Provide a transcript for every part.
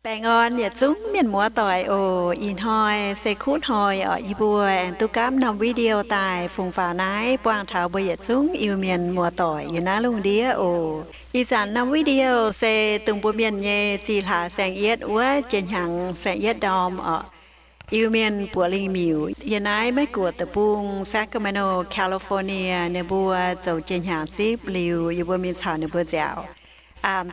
แปงออนอย่าจุ้งเมียนมัวต่อยโออินหอยเซคูดหอยอีบัวแอนตุกัมนำวิดีโอตายฟุงฝ่าน้ายปวางเท้าบอย่าจุ้งอิวเมียนมัวต่อยอยู่นะลุงเดียโออีสานนำวิดีโอเซตุงบัวเมียนเยจีหาแสงเย็ดว่าเจนหังแสงเย็ดดอมอิวเมียนปัวลิงมิวยานายไม่กลัวตะปุงแซคราเมโนแคลิฟอร์เนียเนบัวเจ้าเจนหังซิบลิวอยู่บัวมีชาวเนบัวเจ้า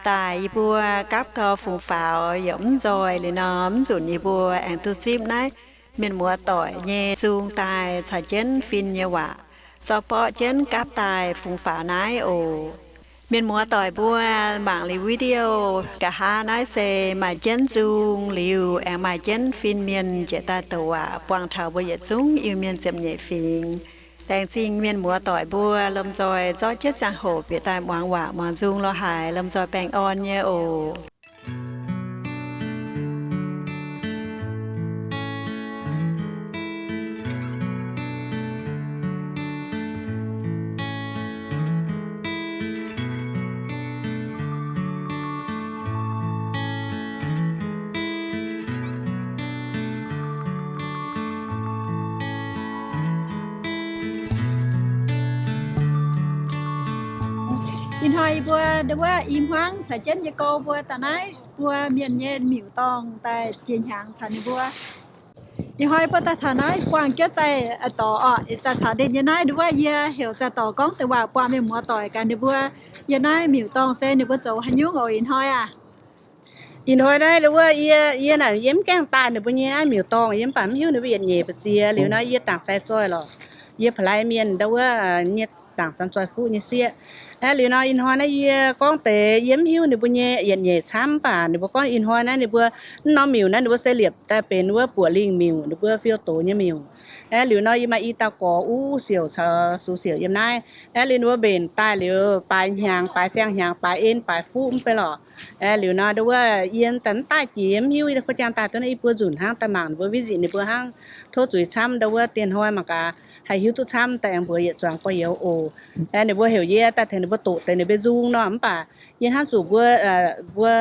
tài bùa cáp co phù phào giống rồi lấy nóm rủn như bùa ăn tu chim nấy miền mùa tỏi nhẹ xuông tài xài chén phin như quả cho bỏ chén cáp tài phù phào nấy ồ miền mùa tỏi bùa bảng lấy video cả hai nấy xe mà chén xuông liu ăn mà chén phin miền chế ta tổ quang thảo bùa dệt xuống yêu miền chậm nhẹ phinแต่จริงเมียนหมัวต่อยบัวลมซอยจ้อเจ็ดจางโหเปียตายหวางหวะมอนจุงรอหายลมซอยแปงอ่อนเนี่ยโอ in hoi bua de bua im hoang sa chen ye ko bua ta nai bua miền yen miu tong tai chien hang chan bua in hoi bua ta tha nai quang che tai to ta tha de ye nai de bua ye hiểu cha to kong te wa kwa me mo toi kan de bua ye nai miu tong se ne bua chou han yu ngồi in hoi in hồi đấy là vừa yên là yếm keng tai nữa bây giờ miêu tong yếm bám hiu nữa bây giờ nhẹ bây giờ liệu nó yên tảng sai trôi rồi yên phải lại miền đâu á nhiệt tảng san trôi phụ như xia đấy liệu nó in hồi này con té yếm hiu nữa bây giờ yên nhẹ chăm bà nữa con in hồi này nữa vừa nó miêu này nữa vừa sẽ liệp ta bên vừa bùa linh miêu nữa vừa phiêu tổ như miêu đấy liệu nó yên mà y ta có xỉu su xỉu yếm này đấy liệu nó bền tai liệu bài hàng bài sang hàng bài in bài phụ phải lọ liệu nó đâu á yên tấn tai chiếm hiu được phát triển taiตัวนี้เพื่อจุนห้างตะหมานเพื่อวิจิตรเพื่อห้างโทษจุยช้ำđâu á tiền hoa mà cả hay hiu tuช้ำแต่เพื่อเหยียดจางก็เยอะโอ้แต่เนี่ยเพื่อเหี่ยวเยี่ยแต่เธอเนี่ยเพื่อโตแต่เนี่ยเพื่อจุงเนาะมั้งป่ะยินห้างสูบเพื่อ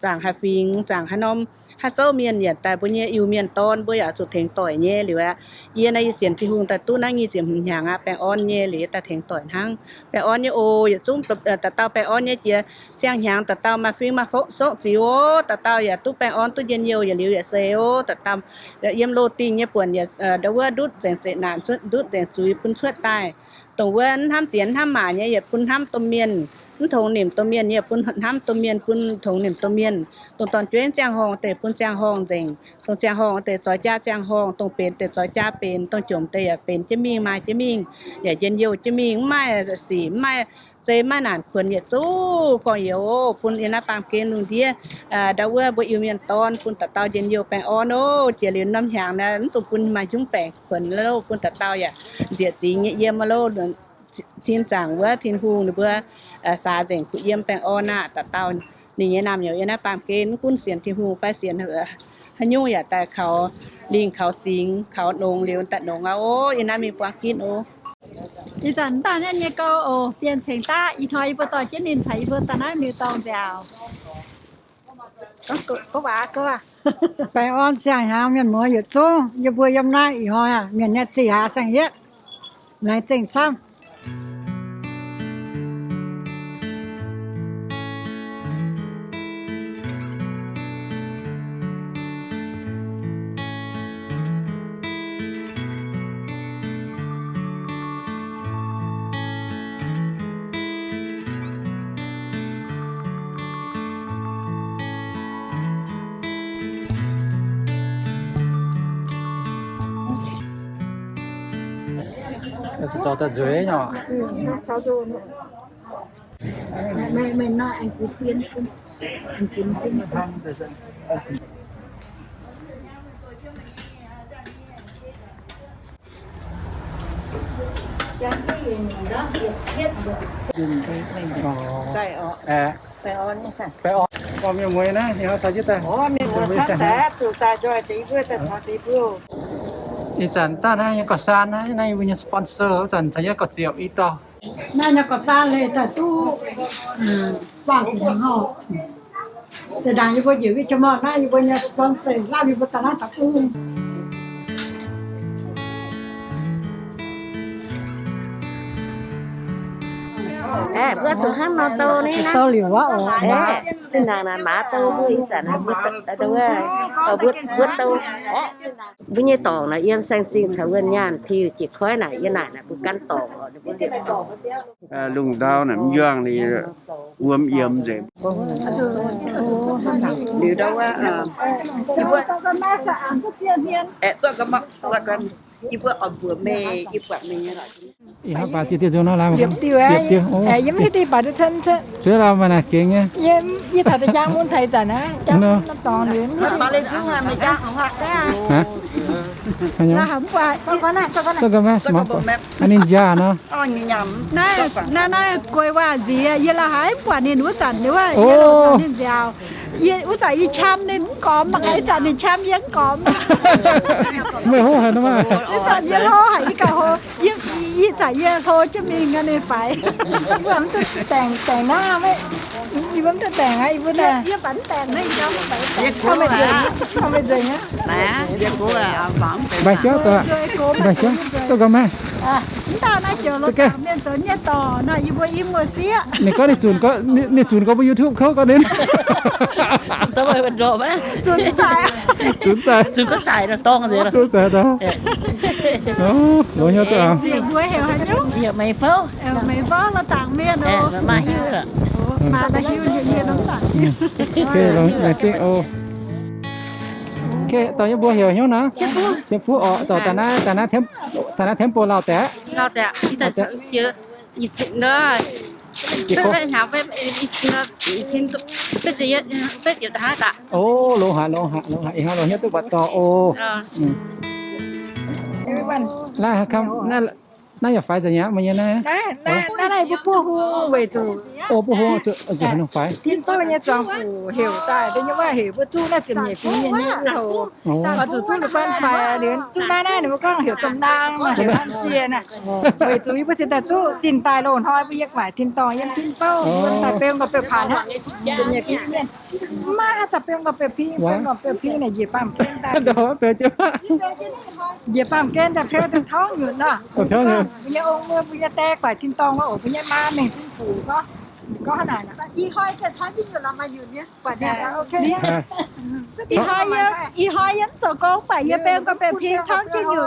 จางหาฟิงจางหานอมถ้าเจ้าเมียนเนี่ยแต่เพื่อเนี่ยอยู่เมียนต้นเพื่ออยากสุดเถงต่อยเนี่ยหรือว่าเยี่ยในเสียนที่หุงแต่ตู้นั่งยี่เสียมหางอ่ะแปลงอ้อนเนี่ยหรือแต่เถงต่อยห้างแปลงอ้อนเนี่ยโอ้อย่าจุ้มแต่เตาแปลงอ้อนเนี่ยเจียเสียงหางแต่เตามาฟิงมาโฟโซจิโอแต่เตาอย่าตู้แปลงอ้อนตู้เย็นเยียวอย่าลิ้วอย่าเซโอแต่เตาเยี่ยมโรตีเนี่ยป่วนอย่าเดาว่าดุดแสงเจนานดุดแสงจุยพุ่นช่วยตายตรงเว้นทำเตียนทำหมาเนี่ยอย่าพุ่นทำต้มเมียนพุ่นถงหนิมต้มเมียนเนี่ยพุ่นทำต้มเมียนพุ่นถงหนิมต้มเมียนตรงตอนเจ้าจางห้องแต่พุ่นจางห้องเจงตรงจางห้องแต่จอยจ้าจางห้องตรงเป็นแต่จอยจ้าเป็นตรงโจมแต่อย่าเป็นจะมีมาจะมีอย่าเย็นเยียวจะมีไม่สีไม่เจไม่นานควรอย่าจู้ก่อนเยียวพุ่นเอ็นปามเกณฑ์ลุงเดียดาวเวอร์บอิวเมียนตอนพุ่นตะเตาเย็นเยียวแปงอ้อนโอ้เจียเลียนน้ำหางนะตุพุ่นมาจุ้งแปงควรแล้วพุ่นตะเตาอย่าเจียจีเยี่ยมมาโลทีนจางว่าทีนฮูหรือเบื่อซาเจงคุเยี่ยมแปงอ้อหน้าตะเตานี่ยนำอยู่ยนะปามเกณฑ์กุ้นเสียนทีนฮูไปเสียนหันยุ่งอย่าแต่เขาลิงเขาสิงเขานงเลี้ยวแต่นงเอาโอ้ยนะมีปวากินโอ้อีสันตาเนี่ยเนี่ยก็โอเปลี่ยนเสียงตาอีทอยปตอยเจนินไทยเบอร์ตาน้ามิวตองเจ้าก็ว่า ไปอ้อนเสียงหาเมียนหมัวอยู่ตู้อย่าบัวยำหน้าอีหอยเมียนเนี่ยสี่หาสังเยอะไหนเจ๋งซ้ำcho ta dưới nhỏเขาดูไม่น่าอันกินเพี้ยนขึ้นอันกินขึ้นมาทำแต่ยังที่เห็นนะเทียบดึงไปใจอ๋อไปอ้อนนี่ค่ะไปออกก็มีมวยนะเดี๋ยวใส่ชุดแต่อ๋อมีหมดแต่ตูตาจอยตีเพื่อแต่ทอตีเพื่ออีจันต้านะยังกอดซานนะในวิญญาณสปอนเซอร์จันใช้กอดเสียบอีต่อน่าจะกอดซานเลยแต่ตู้วางถึงห้อง sẽ đàn như bây giờ cái chăm na như bây giờ con sẽ làm như bây giờ nó tập trung bữa chỗ hát nó tô này nè. to liều quá ồ Xin là má tô bữa ít chẳng là bữa đâu ở bữa tô. Bữa như tỏ là em sang xin cháu gần nhàn thì chỉ khói này yên này là bữa căn tỏ ở bữa điện tỏ. Lùng đau nè dương thì uống yếm gì. Điều đâu á tôi có mặc là con ibu ở bữa mẹ ibu mình như vậy. Iya Pak Citi Jono lah. Diệp tiêu ấy giống như thì bà được thân chứ Sudah lama nak kengnya. như thầy giang muốn thầy chẳng á nó toàn đến Mà lên chung là mình ra không hoạt đấy à. Hah? là Hanya. không phải con này cho con này Tu kan mas? Mampu. Anin ja no. Nhầm. Nãy coi qua gì vậy là hái quả nên uống chăn đúng không? Ồ. Nên giàu. Uống chăn đi chăm nên có mà cái chăn nên chăm vẫn có. Mới hô hả nó mà. Chăn vẫn hô hãy cả hô. Ý chăn vẫn hô cho mình cái này phải. vẫn tôi tèn nam ấy đi vẫn tôi tèn ấy vẫn là Ý vẫn tèn đấy không phải. không phải gì á Nè, việc của là vẫn Baik jo tu. Baik jo. Tu kan mas? Chúng ta nói chiều lúc nào nên tới nhất tỏ nói như vậy im một xí. Ni kau ni chun kau ni chun kau på YouTube kau kau đến. Tôi mới bật rộ á. Chúng ta Chun ta. Chứ có chạy được to gì đâu. Tu ta ta. Oh, lo nyo tu ah. gì vui hiểu hả nhúc? Giờ mày phâu. Mày võ là tặng miên đâu. Mà hiu rồi. Mà là hiu như nó tặng. Okay, lo nanti oh. Okay, tao như bùa hiểu nhau nè. Chiếc phú ở tao tanah tempo lao té. Lao tẹo. Kita chưa. Ít chuyện đó. Phải học phải ít chuyện cái gì phải chịu ta ta. Oh, lo hả. Ihang lo tu bat to oh. Lah kam na ya phải rồi nhá, mà như này. nó này bút pua hu về chủ Oh, bu ho tu giờ nó phải. thiên tôi nhà trang phủ hiểu tại thế nhưng mà hiểu bút chu là chừng nhẹ phí như như hồ mà chủ tu được ban phải đến tu na này nó con hiểu tâm đang mà hiểu ăn xia nè về chủ ý bút sẽ tu chỉnh tài lồn thôi bây giờ phải thiên to yên thiên bao tài bèo gặp bèo phản á chừng nhẹ phí nhiên mà tài bèo gặp bèo phí này dễ bám kén tài Đó, về chưa? dễ bám kén tài theo thằng tháo nhựa nè Theo nhựa. bây giờ ông bây giờ te phải thiên to mà ở bây giờ ma này thiên phủ có cái này nè Y hoi sẽ thấy như là màอยู่nhé. Quả đẹp ok. Y hoi vẫn cho con phải như bên có bên phía thắng cáiอยู่.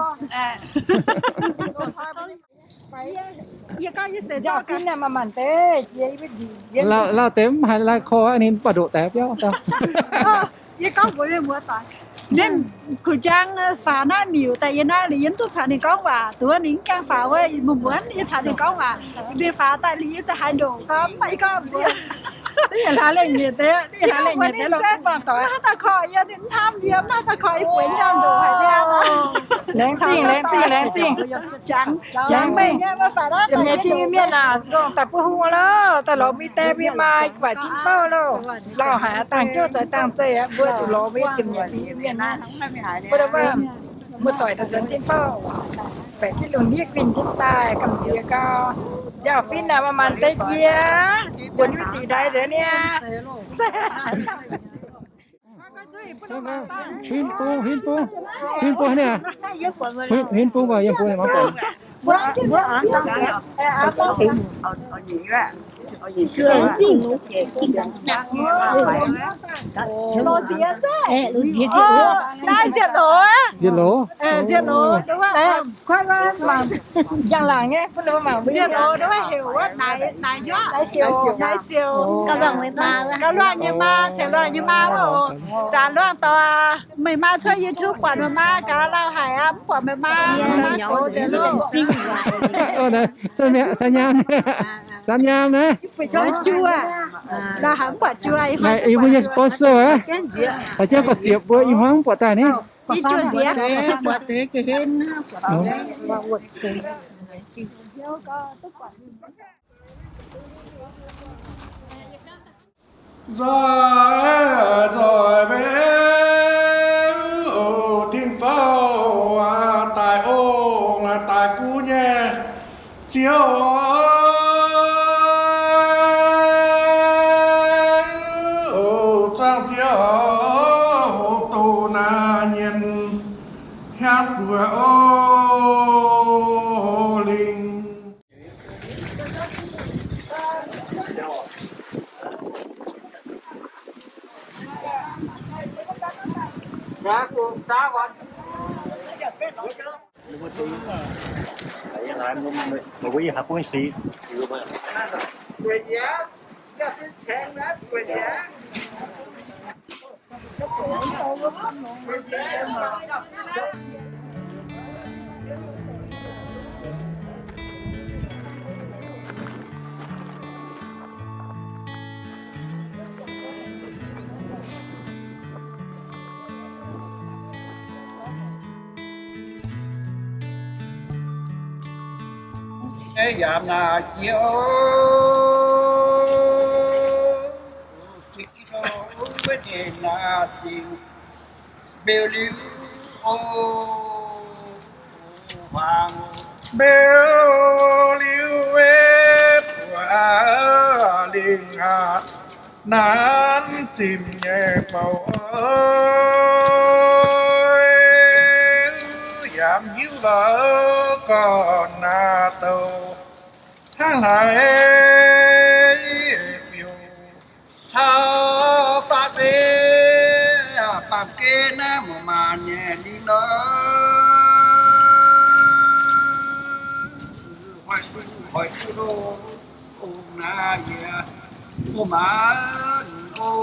Y có như sẽ giờ cho phim này mà mặn té dễ biết gì Lao tém hay là kho anh em bắt độ té béo tao. Y có buổi mua tỏi. Nên cụ trang phá nó miêu tại vì nó là yến tu sản thì có và tôi nín càng phá với một muốn yến sản thì có và đi phá tại lý tại hai đồ có mấy con thế là lên nhiệt thế là lên nhiệt thế là cũng bằng tỏi mà ta khỏi giờ đến tham gia mà ta khỏi quyến trong đồ phải lên chinh trắng mình chấm nhẹ phim miên là còn tập hua đó ta lò bi te bi mai phải tin bao đâu lò hả tàng cho trái tàng chơi á vừa chủ lò bi chấm nhẹ phim miên á vừa đâu mà vừa tỏi thật dân tin bao phải cái lùn điếc bình trên tai cầm dìa cao giờ phim nào mà màn tây kia buồn như chị đây rồi nha Hin pu nè. Hin pu vào yang pu này mà còn. Đây diệt lỗ á. Diệt lỗ. Diệt lỗ đúng không? Đấy, khoai mà giang làng nhé, phân lô mà Diệt lỗ đúng không? Hiểu á. Này gió. Này siêu. Các bạn mới ba Các loạn như ma, sẽ loạn như ma mà. Chả loạn to mày ma chơi YouTube quả mà ma cá lao hải ấm quả mà ma. Nhỏ sẽ luôn. Này, sao nham nè. Cho chua. Là hẳn quả chua ấy. Này, ibu punya sponsor á. Aja kau siap buat imam buat tadi ni. Đi chua gì á? Rồi bé thiên phao tại ô tại cú nhé chiều trang nhám của ô linh ê giảm là chiếu chỉ khi đó với đề là tình bèo liu ô hoàng bèo liu ép của linh hạ nán chìm nhẹ bầu ơi giảm hiu lỡ còn na tàu tháng lại biểu thao phát đê phạm kê na mà nhẹ đi đó hỏi đô ô na ye ô má ô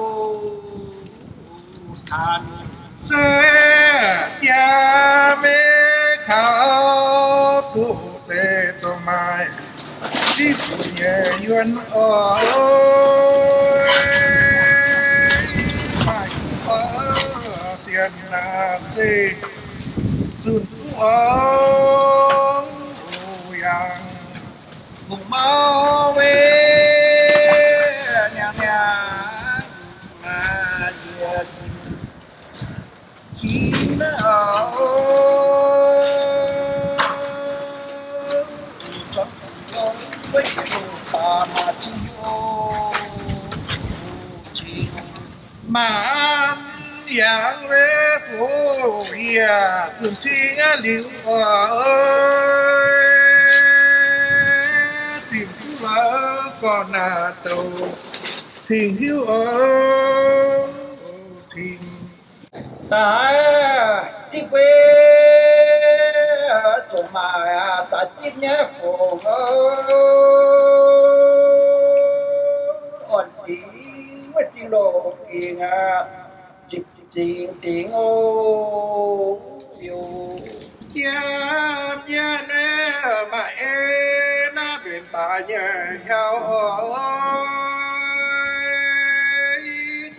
than sẽ ya mê khao tu tê tô mai đi phụ nhẹ yuen ơi mai ở xiên na xê dùn tu ơi yang vùng mau về nhà nhà mà diệt chi nào trong lòng với ta mà chi ô chi mà yang về phố ya từng chi liu ơi tìm cứu vợ còn là tàu tình hiếu ở tình ta chỉ quê chỗ mà ta chít nhé phố ổn tí với chi lộ kỳ chịp tình tình ô yêu ya ya nè mà em na bên ta nhẹ heo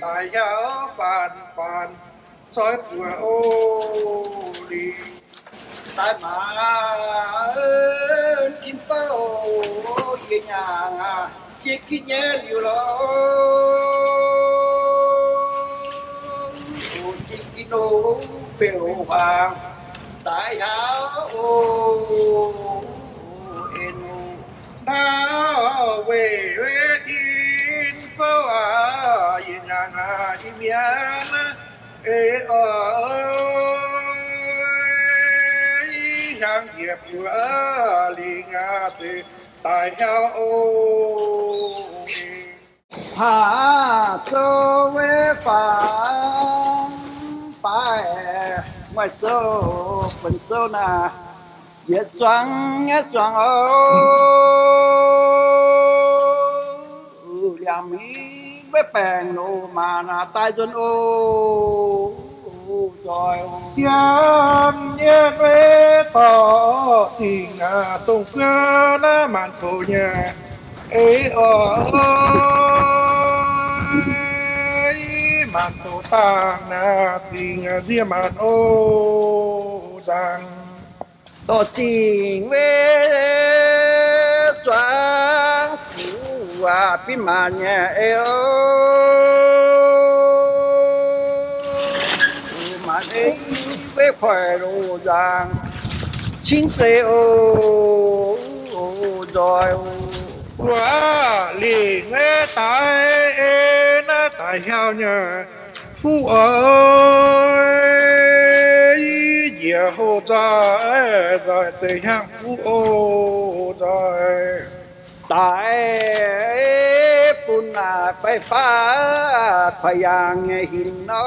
ta heo phàn phàn soi của ô đi ta mà chim phao về nhà chỉ kia nhẹ liều lo chỉ kia nô bèo vàng tại hảo en đau về thiên phố yên nhà đi miền ê hàng nghiệp của linh tê tại hảo thả cho về phán phải ngoài số phần số na giết choáng nhát choáng làm ý với bèn nô mà na tai dân ô trời yam nhé với tỏ tình tung cơ na màn khổ nhà ê màn tổ tang na tình dia màn ô đằng tổ tình về choáng phủ pin màn nhà eo màn ấy về khỏe đồ đằng chính thế ô rồi quá liền nghe tại na tại hao nhà phu ơi dìa hồ trời rồi từ hàng phú ô rồi tại phun à phải phá phải yang nghe hình nó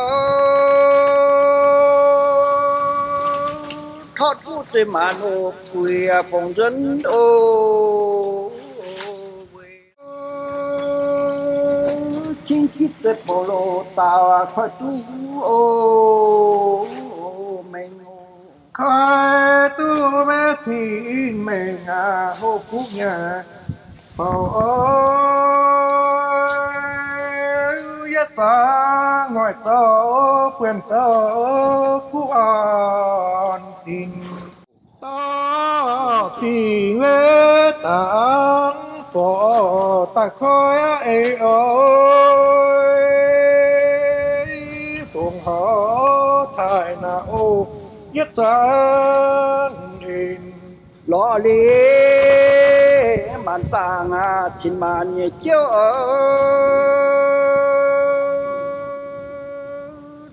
thoát phút để mà nô quỳ phòng dân ô chính khí tuyệt bộ lộ tao khỏi tu ô mình khỏi tu bé thì mình hô phúc nhà bảo ơi yết ta ngoài tao quyền tao phúc an tình ta tình lễ tang phò ta khói ấy ơi phụng họ thái na ô yết ta hình lo li man tang chín man nhẹ chiếu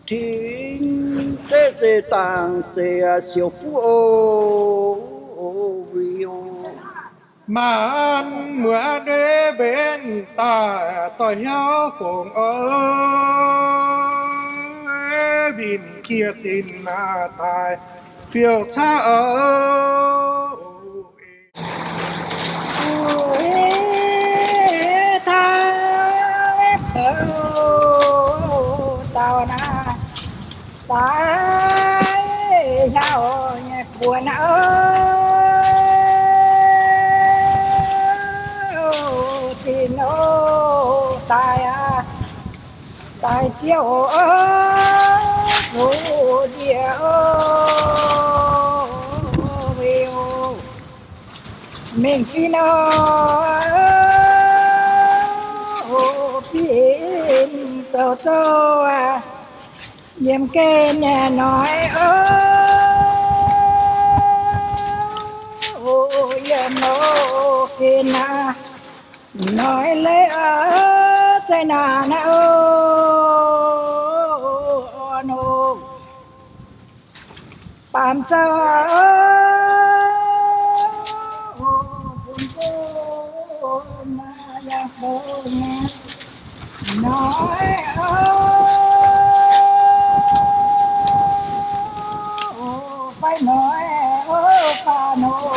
thiên tế tế tang tế siêu phú ô man mưa đế bên ta tỏi nhau phụng ơi bình kia tin na tài phiêu xa tao na tại nhau nhẹ buồn thì nó tại chiều ngủ địa mình khi nó biết cho Diêm kê nhà nói yếm nô kê na nói lẽ trái na na nô bám cho ya bố nha nói phải nói pha nô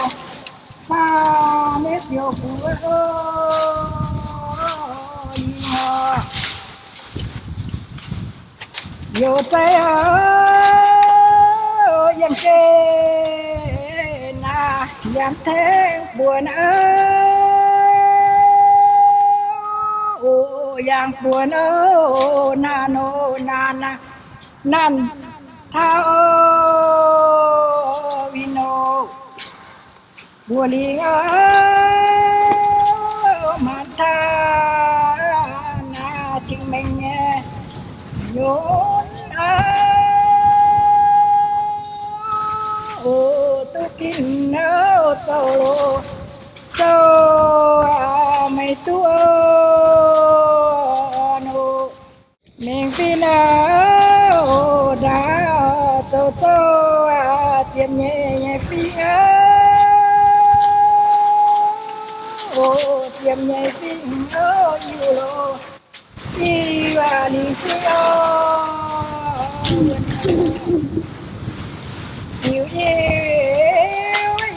pha nét yêu của yêu tay em kê na em thế buồn yang buồn na no na na nan thao vino bùa li mà tha na chính mình nhốn tôi kín nấu solo cho mày tua nô mình tin đã cho tiệm nhẹ nhẹ phi tiệm nhẹ phi yêu lo đi và đi chơi yêu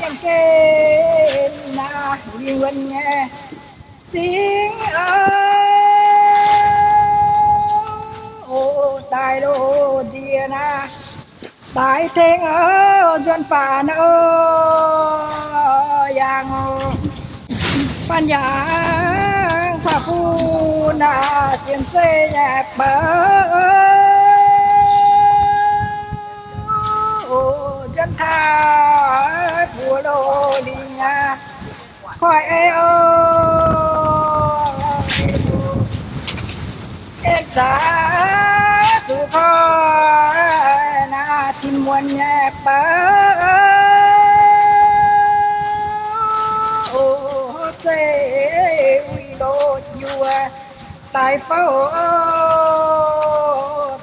em kê na yêu anh nghe xin tài đô dia na tài thiên duyên phản yang pan yang pha phu na tiền xe nhạc bờ dân tha bùa lô đi nha khỏi em đã tu thôi na tìm muôn nhẹ bờ tê uy lô chùa tại phố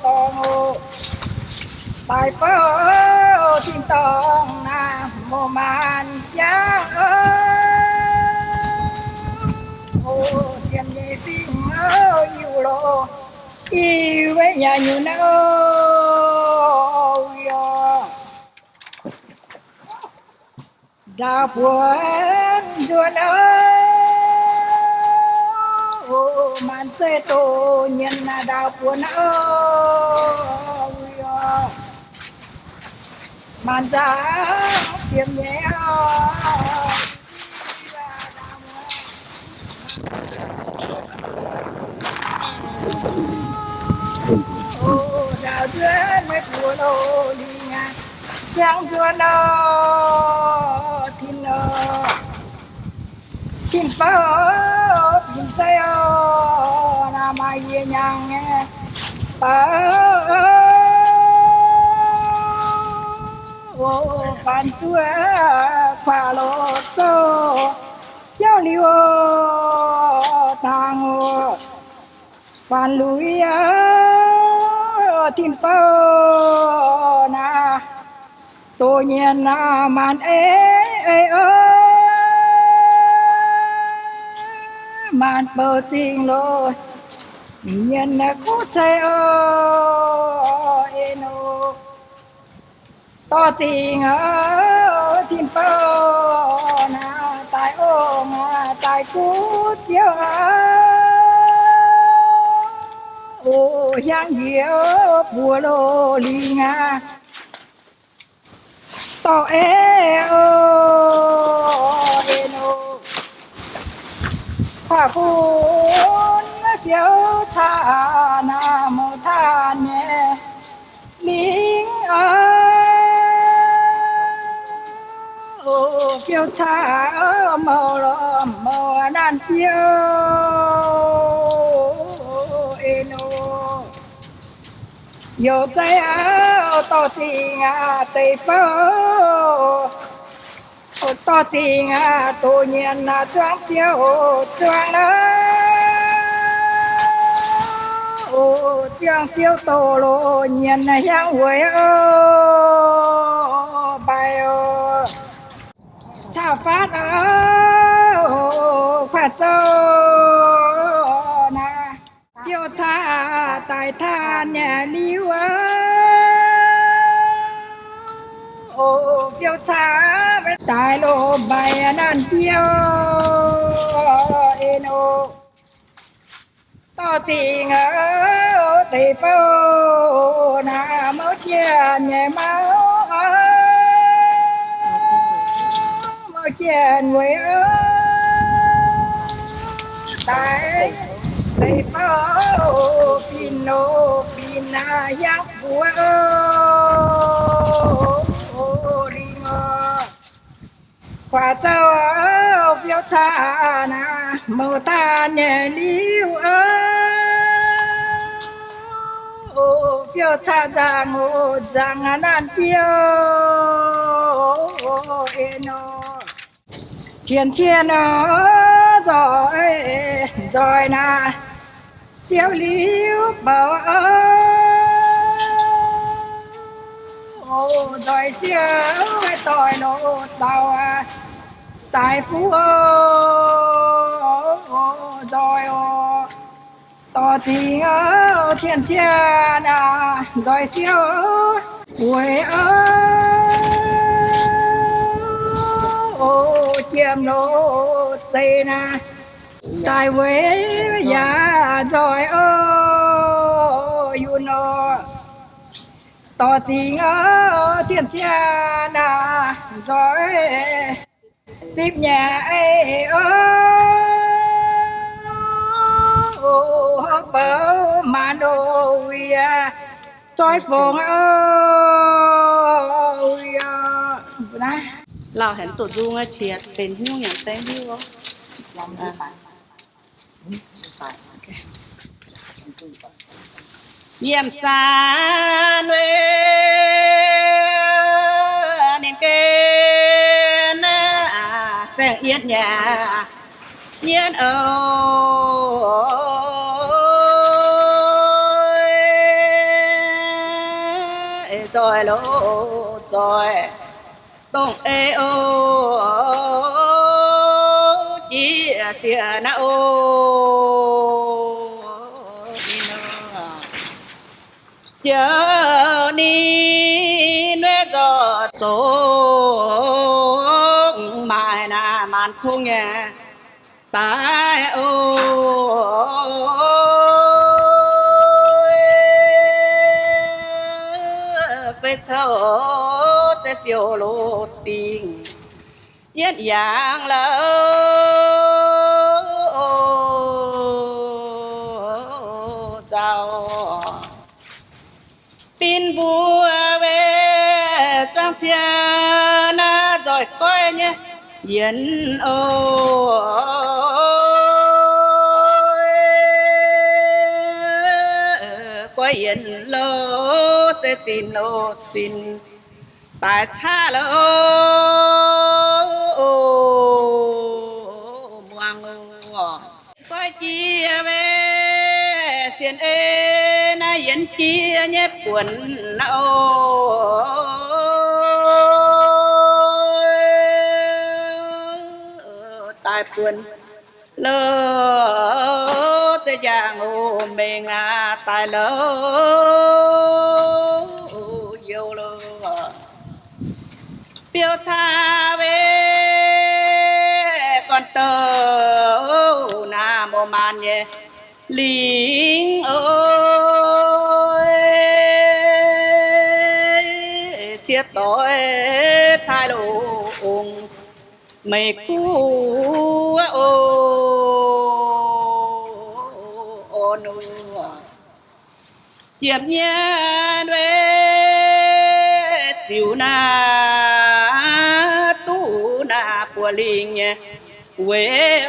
to ngô tại phố thiên tông na mô man cha ô thiên nhị phim yêu lo yêu với nhà như nào đào buồn chuồn ô man se tô nhân na đào buồn man ra kiếm nhẹ ô đào duyên mới buồn ô đi nha giang chuồn thiên thiên pháo thiên say nam ai nhang nghe ô phan chúa khoa lô tô giao lưu tàng ô phan lùi thiên pháo na tô nhiên na man man bờ tình lô nhiên na cú chạy eno to tình thiên pháo na tại ô nga tại cú chiếu ô giang diệu bùa lô li nga to eno hoa phun phiếu tha nam mô tha nhẹ linh ô phiếu tha màu lò màu đàn phiếu eno yo tay to tình tây pháo to tình tô nhiên choáng chiếu choáng ô choáng chiếu tô lô nhiên 향 huế bài cha phát khoa châu na tiêu tha tại tha nhà liu ô tiêu tha tại lô bài nan tiêu eno to tình tây pháo na mốt chèn nhẹ máu mốt chèn người tại tây pháo pino pina giang bùa quả châu phiếu tha na màu ta nhẹ liu ô phiếu tha giang ô giang nan phiếu eno thiên thiên rồi na siêu liu bảo ô rồi siêu tội nô tàu tại phú rồi tỏ tình thiên thiên rồi siêu quê ô chiêm nô tây na tại quê nhà rồi you know tỏ tình thiên thiên rồi chip nhà ấy bờ mà đồ trôi phồngเราเห็นตัวดูงเฉียดเป็นหิ้วอย่างแตงหิ้วเยี่ยมจานเวนินเกนแสงเอียดหยาเยียนเ rồi lô rồi đông ê ô chỉ xìa na ô chờ ni nuôi gió xuống mai na man thu nghe tai ô về sau sẽ chiều lộ tình yên yang lâu chào tin vua về trang chia na rồi coi nhé yên coi yên lâu sẽ tin lô tin tại cha lô muang coi chia về xiên ê na yên chia nhé buồn nao tại buồn lơ sẽ giang ô mình à tại lơ yêu lơ biểu cha về con tơ na mô man nhé lính ơi chia tối thay lộ mày cu ô nô chiếm nhiên về chiều na tu na của linh nhé quê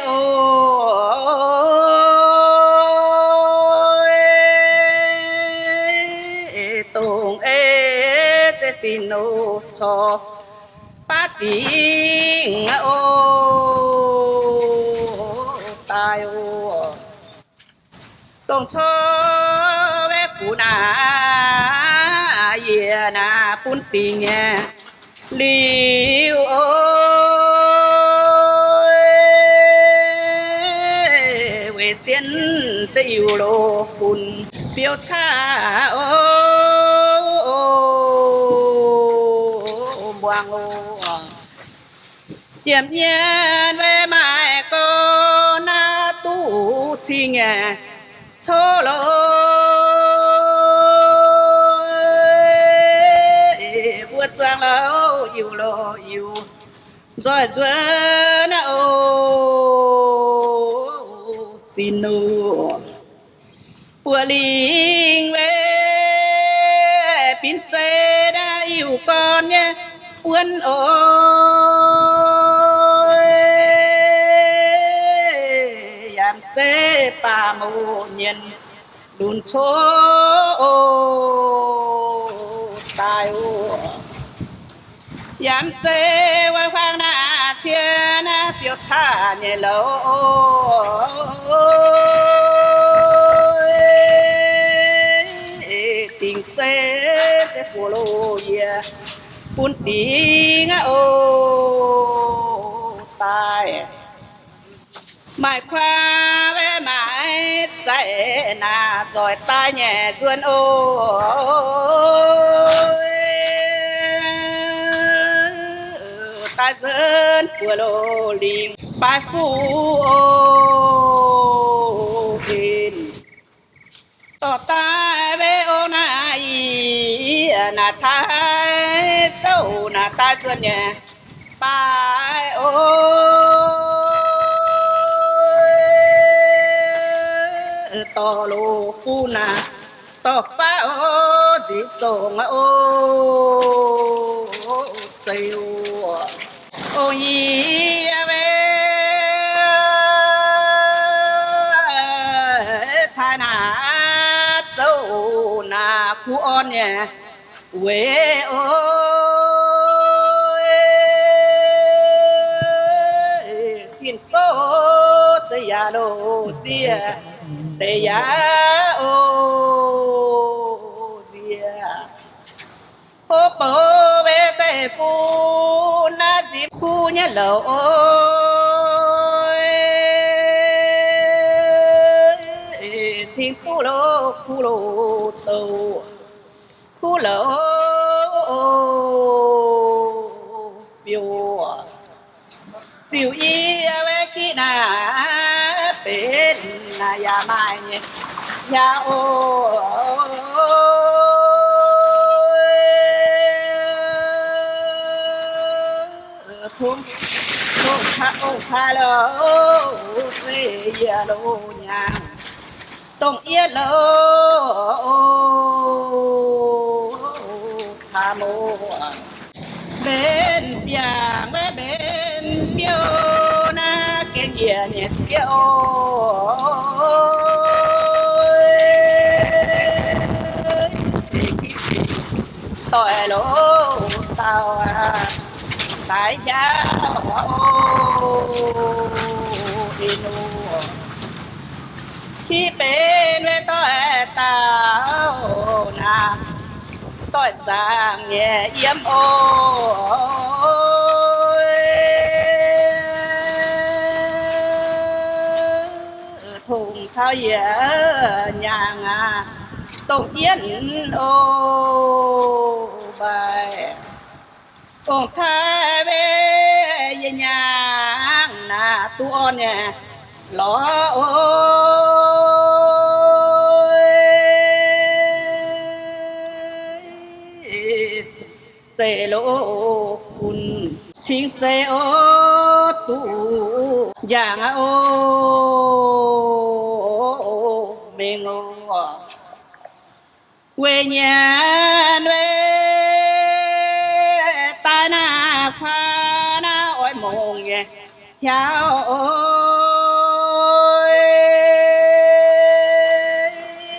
tùng ê chế tin ô cho phát tiếng tai ô tùng cho bé phụ na ye na pun tình nghe liu về chiến sẽ yêu lô phun phiêu xa buang chiếm nhiên về mai con na tu chi nghe cho lô vượt sang lâu yêu lô yêu rồi rồi na xin nô của linh về pin xe đã yêu con nhé quân ơi làm xe pa mô nhân đun số tai ô làm xe quay khoang na chia na phiêu tha nhẹ lâu tình sẽ phù lô ye bún tiếng tai mãi khoa với mãi dạy na rồi tai nhẹ duyên ta dân của lô linh bài phu hình tỏ tai về ô này na thái châu na tai xuân nhẹ bài tỏ lô phu na tỏ phá dịp tổng tiêu yi về thái na châu na phú on nhé quê thiên phố sẽ ya lô chia để ya chia bố về chạy phu na dịp khu nhá lầu ôi xin khu lô tàu khu lầu biểu chịu y về khi nào bên là nhà mai nhà ôi thùng tha lô về lô nhà tông yên lô tha mô bên biang bên biêu na cái gì nhẹ biêu tội lỗ tao tại gia inu khi bên với tội tao na tội giang nhẹ yếm ôi thùng thao dẻ nhàng tổng yên ô bài còn thay về nhà na tu on nè lo ôi chế lô kun chính chế ô tu giang ô mình ô quê nhà quê ta na khoa na ôi mong nghe theo ôi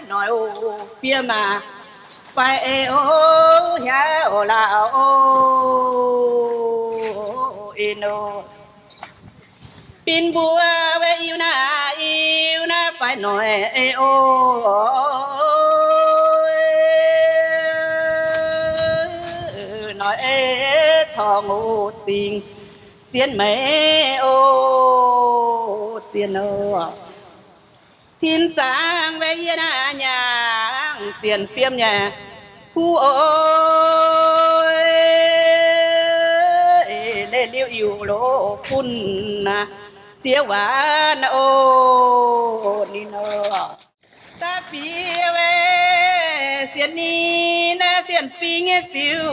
nói ô phía mà phải ô nhà ô là ô ino pin bùa về yêu na phải nói ô nói cho ngô tình chiến mấy ô chiến ô thiên trang về yên nhà chiến phim nhà khu ôi lên liêu yêu lô phun chiếu ván ô nino ta phía về xiên ni na xiên phi nghe chiếu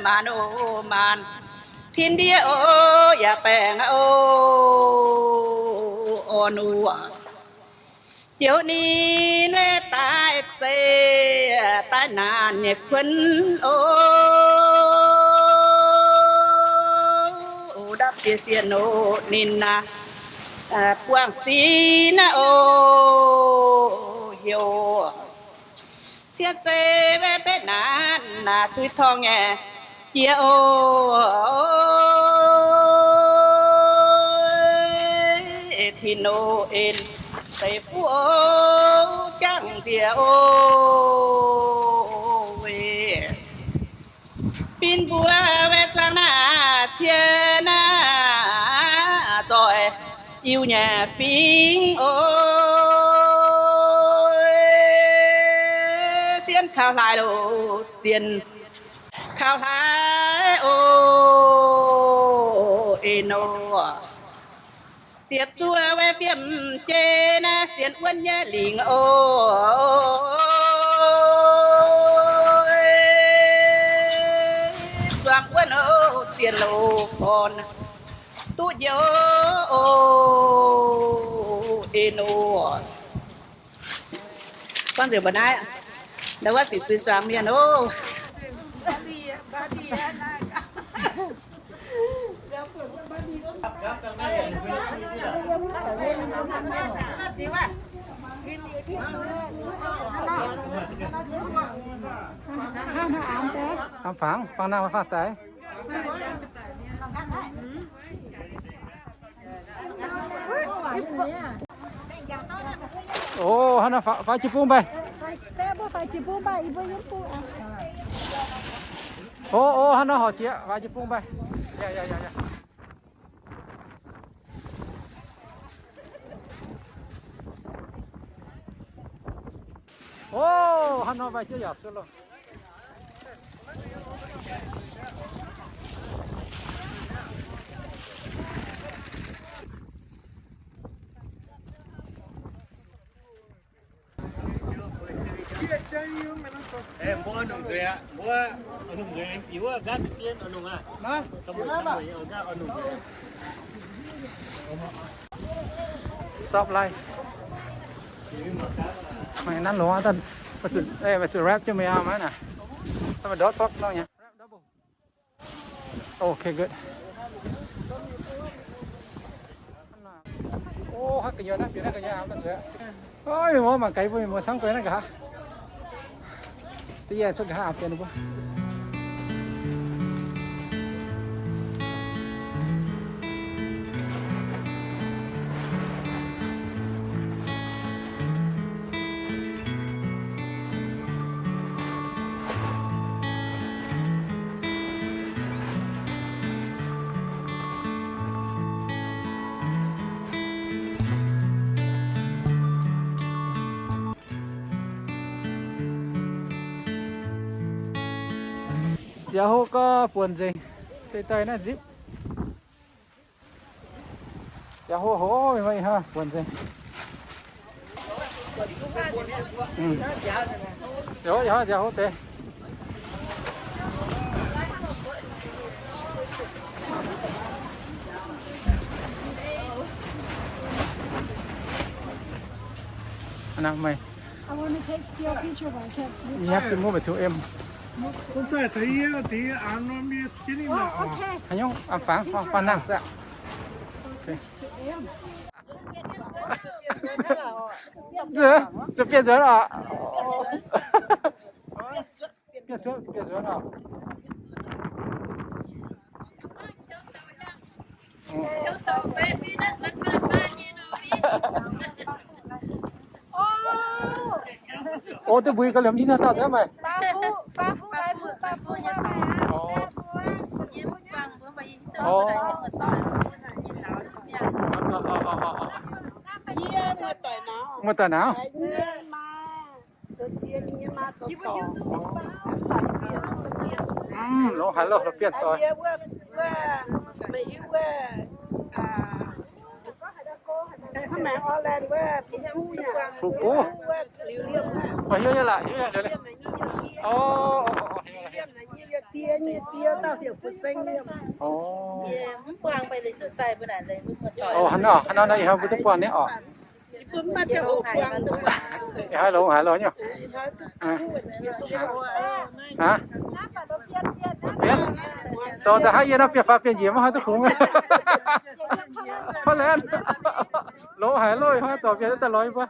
man ô man thiên địa ô ya bèng ô nu chiếu ni nè tai tê tai nàn nhẹ khấn ô đáp chia xiên ô nín na quang xí na ô hiểu chia sẻ với bên nan na suy thong nhẹ chia ô thì nô en say phu ô chẳng tia ô về pin bùa về trang na chia na rồi yêu nhà pin ôi xiên khao lại đồ tiền khao thái ô eno chiết chua về phim chê na xiên uốn nhẹ lình ô doang uốn ô tiền lô con tu yo eno con rửa bẩn ai ạ đâu có chỉ tuyên truyền miền ô Am phẳng nào phát tới Ồ, hắn là phải chụp phun bay. Ồ, hắn là họ chia, phải chụp phun bay. Dạ. Ồ, hắn nói phải chưa giả sử luôn. Mua nung rồi ạ, mua nung rồi em yếu gắt tiên ở nung à. Nó, xong rồi ở ra ở nung. Stop lại. Mày năn lúa tân. Mày sẽ rap cho mày à mấy nè. Sao mà đốt tóc nó nhỉ? Okay, good. Ô, hát cái gì đó, biết cái gì à, mình sẽ. Ôi, mà cái vui mà sáng quên nó cả. Tí giờ cho cái hạt tiền nữa. Giờ hô có buồn gì tay nó zip giờ hô hố vậy ha buồn gì giờ hô tê anh mày I want to take still picture, but I can't sleep. you have to move it to em Không phải thấy tí ăn nó biết cái gì mà. Oh, okay. anh nhung ăn phán năng sao变人了，变人了。我都每個兩年都到咗咪？Một tuần nào? Lỗ hả lỗ là biết rồi. Mẹ Orlan với Phụ cố. Mà hiểu như lại, hiểu như lại. Ồ. Ồ, hắn nó này ha, bữa quan đấy ọ. Hai lỗ nhỉ? Hả? Biết. Tôi đã hay nó biết phát biến gì mà hai tôi khủng. Phát lên. Lỗ hải lôi ha, tôi biết nó lôi quá.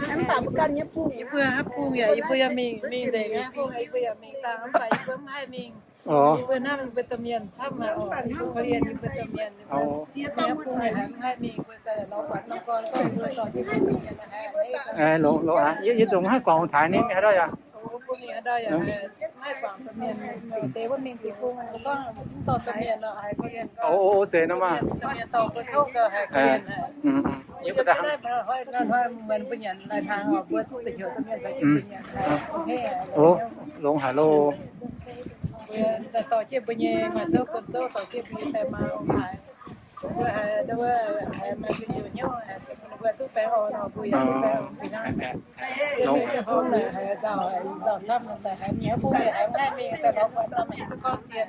Em tạm cần nhấp pung. Ibu hấp pung ya, ibu ya mình để cái pung ibu ya mình ta không phải ibu hai mình. Ibu nam ibu tamian thăm mà ibu Korean ibu tamian. Chia tông pung ya hai mình ibu ta nó quản nó con ibuต่อที่mình là lỗ hả? Với dùng hai quần thải nếm ở đây à? Pung ya đây ya, hai quảng tamian tếว่าmình thì pungก็ต่อ tamian เนาะhai Korean. Dễ nó mà. Tamian ต่อก็เข้ากับhai Korean. Như vậy ta. เหมือนเป็นอย่างในทางออกเพื่อทุกประโยชน์ต้องการใช้เป็นอย่างโอเค ลงหาโล แต่ต่อเชื่อเป็นยังมาเท่าคนเท่าต่อเชื่อเป็นแต่มาหายเพื่อเดี๋ยวมาเป็นอยู่เนาะเพื่อทุกแปลงออกเนาะเพื่อทุกแปลงพี่น้องลงจะพ้นเลยเราทำแต่ให้เมียผู้ใหญ่ให้แม่แต่เราควรทำให้ทุกคนเทียน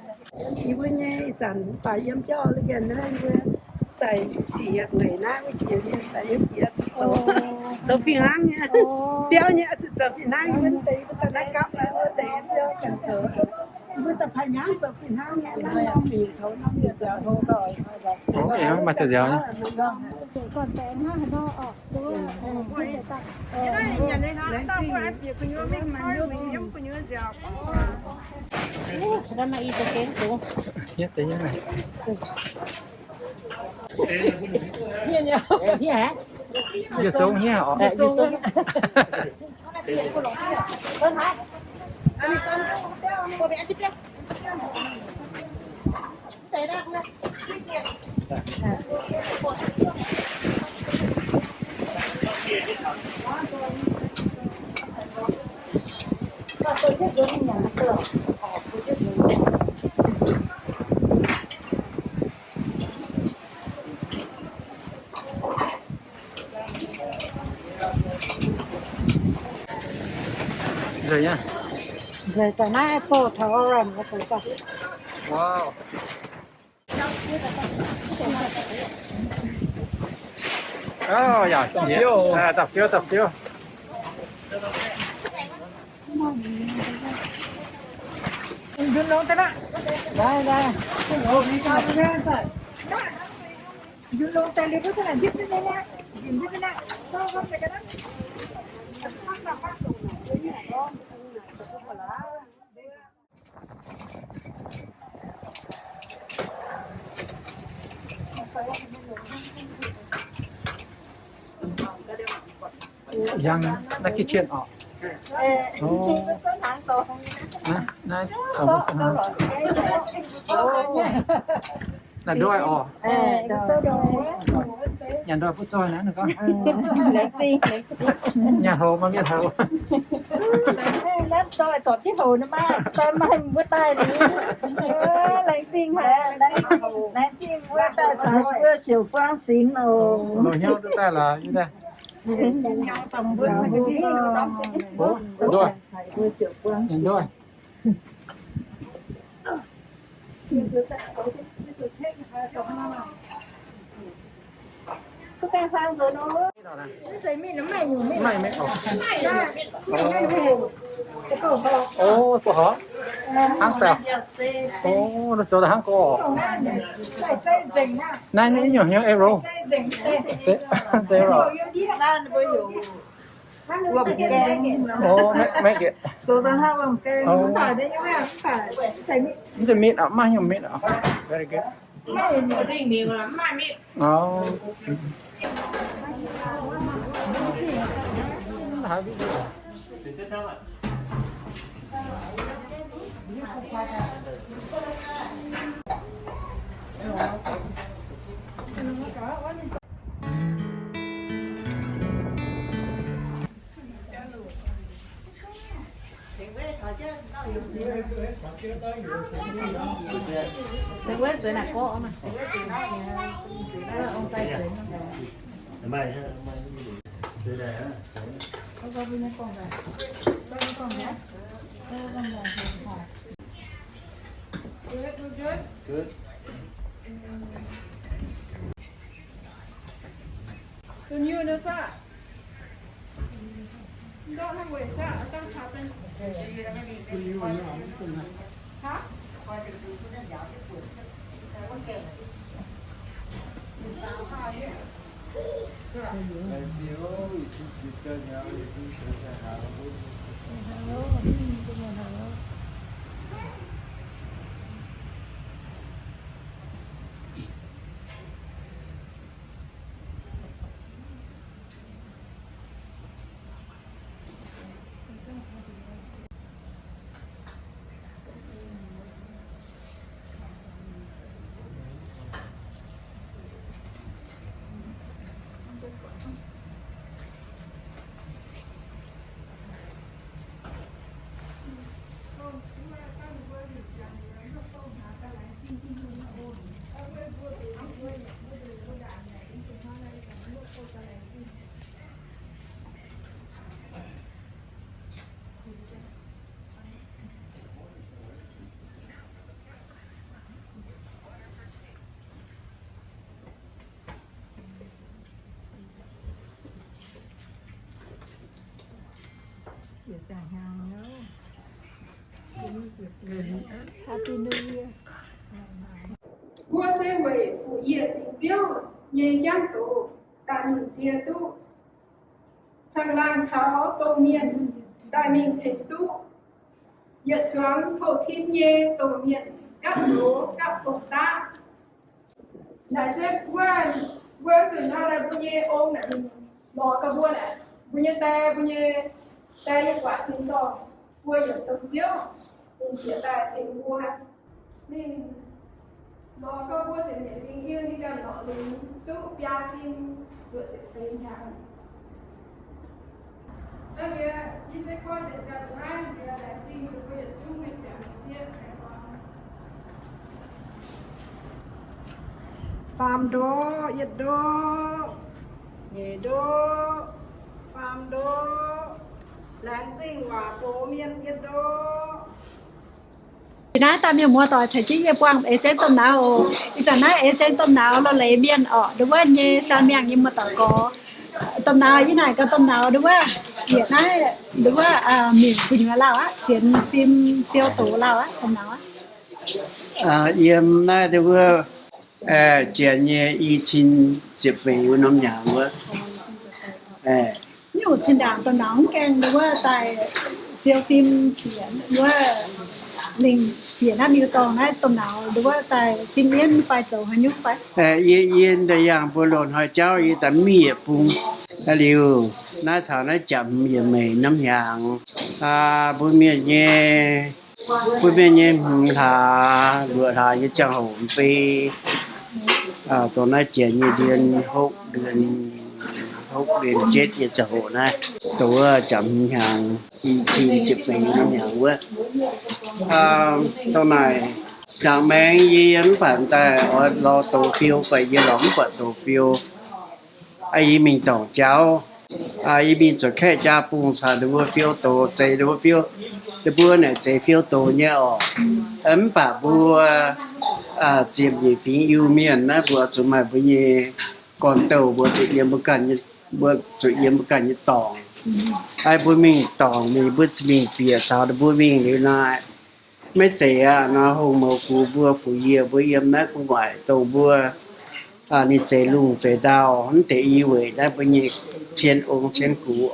Chị vừa nghe chẳng phải em cho lấy gần nữa anh vừa tại xì người na với chị tại em chị cho phiền ăn nha đeo nhẹ cho phiền ăn vẫn tí ta đã cắp lại vừa tí cho cần sợ vừa tập phải nhắm cho phiền ăn nha năm mình 6 năm giờ giờ thôi rồi mà thật giờ còn bé ha nó ở đúng rồi nhà này nó tao có ép việc của nhau mình mà yêu chị em của nhau giờ Đó mà y tế kén đúng nhất tới như này Giờ sống nhé họ. Rồi nhá. Rồi tại nãy cô tháo rồi nó phải tập. Wow. Dạ, tập phiếu. Dừng luôn thế đó. Đây. Dừng luôn tay đi có thể là giúp thế này nha. Dừng thế này. Sao không phải cái đó. Yang na kitchen ọ. Na ở là đôi ọ. Nhà đôi phút rồi nữa con. Lấy gì? Nhà hồ mà biết hồ. Nó rồi tọt cái hồ nó mà tên mà bữa tay này. Lấy gì mà lấy gì bữa tay sao bữa xỉu quang xín rồi. Rồi nhau chúng ta là như thế. Bố, đôi. Nhìn đôi. Có cái phang rồi nó. Chạy mít nó mày nhủ mít. Mày ổ. Ồ, của họ. Hang tèo. Ồ, nó chỗ là hang cổ. Này nó nhỏ nhỏ euro. Euro. Ồ, mấy cái. Số tao hát bằng cái không phải đấy nhưng mà không phải chạy mít. Nó mít ạ, mai nhiều mít ạ. Very good. Ồ. Tôi quên rồi là có mà. Ông tay rồi. Mày ha, mày chơi đây á. Có bên này con này. Con này. Con này. Good. Từ nhiều nữa sao? Đó là buổi sáng tăng khá tên. Hả? Happy New Year. Vua sẽ về phủ ye sinh diêu, nhẹ giang tổ, đại mình chia tu. Sang lang tháo tô miền, đại mình thành tu. Nhật choáng phổ thiên nhê tổ miền, các chỗ các tổ ta. nãy sẽ quên quên từ nào là bao nhiêu ôm này mình bỏ cái buôn này bao nhiêu tay như quả thiên to quên ở tầm chiếu cùng hiện tại thì mua mình bỏ cái buôn thì mình yêu đi cần nó mình tự bia chim vượt sẽ lên nhà这里一些课程在不按别来进入，我也就会讲一些开发。 Phàm đô, yết đô, nhẹ đô, phàm đô, láng dinh hòa bố miên yết đô. นะตามอย่างมัวต่อใช้ที่เย็บวางเอเซนต้นหนาวอีจากนั้นเอเซนต้นหนาวเราเลยเบียนออกหรือว่าเยซาเมียงยิมมาต่อก็ต้นหนาวยี่ไหนก็ต้นหนาวหรือว่าเกียรติหรือว่ามีผู้หญิงเราเสียงฟิล์มเซียวตูเราต้นหนาวyếm nay thì vừa chuyện như y chín dịp về u năm nhà vừa อยู่ชินดางต้นหนาวแกงหรือว่าตายเซียวฟิล์มเขียนหรือว่าลิงเขียนมีตองนะต้นหนาวหรือว่าตายซิมเลียนไฟเจ้าหันยุไปyênแต่อย่างบุรุษหอยเจ้าอีแต่มีปุ่งแล้วอยู่น้าถาน้าจับยี่เมย์น้ำยางบุญเมียเนี่ยหงทาเรือทายี่จังหงปีตัวน้าเจียนยี่เดือน6 เดือน7ยี่จังหงนะตัวจับยางอีจีจิบเมย์น้ำยางเว้ยตัวไหนchẳng mang gì anh bạn ta ở lo tổ phiêu phải gì lắm phải tổ phiêu ai mình tổ cháu ai mình cho khách cha bung sa được phiêu tổ chạy được phiêu được bữa này chạy phiêu tổ nhá anh bà bữa chìm gì phí yêu miền á bữa chúng mày bữa gì còn tàu bữa tự nhiên bữa tự nhiên như tòng ai bữa mình tòng mình bữa mình bịa sao được bữa mình đi lại mấy chị nó hôm màu cũ bữa phủ year bữa yếm nát cũng vậy tàu bữa ni chị lùng chị đào hắn thể yêu vậy đã bữa nhị trên ông trên cũ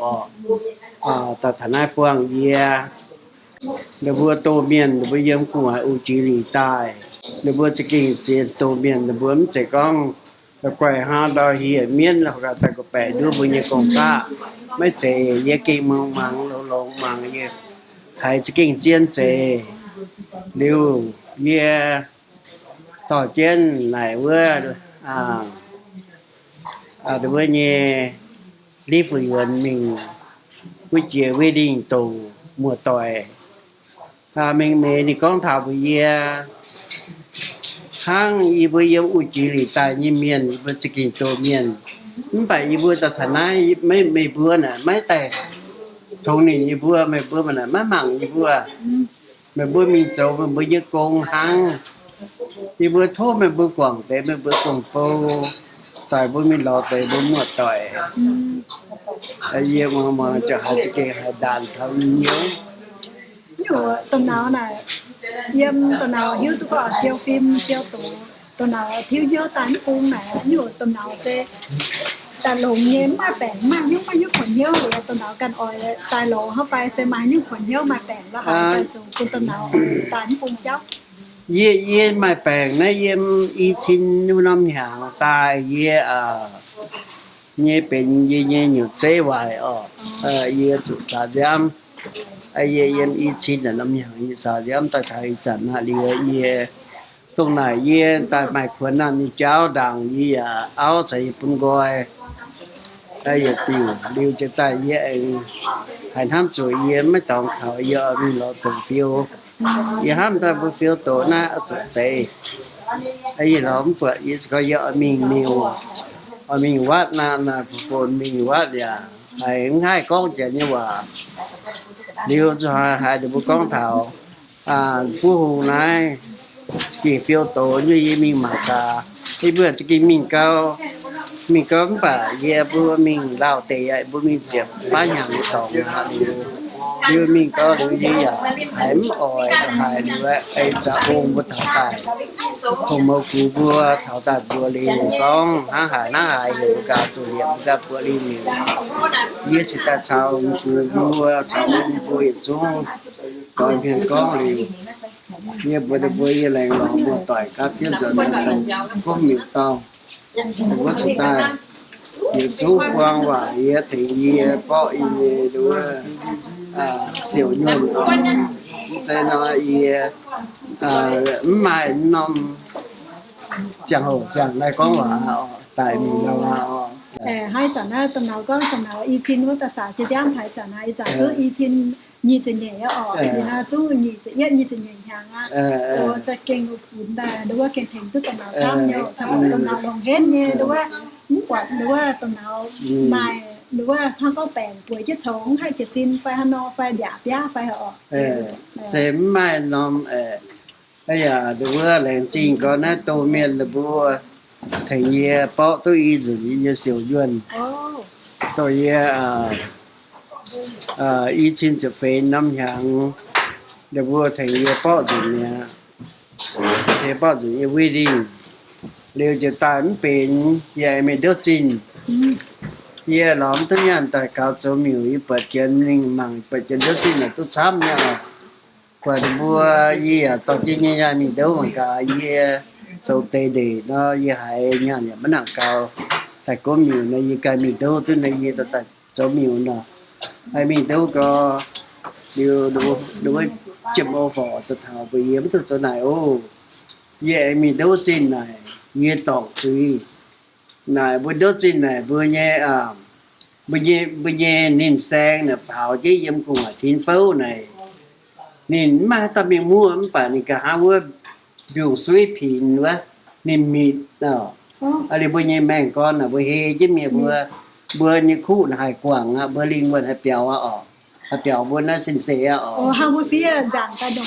ta thằng ai quăng year được bữa tô miền được bữa yếm cũng vậy u chỉ lì tai được bữa chỉ kinh trên tô miền được bữa chị con được quay ha đào hiệp miền là cả ta có bè đưa bữa nhị con cá mấy chị ye kinh măng lồng măng ye hay chỉ kinh trên chị liu ye tỏ trên này vừa đối với như lý phụ huynh mình quyết chia wedding tù mùa tỏi mình thì con thảo với hang y với yêu u chỉ lì tài như miền với chỉ kinh tổ miền không phải y vừa tập thành này mấy vừa nè mấy tài thằng này y vừa mấy vừa mà nè mấy mảng y vừa mấy bữa mình trâu mấy bữa như con hang thì bữa thô mấy bữa quảng tế mấy bữa quảng phố tại bữa mình lo tới bữa mùa tỏi ai yêu mà cho hai chị kia hai đàn thằng nhớอยู่ต้นหนาวน่ะเยี่ยมต้นหนาวหิวตุกเซียวฟิล์มเซียวตูต้นหนาวทิ้วเยอะตานกุ้งน่ะอยู่ต้นหนาวเซแต่หลงเย็นมาแปลงมายุขนเยอะเลยต้นหนาวกันออยตายหลงเข้าไปเซมายุขนเยอะมาแปลงแล้วค่ะจงคุณต้นหนาวตานกุ้งเจ้าye mai bèn nãy ye y chín năm hàng ta ye ye bên ye nhiều chế hoài ye chủ xã giám ye y chín là năm hàng ye xã giám ta thấy chẳng hạn ye tông này ye ta mai khuẩn ăn cháo đằng ye áo chạy bún gói ye tiêu cho ta ye hành ham chuối ye mấy tòng khảo ye mình lo từng phiêu ye ham ta bu phiêu tổ na ở chỗ chạy ai lo không phải ye có ye mình nhiều mình vắt na phồn mình vắt ya hai con trẻ như vậy điều cho hai đứa con thảo phú hùng này chỉ phiêu tổ như ye mình mà cả cái bữa chỉ mình cao không phải ye bữa mình lao tệ ai bữa mình chẹp ba nhà mình tổng điều mình có được gì hãy ỏi hãy được ai trả ôm với thảo tài không mau cú bữa thảo tài bữa đi con hãng hải hiểu cả chủ điểm cả bữa đi nhiều ye chỉ ta chào cú bữa chào bữa xuống còn phiền con thì như bữa đó bữa lại lò mua tỏi cá tiết rồi nó có miệng to có chúng ta nhiều chú quang và ý thì như có ý đúng xỉu nhuận cho nó ý mai nó chẳng hổ chẳng này có mà tại mình đâu hai chẳng là tầm nào có tầm nào y chín với ta xã chỉ giang phải chẳng là chẳng chú y chín nhị chỉ nhẹ ở thì là chú nhị chỉ nhẹ hàng á rồi sẽ kinh của phun ta đúng không kinh thành tức tầm nào trăm nhau trong tầm nào lòng hết nha đúng không muốn quạt đúng không tầm nào mai đúng không hắn có bèn tuổi chứ sống hay chỉ xin phải hắn no phải đẹp giá phải họ xem mai nó bây giờ đúng không lên trình có nó tô miên là bùa thành như bỏ tôi ý giữ như siêu duyên tôi ý xin chụp phê năm hàng để bùa thành như bỏ giữ nhà thì bỏ giữ như quy định liệu cho ta cũng bên vậy mình đốt trình giờ lắm tất nhiên tại cao chỗ miêu ý bật kiến mình mang bật kiến đốt trình là tôi chăm nha qua bùa gì tao chỉ nghe mình đâu mà cả gì châu tây để nó như hai nhà nhà vẫn nặng cao tại có miêu này như cái miêu đâu tôi này như tại châu miêu nè hay miêu đâu có điều đối chấm ô phỏ từ thảo với yếm từ chỗ này ô vậy miêu đâu trên này như tỏng chui này bữa đâu trên này bữa nhẹ nên sang nè pháo chứ yếm cùng ở thiên phố này nên mà ta miêu mua mà này cả hai bữa dùng suy phìn nữa nên mịt ở đây bây giờ mẹ con là bây giờ chứ mẹ bữa như khu là hải quảng bữa linh vật hải bèo hải bèo bữa nó xinh xẻ hai bữa phía giảng ta đồng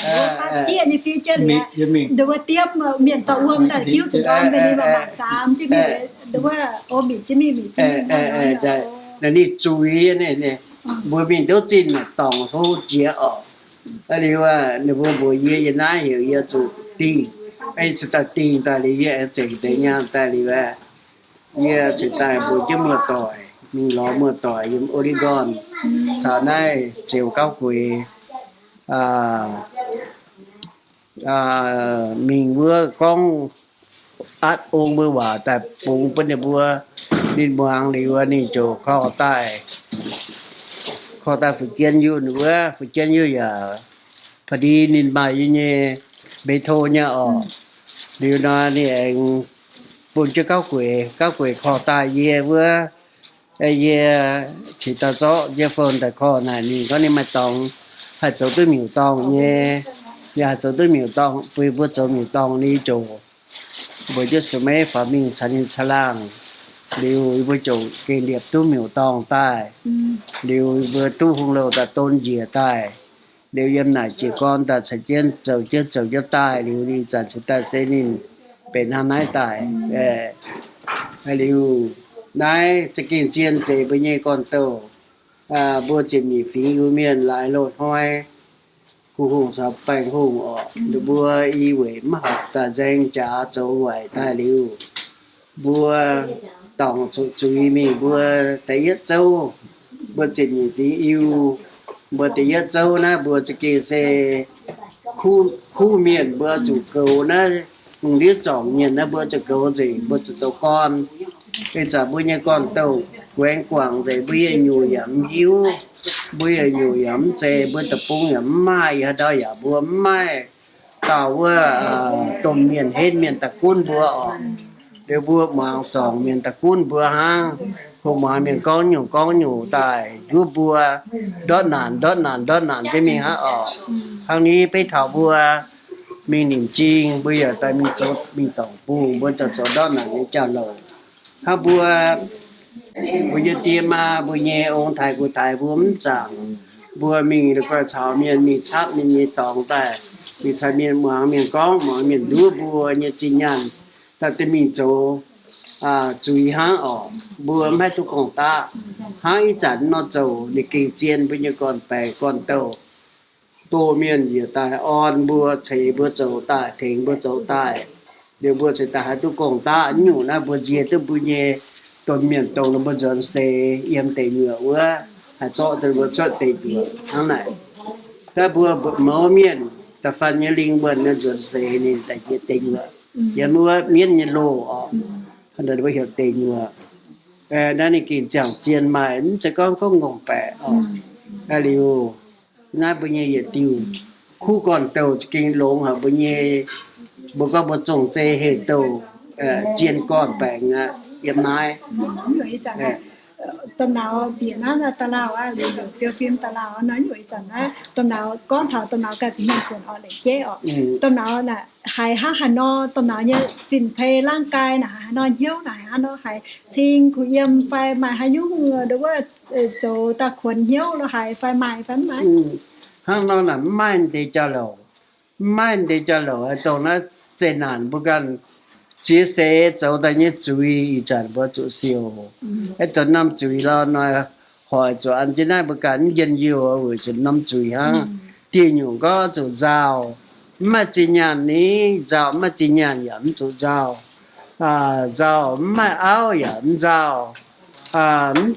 chia như phía chân là đúng không tiếp miền tàu hôm ta cứu từ đó về đi vào bản xám chứ đúng không ôm miền chứ miền là đi chú ý này bữa miền đốt chín là tổng hô chia ở đây là nếu bữa giờ nãy hiểu giờ chủ tiền ai sẽ ta tiền ta đi về chỉ để nhà ta đi về giờ chỉ ta buổi chiều mưa tỏi mình lo mưa tỏi dùng Oregon sáng nay chiều cao quỳ mình vừa con át ôn mưa bả tại bụng bên này vừa đi buang đi vừa đi chỗ kho tai phải kiên yêu nữa phải kiên yêu giờ phải đi nhìn bài như nhé bê thô nha điều đó thì anh buồn cho các quỷ kho tài gì vừa ai chỉ ta rõ giờ phần tại kho này thì có nên mà tòng hay chỗ tôi miêu tòng nhé nhà chỗ tôi miêu tòng vì bữa chỗ miêu tòng đi chỗ bởi cho sự mấy phát minh thành cha lang điều bữa chỗ cái điệp tôi miêu tòng tai điều bữa tu hùng lâu ta tôn dìa tai điều yếm này chỉ con ta sẽ chiến chầu cho tai điều đi chẳng sẽ ta sẽ nên bên hàng nái tai hay điều nái chỉ kinh chiến chỉ với nhau con tàu bữa chỉ mì phí của miền lại lột hoài cụ hùng sập bành hùng được bữa y quỷ mà học ta danh trả châu quẩy tai điều bữa tổng chú ý mình bữa thấy nhất châu bữa chỉ mì phí yêu bữa tí nhất châu na bữa chỉ kì xe khu miền bữa chủ cầu na biết chọn miền na bữa chủ cầu gì bữa chủ châu con bây giờ bữa nhà con tàu quen quảng gì bây giờ nhiều yếm hiếu bây giờ nhiều yếm chè bữa tập bung yếm mai ở đó ya bữa mai tàu bữa tôm miền hết miền tạc cun bữa để bữa mang chọn miền tạc cun bữa hang hôm mà miền con nhiều tại giúp bữa đốt nàn cái mình hàngนี้ไปthảo bữa mình niệm chiên bây giờ tại mình chốt mình tổng bù bữa chốt đốt nàn để chào lầu ha bữa giờ tiêm mà bữa nhẹ ông thầy của thầy bữa chẳng bữa mình được coi cháo miền mình chắp mình tổng tại mình cháo miền mường miền con miền lúa bữa như chín nhàn tại mình chỗ chú ý hang bữa mấy tụ công ta hang ít chắn nó trầu để kinh chiên với những con bè con tàu tô miền gì tại on bữa chạy bữa trầu tại thỉnh bữa trầu tại điều bữa chạy tại hai tụ công ta nhủ na bữa gì tới bữa nhẹ tuần miền tàu nó bữa giờ xe yếm tây nhựa quá hay cho từ bữa chọn tây nhựa hang này ta bữa mở miền แต่ฟันเนี่ยลิงเบิ้ลเนี่ยส่วนเซนี่แต่เจติงว่าอย่ามัวเมียนยันโลอ๋อขนาดว่าเหี่ยวติงว่านั่นนี่กินจังเจียนมาจะก้องก็งงแปะอ๋ออะไรอยู่น่าบุญเยี่ยติวคู่ก่อนเต่าจะกินลงหาบุญเยี่ยบุก็บ่จงเจเหตุเต่าเจียนก้อนแปะงะเยี่ยมนาย 有一阵咧，ตอนnào biển nó tao lao á, rồi phiêu phim tao lao nói như vậy chẳng á, tao nào con thảo tao nào cả chỉ mình còn ở lại chế ở, tao nào là hay hà nó tao nào như xin phê lang cai nè, nó hiếu nè, nó hay thiên của em phai mà hay nhung đúng không, chỗ ta quần hiếu nó hay phai mày phán mày, hàng nó là mai để cho lẩu, tao nó trên nàn bữa gần chia sẻ cho đại nhất chú ý chẳng bao chú siêu, cái tuần năm chú ý lo nói hỏi cho anh trên này bữa gần dân nhiều ở trên năm chú ý ha, tiền nhiều có chú giàu, mà chỉ nhà ní giàu mà chỉ nhà giảm chú giàu, giàu mà áo giảm giàu,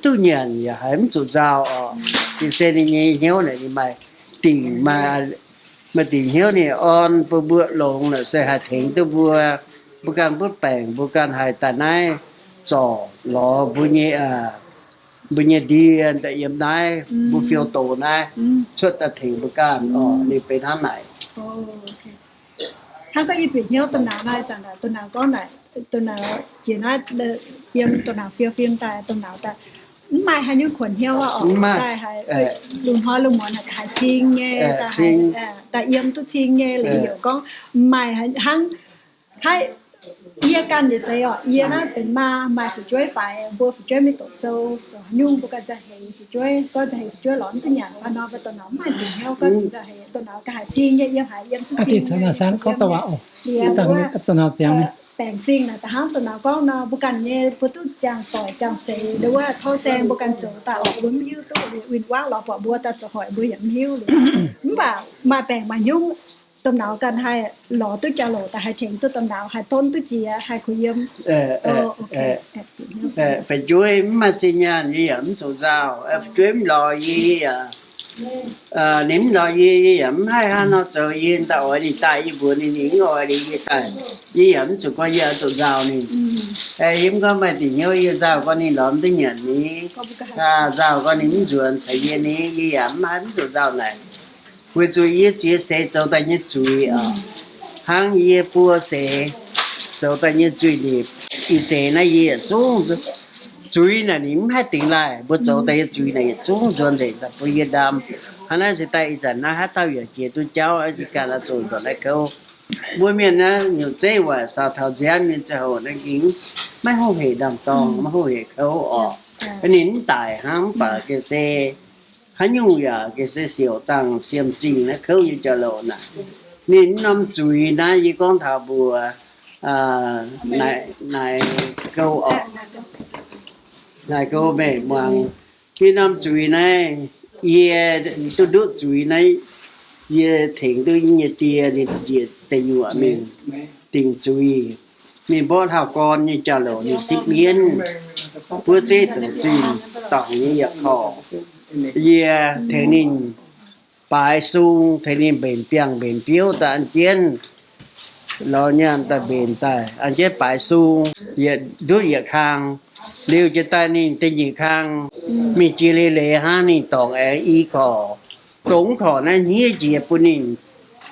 tu nhận ya hãy chú giàu, thì xe đi nhiều này thì mày tiền mà tiền nhiều này on bữa lồng là sẽ hạt thỉnh tôi vừa bukan แปลง bukan หายแต่ไหนจ่อหลอบุญญดีแต่ยังได้บุฟิลโตนะชุดแต่ถึง bukan อ๋อนี่เป็นทางไหน 他个一边hiếu tao nào này chẳng là tao nào có này tao nào chỉ nói phim tao nào phim tại tao nào ta mai hay như quần hiếu ở tại hay lùng hoa lùng mòn hay chiên nghe tại yếm tu chiên nghe là hiểu có mai hắn hay ia can như thế ạ, ia nóเป็นมาphảiช่วยฝ่ายบัวphảiช่วยไม่ตกโซ่จะยุ่งพวกกันจะเห็นช่วยก็จะเห็นช่วยหลอนตัวอย่างพอนอนไปตัวน้องมันถึงแล้วก็จะเห็นตัวน้องก็หายชิงเยี่ยมหายเยี่ยมทุกชิงธนาคารเขาตัวออกต่างกับตัวน้องเสียงแปลงจริงนะแต่ห้ามตัวน้องก็นอนพวกกันเนี่ยพวกตู้จางต่อยจางเสียหรือว่าท่อแซงพวกกันโจตาออกบุ้มยิ้วตู้วินว่างหลอกปอบัวตาจะหอยบัวหยันหิ้วหรือว่ามาแปลงมายุ่งตำหนาวกันให้หล่อตุ้ยจะหล่อแต่ให้เฉียงตุ้ยตำหนาวให้ต้นตุ้ยเจียให้คุยยิ้มphảiជួយmà chỉ nhà gì ẩm số giàuជួយlò gì nếm lò gì ẩm hay nó chờ yên tao ở đi tại đi buồn đi ngồi đi tại gì ẩm chỉ có giờ số giàu này hiếm có mà thì nhớ giờ giàu con đi lớn tới nhận đi giàu con nếm ruộng chạy yên đi gì ẩm hắn số giàu này会注意这些做得你注意啊，行业不些做得你注意，一些那也种子注意呢，你唔係定來，不做得注意呢，種種人的不一樣，可能是第一陣那還到月結都教而且幹了做到那個，外面呢有這話沙頭這面之後那經ไม่好เหตุดำตองไม่好เหตุเขาออกนินตายห้ามปากเกษhắn nhung ya cái sẽ xỉu tăng xiêm chinh nó khâu như cho lộ nè nên năm chuối na như con thảo bùa này câu ở này câu về mang khi năm chuối này ye tôi đốt chuối này ye thỉnh tôi như tia thì ye tình của mình tình chuối mình bỏ thảo con như cho lộ như xích miên vừa chế tự chinh tỏng như vậy khó yeah thế nên bài sung thế nên bền piêu ta anh chiến lo nhàn ta bền ta anh chiến bài sung yeah đốt yeah khang liều cho ta nên tên gì khang mình chỉ lệ ha nên tòng ở ý cỏ tổng cỏ nó nhía gì bún nên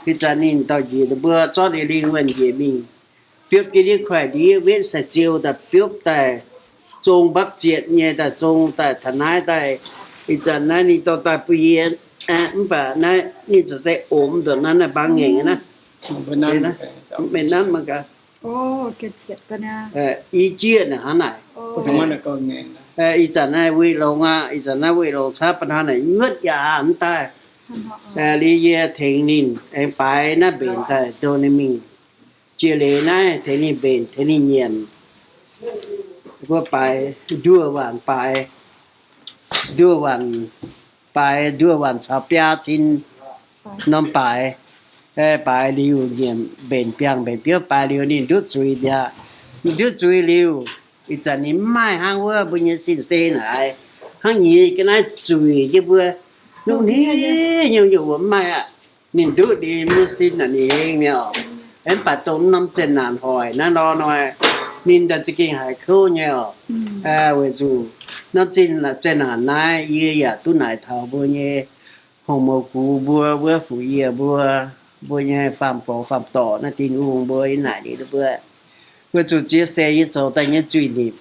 cái cha nên tao gì được bữa cho để liên quan gì mình phiếu cái đi khỏe đi viết sẽ chiêu ta phiếu ta trông bắc triệt nghe ta trông ta thần ái taอีจันนั้นนี่ต่อตาปีป่ะนั่นนี่จะใส่อมตัวนั้นนะบางอย่างนะเป็นนั้นมันก็โอ้เก็บเจ็บกันนะอีเจี๊ยนะฮะไหนอีจันนั้นวิโรงอีจันนั้นวิโรงชาปัญหาไหนเงือกยาอันตายลีเยเทงนินไปน่ะเบนตายตัวนี้มีเจเลน่ะเทนี่เบนเทนี่เงียนก็ไปดัวหวานไปđưa hoàn sáu bia chín năm bài liu nhiệm bền piang bài liu nên đốt chui liu ít giờ ní mai hang vừa bây giờ xin xe này hang gì cái này chui chứ vừa lúc ní nhiều mai à nhìn đứa đi mua xin là nhìn nè em bà tốn năm trên nàn hỏi nó lo nói nhìn đã chỉ kinh hải khâu nhé với dù nó trên là trên nàn này ye ya tu nải thảo bùa nhé hồng màu cú bùa bùa phủ ye bùa nhé phạm cổ phạm tỏ nó tin uống bùa ấy nải đi bùa với dù chia sẻ với cháu tay nhé truy niệm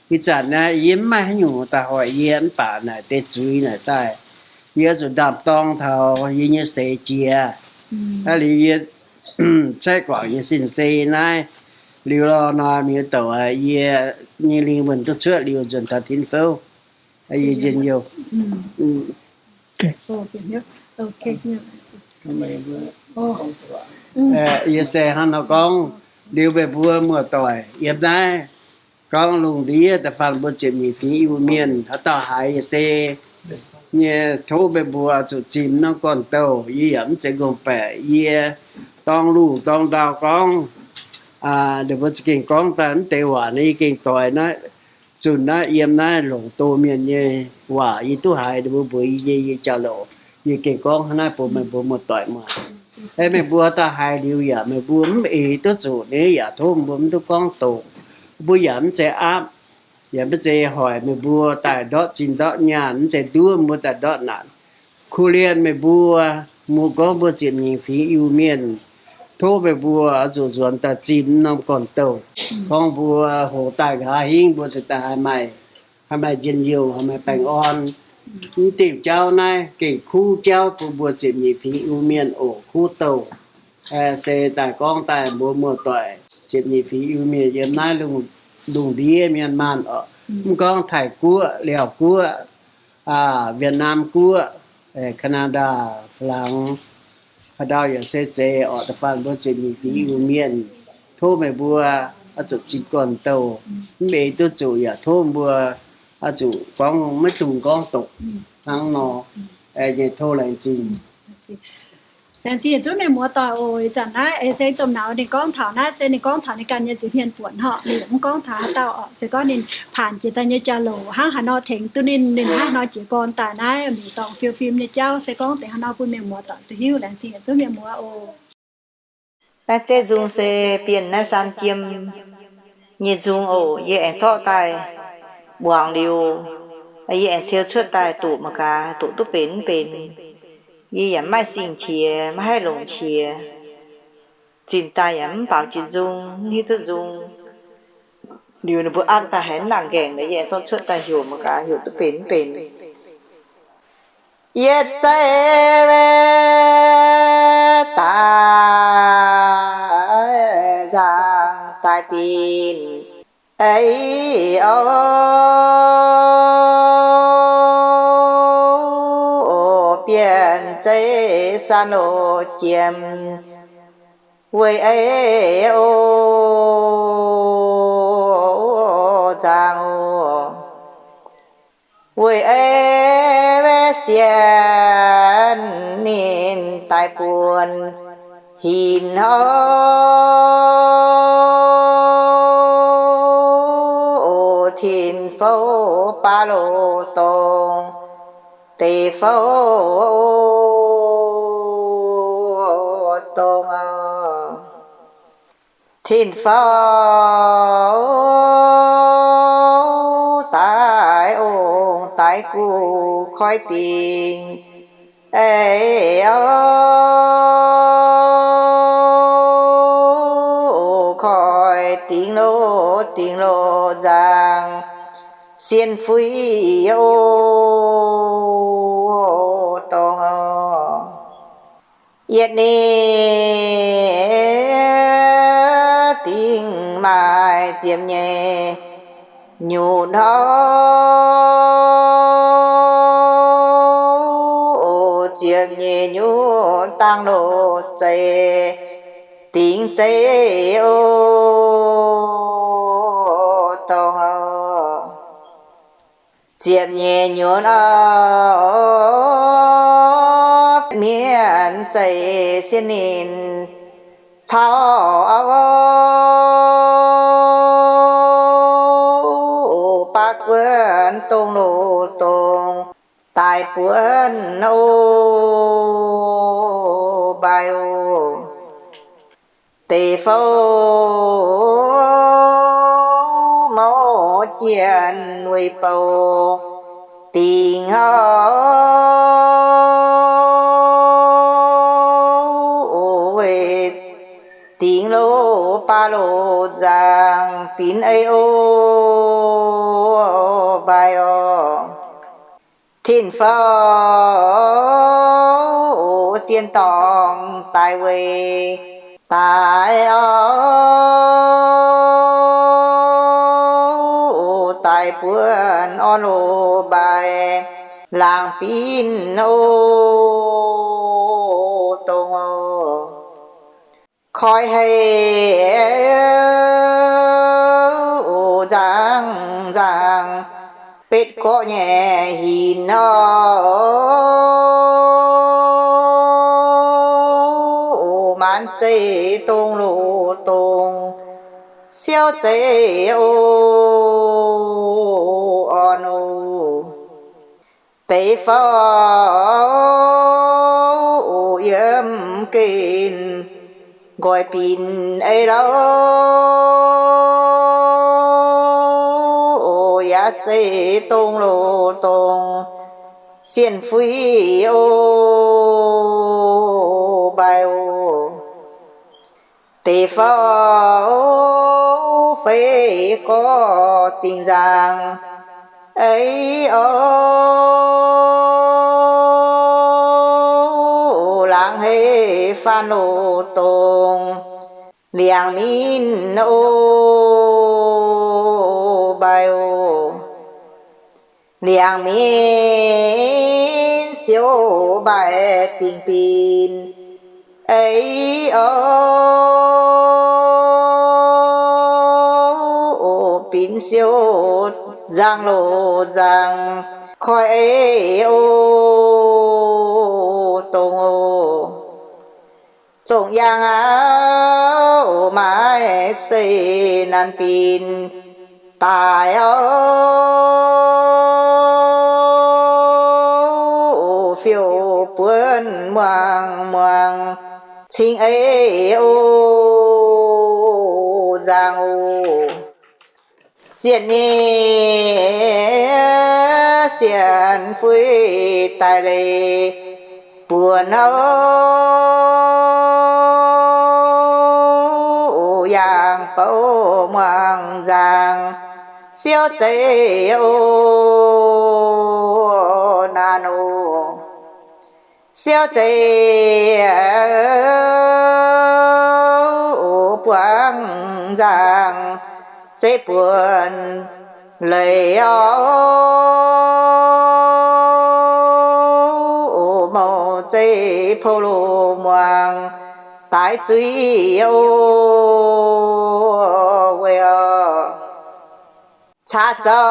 cái chẳng là yếm mai nhủ ta hỏi yếm bà này tê truy này ta yếm rồi đạp tông thảo yếm như xe chia à lý yếm trái quả như xin xe này liều lo nói miêu tàu yếm như liên minh tốt trước liều dần ta thiên phâu yếm dần nhiều ok yếm xe hắn nó con liều về vua mùa tỏi yếm đây con lùng tí ta phản bố chuyện nhị phí yêu miền他到海xe nhẹ thô bề bùa chủ chìm nó còn tàu y ẩm sẽ gồm bẻ y tông lù tông đào con để bố chuyện con ta ấn tê hỏa này kinh tỏi nó chủ nó yếm nó lồng tô miền như hỏa y tu hải để bố bùi y trả lộ y kinh con nó bố một tỏi mà em mẹ bùa ta hai điều ya mẹ bùa ý tu chủ này ya thôm bùa tu con tổ bùa yếm sẽ áp yếm sẽ hỏi mẹ bùa tại đó chín đó nhàn sẽ đua mua tại đó nạn khu liên mẹ bùa mua có bùa chuyện nhìn phí yêu miền thô mẹ bùa chủ ruộng ta chín năm còn tàu con bùa hồ tài hai hình bùa sẽ ta hai mày dân nhiều hai mày bánh on tìm cháu này cái khu cháu của bùa chuyện nhìn phí yêu miền ổ khu tàu xe tại con tại bùa mua tỏi chuyện nhìn phí yêu miền yếm nay luôn đủ đi miền man ở con Thái cua Lào cua Việt Nam cua Canada Phlang đào giờ sẽ chế ở tập đoàn bố trí phí ưu miền thô mày bùa ở chỗ chỉ còn tàu để tôi chủ ya thô bùa ở chỗ con mấy tuần con tục thằng nó về thô lại trìnhแต่ที่จุดในมัวต่อโอ้ยจันนะเซตมหนาวในก้องถาวนะเซในก้องถาวในการเนี่ยจะเพียนปวดเหาะหรือมันก้องถาวเต่าออกเซก็นินผ่านจิตเนี่ยจะโหลห้างหานอเถงตุนินหนึ่งห้างนอจีกรตานะมีตองฟิล์มในเจ้าเซก้องแต่หานอพูดเมียมัวต่อตัวหิ้วแหลงจริงจุดเมียมัวโอ้ 那这种是变那三尖，你种哦也按照带，黄流，也按照出带度嘛个，度都变，也也买新车，买龙车，真大也唔包一种，你都种，流你不按带很难见的，也按照出带有嘛个，有都变，也在大。đại biển ấy biển trái san ô chiêm với ấy giang với ấy bé xiên nín tại buồn hình thiên phố ba lô tông tề phố tông thiên phố tại cụ khói tiền ấy khói tiếng lô giang xiên phui tông yết ni tiếng mai chiêm nhẹ nhụn chiêm nhẹ nhụn tăng nô chạy tiếng chạy tông chiêm nhẹ nhụn miền chạy xin nín thao bác vườn tông lô tông tại buồn ô bài ô tề phô mô chiên nuôi bầu tình hậu về tiếng lô ba lô giang pin ai ô bài ô thiên pháo chiến tòng tại về tại tại buồn on lô bài làng pin ô tông ô khói hay ô giang giang bết có nhẹ hình ô man chế tông lô tông siêu chế ô on ô tế pháo yếm kinh gọi pin ấy đâu giá chế tông lô tông xiên phi ô bài ô tế pháo phê có tình rằng ấy ô làng hê phan ô tông liang min ô bài ô liang min siêu bài tình pin ấy ô pin siêu giang lô giang khói ấy ô tông ô trông yang áo mãi xây nan pin tài áo phiêu buồn muang muang chính ấy ô giang ô xiên nê xiên phui tài lệ buồn âu yang bầu mang giang siêu chế ô nano siêu chế ô quang giang chế buồn lấy ô màu chế phô lô muang tại duy ô quê cha cho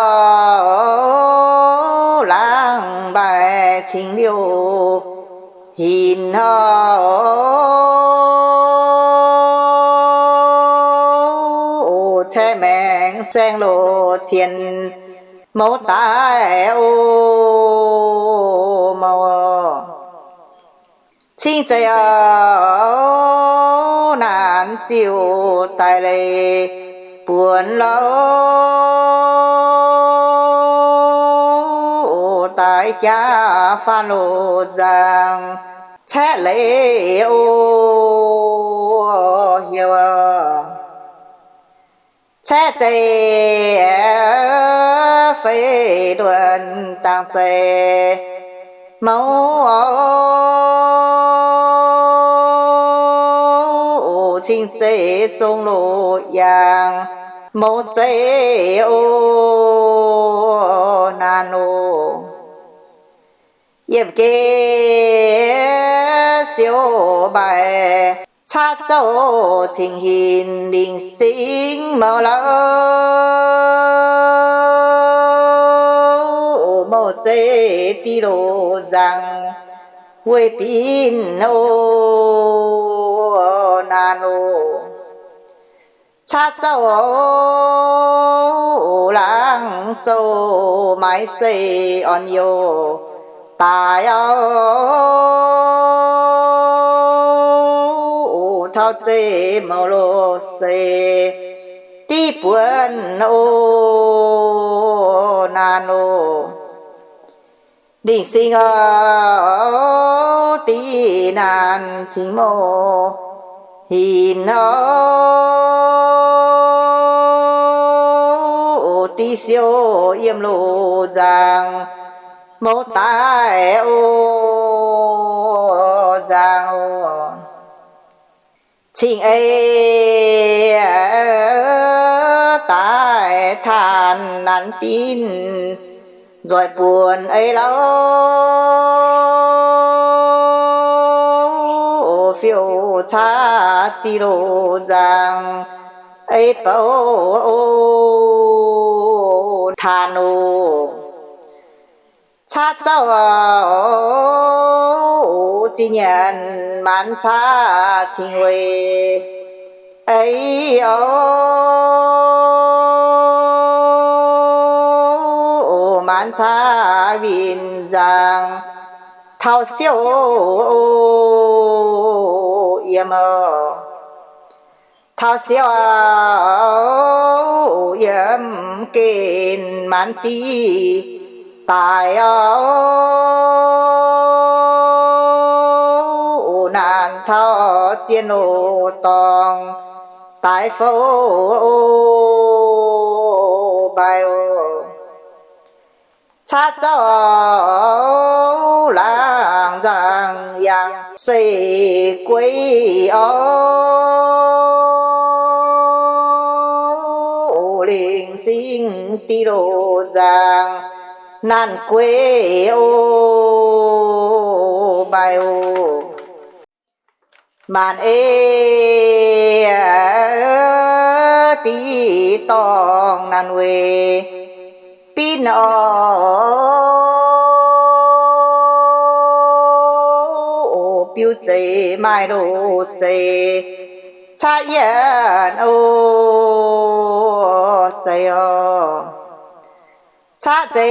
làng bài chính liêu hình che mèn sen lô thiên mẫu tai ô màu chínhใจnạn chịu tại lệ buồn lâu tại cha phan lô giang che lệ ô hiểu che chế phê đoàn tàng chế mẫu chính chế trong lô yang mẫu chế ô nano yếm kê siêu bài cha châu trình hình linh sinh màu lâu màu chế tí lô rằng quê pin ô nano cha châu làng châu mãi xây on yo tài thao chế màu lô xê tí buồn ô nan ô đình sinh tí nan chính mô hình tí siêu yếm lô giang mô tai ô giang ô chính ấy tại than nắn tin rồi buồn ấy lâu phiêu cha chi đồ giang ấy bao than ô cha cháu chỉ nhận mãn cha chính huệ ấy mãn cha viên giang thao siêu yếm thao siêu yếm kên mãn tí tài nạn thao chiến ô tòng tài phố bài ô cha cháu làng giang yang xây quê linh sinh tí đồ giang nan quê ô bài ô màn ê tí tòng nan quê pin biểu chế mai đồ chế cha yên ô chế cha chế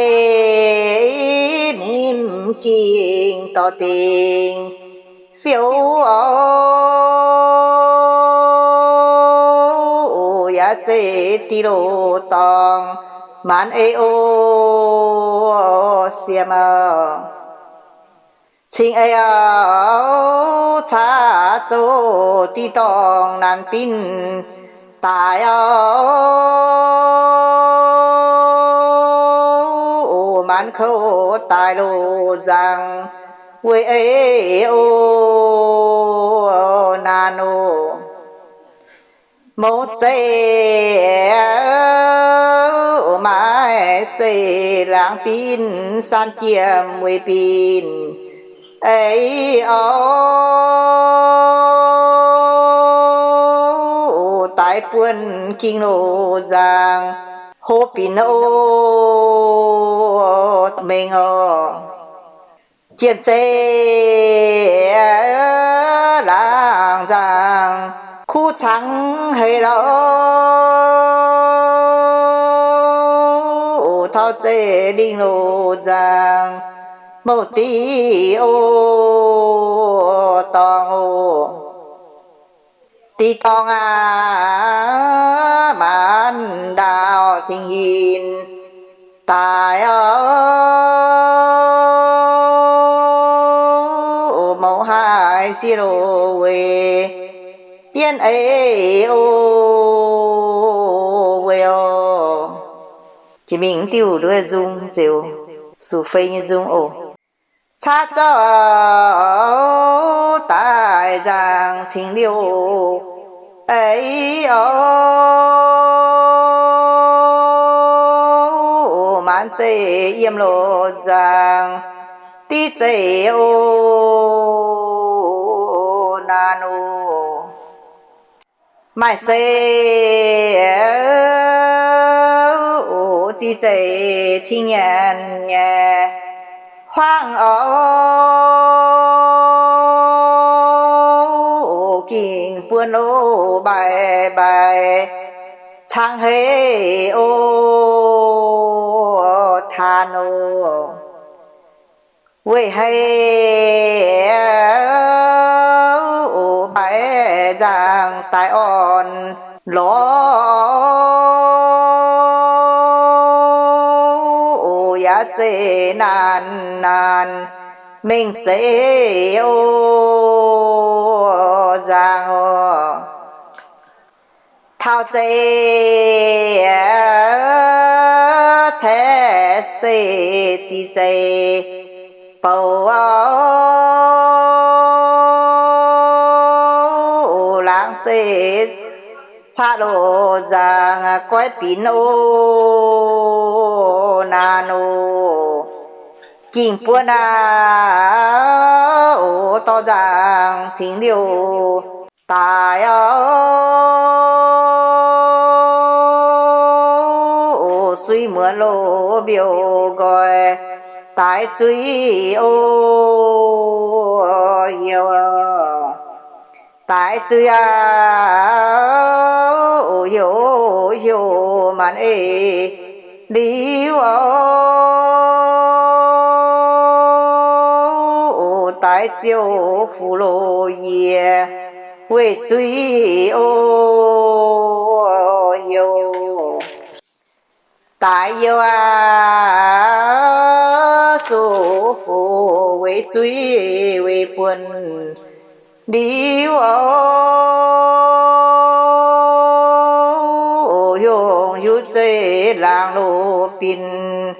niệm kinh tỏ tình phiếu ya chế tí đồ tòng mãn ê ô xiêm chính ê cha chỗ tí tòng nan pin tài mãn khâu tài lô giang quê ê ô nan ô một chế mai xây làng pin san chiêm mùi pin ấy tại buôn kinh lô giang hô pin ô mình chiêm chế làng giang khu trắng hay lo thao chế đinh lô giang màu tí ô tòng ô tí tòng mãn đào sinh hình tài màu hai chi lô về biên ấy ô quê ô chỉ mình tiêu đuôi dung chiều sủ phê như dung ô cha cháu tại giang chính liêu ấy mãn chế yếm lô giang tí chế ô nan ô mai xê chỉ chế thiên nhiên nhẹ hoang kinh buôn ô bài bài sang hê ô than ô 为hay bãi giang tại on lỗ giá chế nàn nàn mình chế ô giang ô thao chế chế xê chi chế bầu lãng chế xa đồ giang quay pin ô nàn ô kinh buồn ô to giang chính liu tài suy mưa lô biểu gọi tại suy ô yêu tại suy ô yêu man ê liu tại chiều phù lô ye为追哦哟，大有舒服为追为本，你哦用有这浪路边，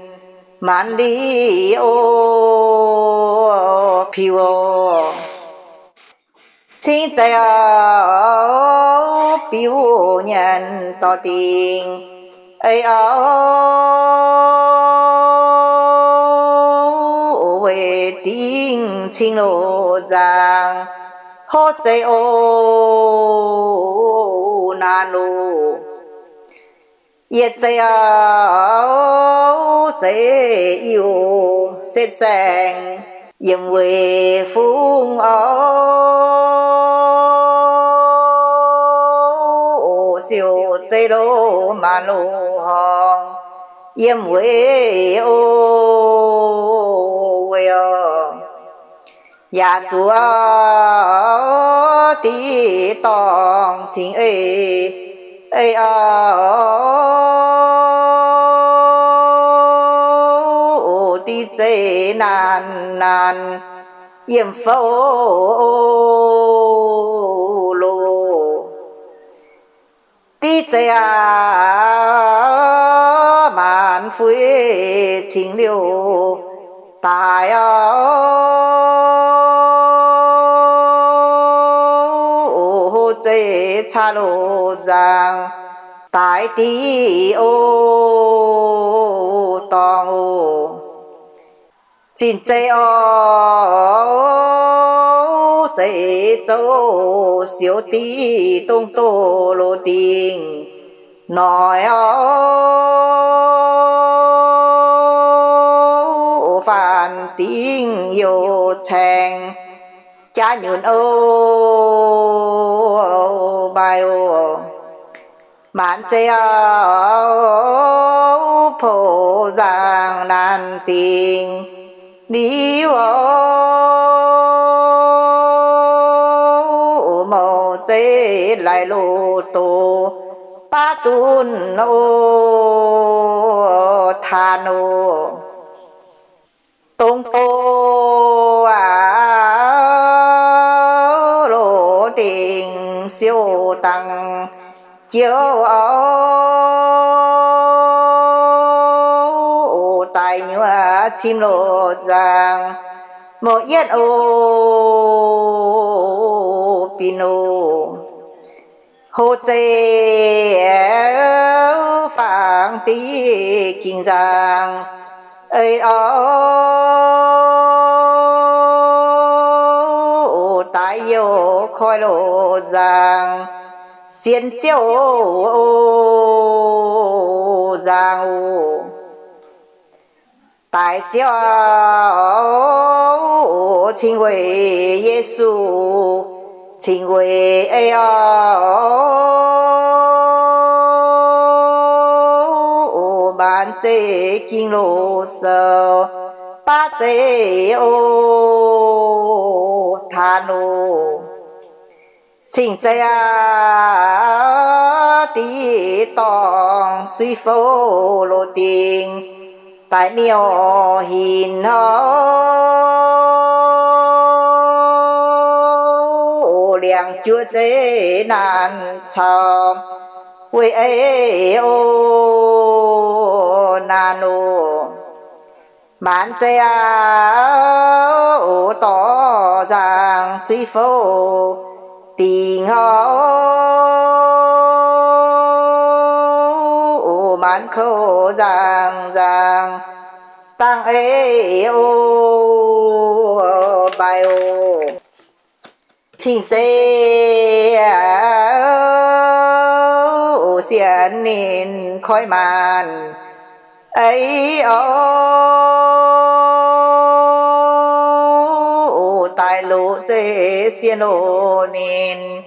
万里哦飘哦。chínhใจbiểu nhân tỏ tình ấy về tình chính lộ giang hốtใจô nan lô yếtใจใจyêu xét sang yếm về phung siêu chế độ mà lô hong yếm về ô về nhà chúa tí tòng chính ấy tí chế nàn nàn yếm phô lô tí chế màn phui chính liu tài chế cha lô giang tại tí ô tòng ô chính chế chế châu siêu tí tung tô lô tình nói phản tiếng yêu chàng cha nhún ô bài ô mạn chế phổ giang nan tình đi màu chế lại lô tô ba tun ô than ô tung tô lô tình siêu tăng chiếu tài nhựa chim lô giang một yết ô pino hồ chế phẳng tí kinh giang ấy tại yêu khói lô giang xiên chiếu giang tại chiếu chính vì Giêsu chính vì ấy bán chế kinh lô sơ ba chế ô thà nô chính chế tí tòng suy phố lô tình tại miêu hình hô liang chúa chế nan chào quê ấy ô nano mạn chế ô tỏ rằng suy phố tình hô mạn khô rằng rằng tăng ấy ô bài ô chính chế ô xiên nên khói màn ấy ô tài lộ chế xiên ô nên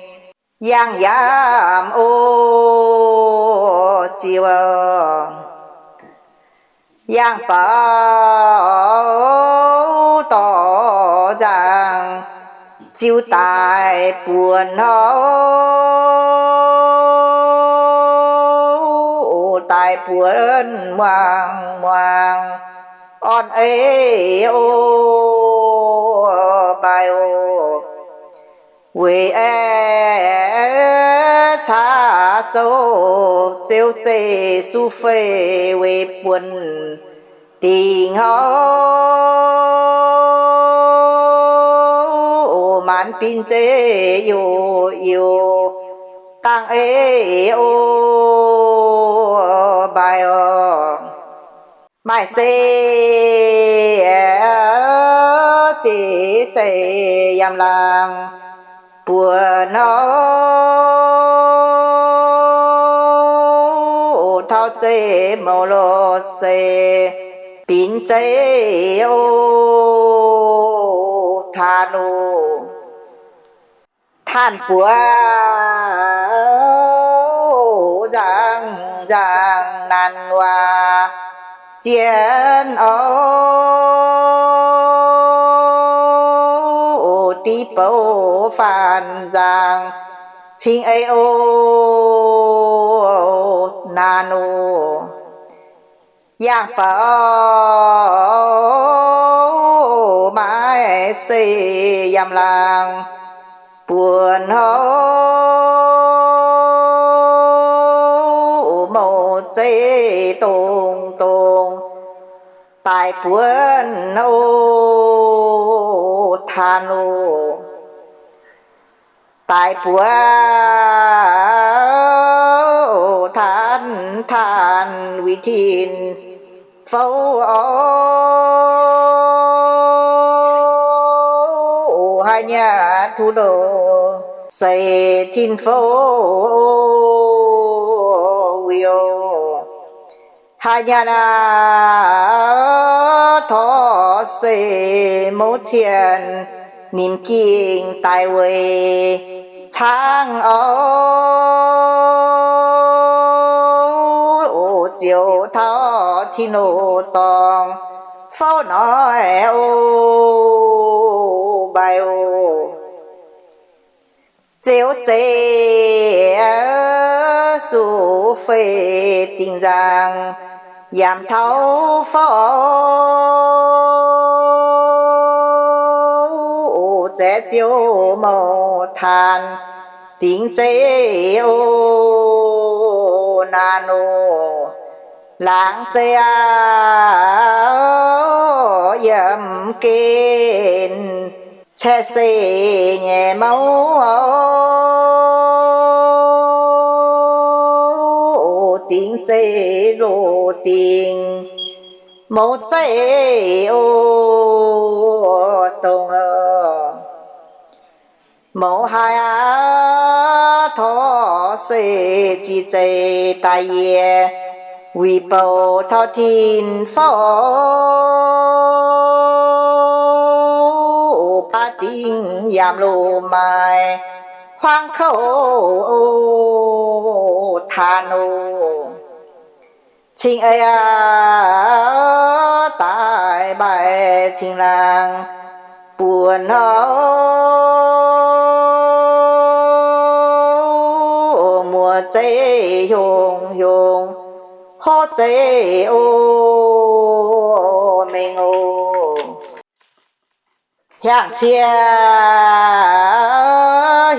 giang yam ô chiều giang bảo tỏ rằng chiêu tài buồn hấu tài buồn hoàng hoàng on ấy ô bài ô quê cha châu chiêu chế su phê quê buồn tình hấu màn pin chế yêu yêu tăng ấy ô bài ô mai xe chế chế yam lang buồn hấu thao chế màu lô xe pin chế ô thà nô than bùa giang giang nan hoa chiến ô tí bầu phàn giang chính ấy ô nano giang bảo mãi xây yam lang buồn hấu màu chế tùng tùng tại buồn ô than ô tại buồn than than vi thiên phâu ô hai nhà thủ đô xây thiên phố yêu hai nhà na thọ xây mẫu thiên niềm kiên tại quê sáng ô chiều thọ thiên ô tòng pháo nói ô bài ô chiếu chế su phê tình rằng giảm thấu pháo chế chiếu màu than tiếng chế ô nano lãng chế yếm kên che xê nhẹ máu tiếng chế rô tiếng một chế ô tông một hai thọ xê chỉ chế tài ye vì bầu thọ thiên phó ba tiếng yam lô mai hoang khẩu than ô chính ấy tại bài trình làng buồn mùa chế hùng hùng hô chế ô mình ô hàng chia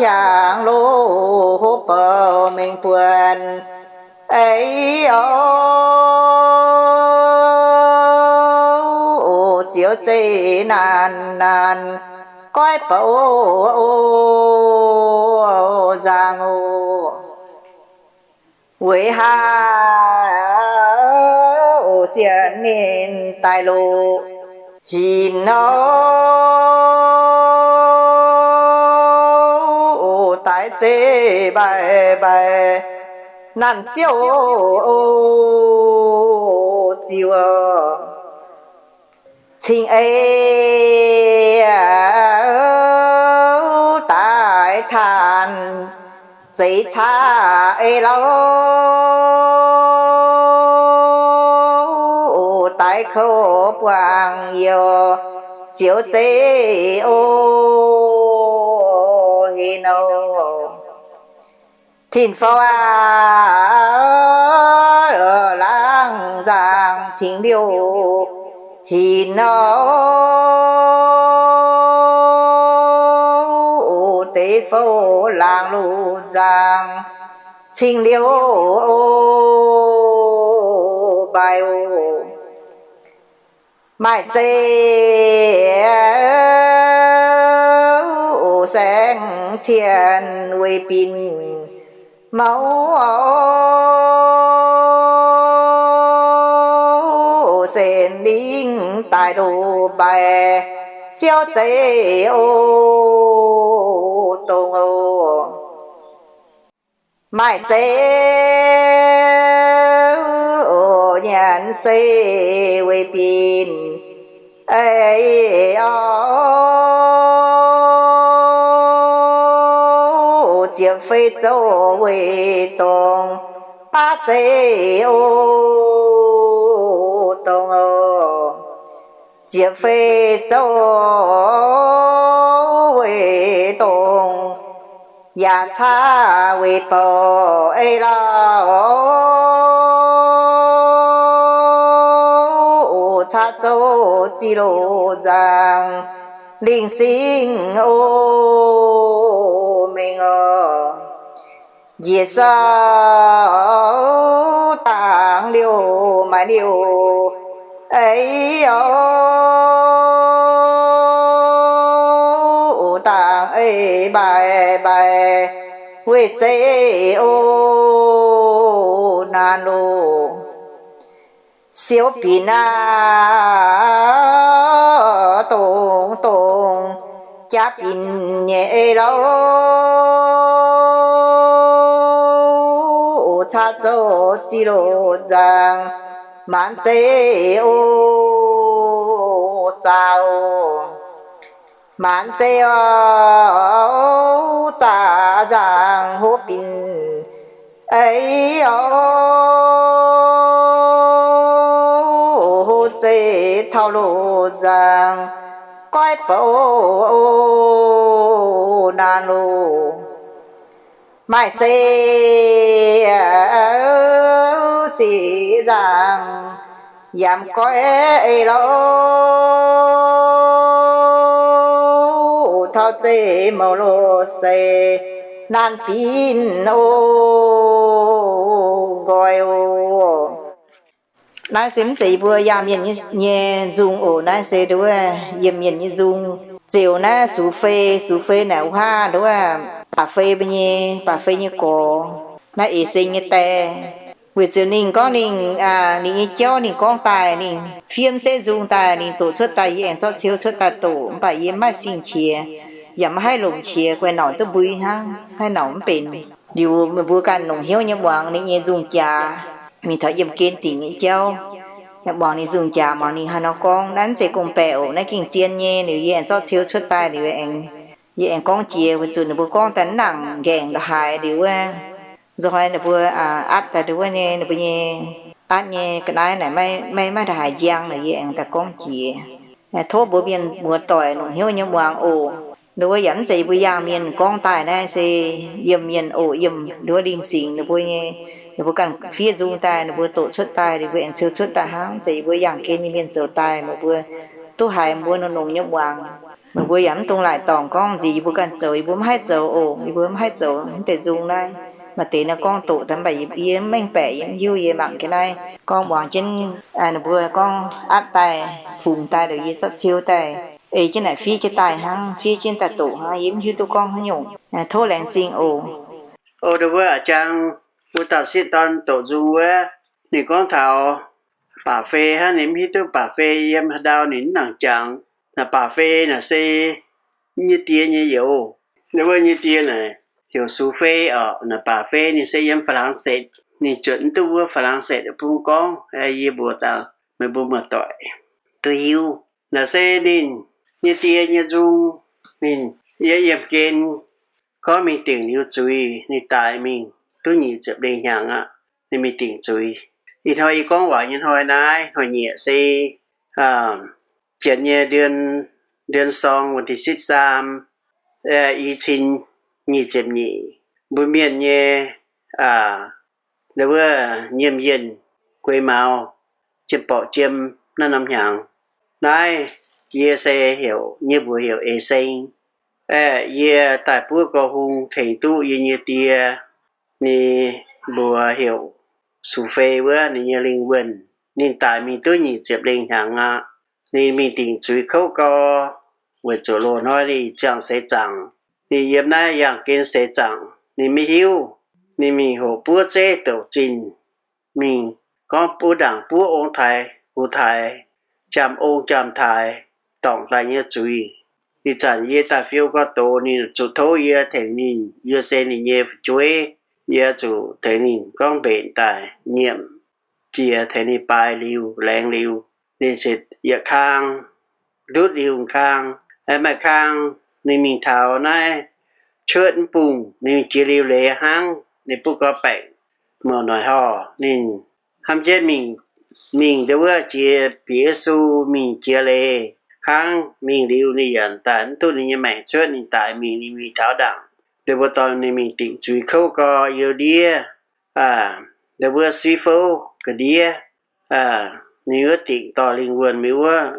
hàng lô hô bờ mình buồn ấy ô chiếu chế nàn nàn coi bầu giang ô với hà xiên nên tài lộ nhìn nó tại chế bài bài nan siêu chiều情ấy tại than giấy cha ấy lâu tại khổ quang yêu chiếu chế ô hi nô thiên phó ở làng giang chính điều hi nô tế phô làng lù giang chính điều bài ô mai chế sáng thiên uy pin máu sen linh tại đồ bài siêu chế ô tô ô mai chế nhận xây uy pin ấy chiếc phê châu uy tông ba chế ô tông ô chiếc phê châu uy tông ya cha uy bò ấy cha châu chi lô giang linh sinh ô mình dễ sao tàng liều mà liều ấy tàng ấy bài bài quê chế ô nan lô siêu pin tông tông cha pin nhẹ lâu cha dỗ chi lô giang man chế ô chào man chế ô cha giang hô pin ấy ô chế thao lô giang coi bầu nan lô mai xe chỉ rằng giảm coi lâu thao chế màu lô xe nan pin ô gọi ô nãy xem chỉ vừa giảm miền như dùng ổ nãy xe đúng giảm miền như dùng chiều nãy số phê nào ha đúng bà phê bên như bà phê như cổ nãy ý sinh như tè vì chiều mình có mình mình cho mình con tài mình phim chế dùng tài mình tổ chức tài hiện cho chiếu xuất tài tổ bà yên mai sinh chia giảm hai lồng chia quay nổi tới bùi hăng hai nóng bền điều mà vừa cần nồng hiếu như bọn mình dùng trà mình thấy dùm kiên tỉnh nghĩ châu bọn mình dùng trà mà mình hai nó con đánh sẽ cùng bèo nó kinh chiên nhé nếu như cho chiếu xuất tài nếu anh con chia với chủ nếu con tấn nặng gẹn là hại điều rồi là vừa ắt là điều này là bây anh nghe cái này mai đại giang này vậy ta con chị thô bố biên mùa tỏi nó hiếu như hoàng ổ đối dẫn gì bây giờ miền con tài này sẽ yểm miền ổ yểm đối linh sinh nó bôi nghe nó bôi cần phía dung tài nó bôi tổ xuất tài để viện siêu xuất tài hang gì bây giờ kia như miền dầu tài mà bôi tu hài bôi nó nồng như hoàng mà bôi dẫn tung lại tòng con gì bôi cần dầu bôi hết dầu ổ bôi hết dầu để dùng đây mà tí là con tụ thằng bảy yếm mình bẻ yếm yêu yếm bằng cái này con bỏ trên nó bôi con áp tài phùng tài được yếm rất siêu tài ấy trên này phi cái tài hăng phi trên tài tổ ha yếm như tụi con hay nhung thô lẹn xin ồ đối với ở trang của ta sẽ toàn tổ dung với thì con thảo bà phê ha nếm hít tôi bà phê yếm đào nín nàng chẳng là bà phê là xe như tia như dầu đối với như tia này hiểu số phê ở là bà phê thì sẽ yếm Pháp sẽ thì chuẩn tu Pháp sẽ được phun con hay gì bùa ta mới bùa mà tội tôi hiểu là xe nên như tia như dung nên yếm kênh có mình tiền yêu chú ý nên tại mình tôi nhìn chụp đề nhàng á nên mình tiền chú ý thì thôi con bảo nhân hồi này hồi nhẹ xe chuyện như đơn songวันที่13อีชินnhị chụp nhị buổi miền như nếu nhiệm yên quê màu chụp bỏ chiêm nó nằm nhàng này ye xe hiểu như buổi hiểu e sinh ye tại bữa có hung thầy tu ye như tia ni bùa hiểu su phê bữa ni như linh quân nên tại mình tôi nhị chụp linh hàng à ni mình tìm chú khâu có với chỗ lô nói đi chẳng sẽ chẳng ni yếm nay yang kiến sẽ chẳng ni mi hiểu ni mình hồ bữa chế tổ trình mình có bữa đảng bữa ông thầy chăm ông chăm thầy tổng lại như chú ý thì chẳng ye ta phiêu có tổ ni chủ thấu ye thành ni ye xe ni ye chuối ye chủ thành ni con bệnh tài nhiệm chia thành ni bài liu leng liu nên sẽ ye khang rút liu khang em mà khang ni mình thảo này chớn bùng ni chia liu lệ hang ni不có bệnh mà nói họ nên ham chết mình đâu có chia phía su mình chia lệ hang mình liu ni nhận tán tôi ni mạng chớn ni tại mình thảo đẳng để vào tao ni mình tỉnh chui khâu có yêu đĩa để vừa suy phô cái đĩa nếu tỉnh tao linh quần mới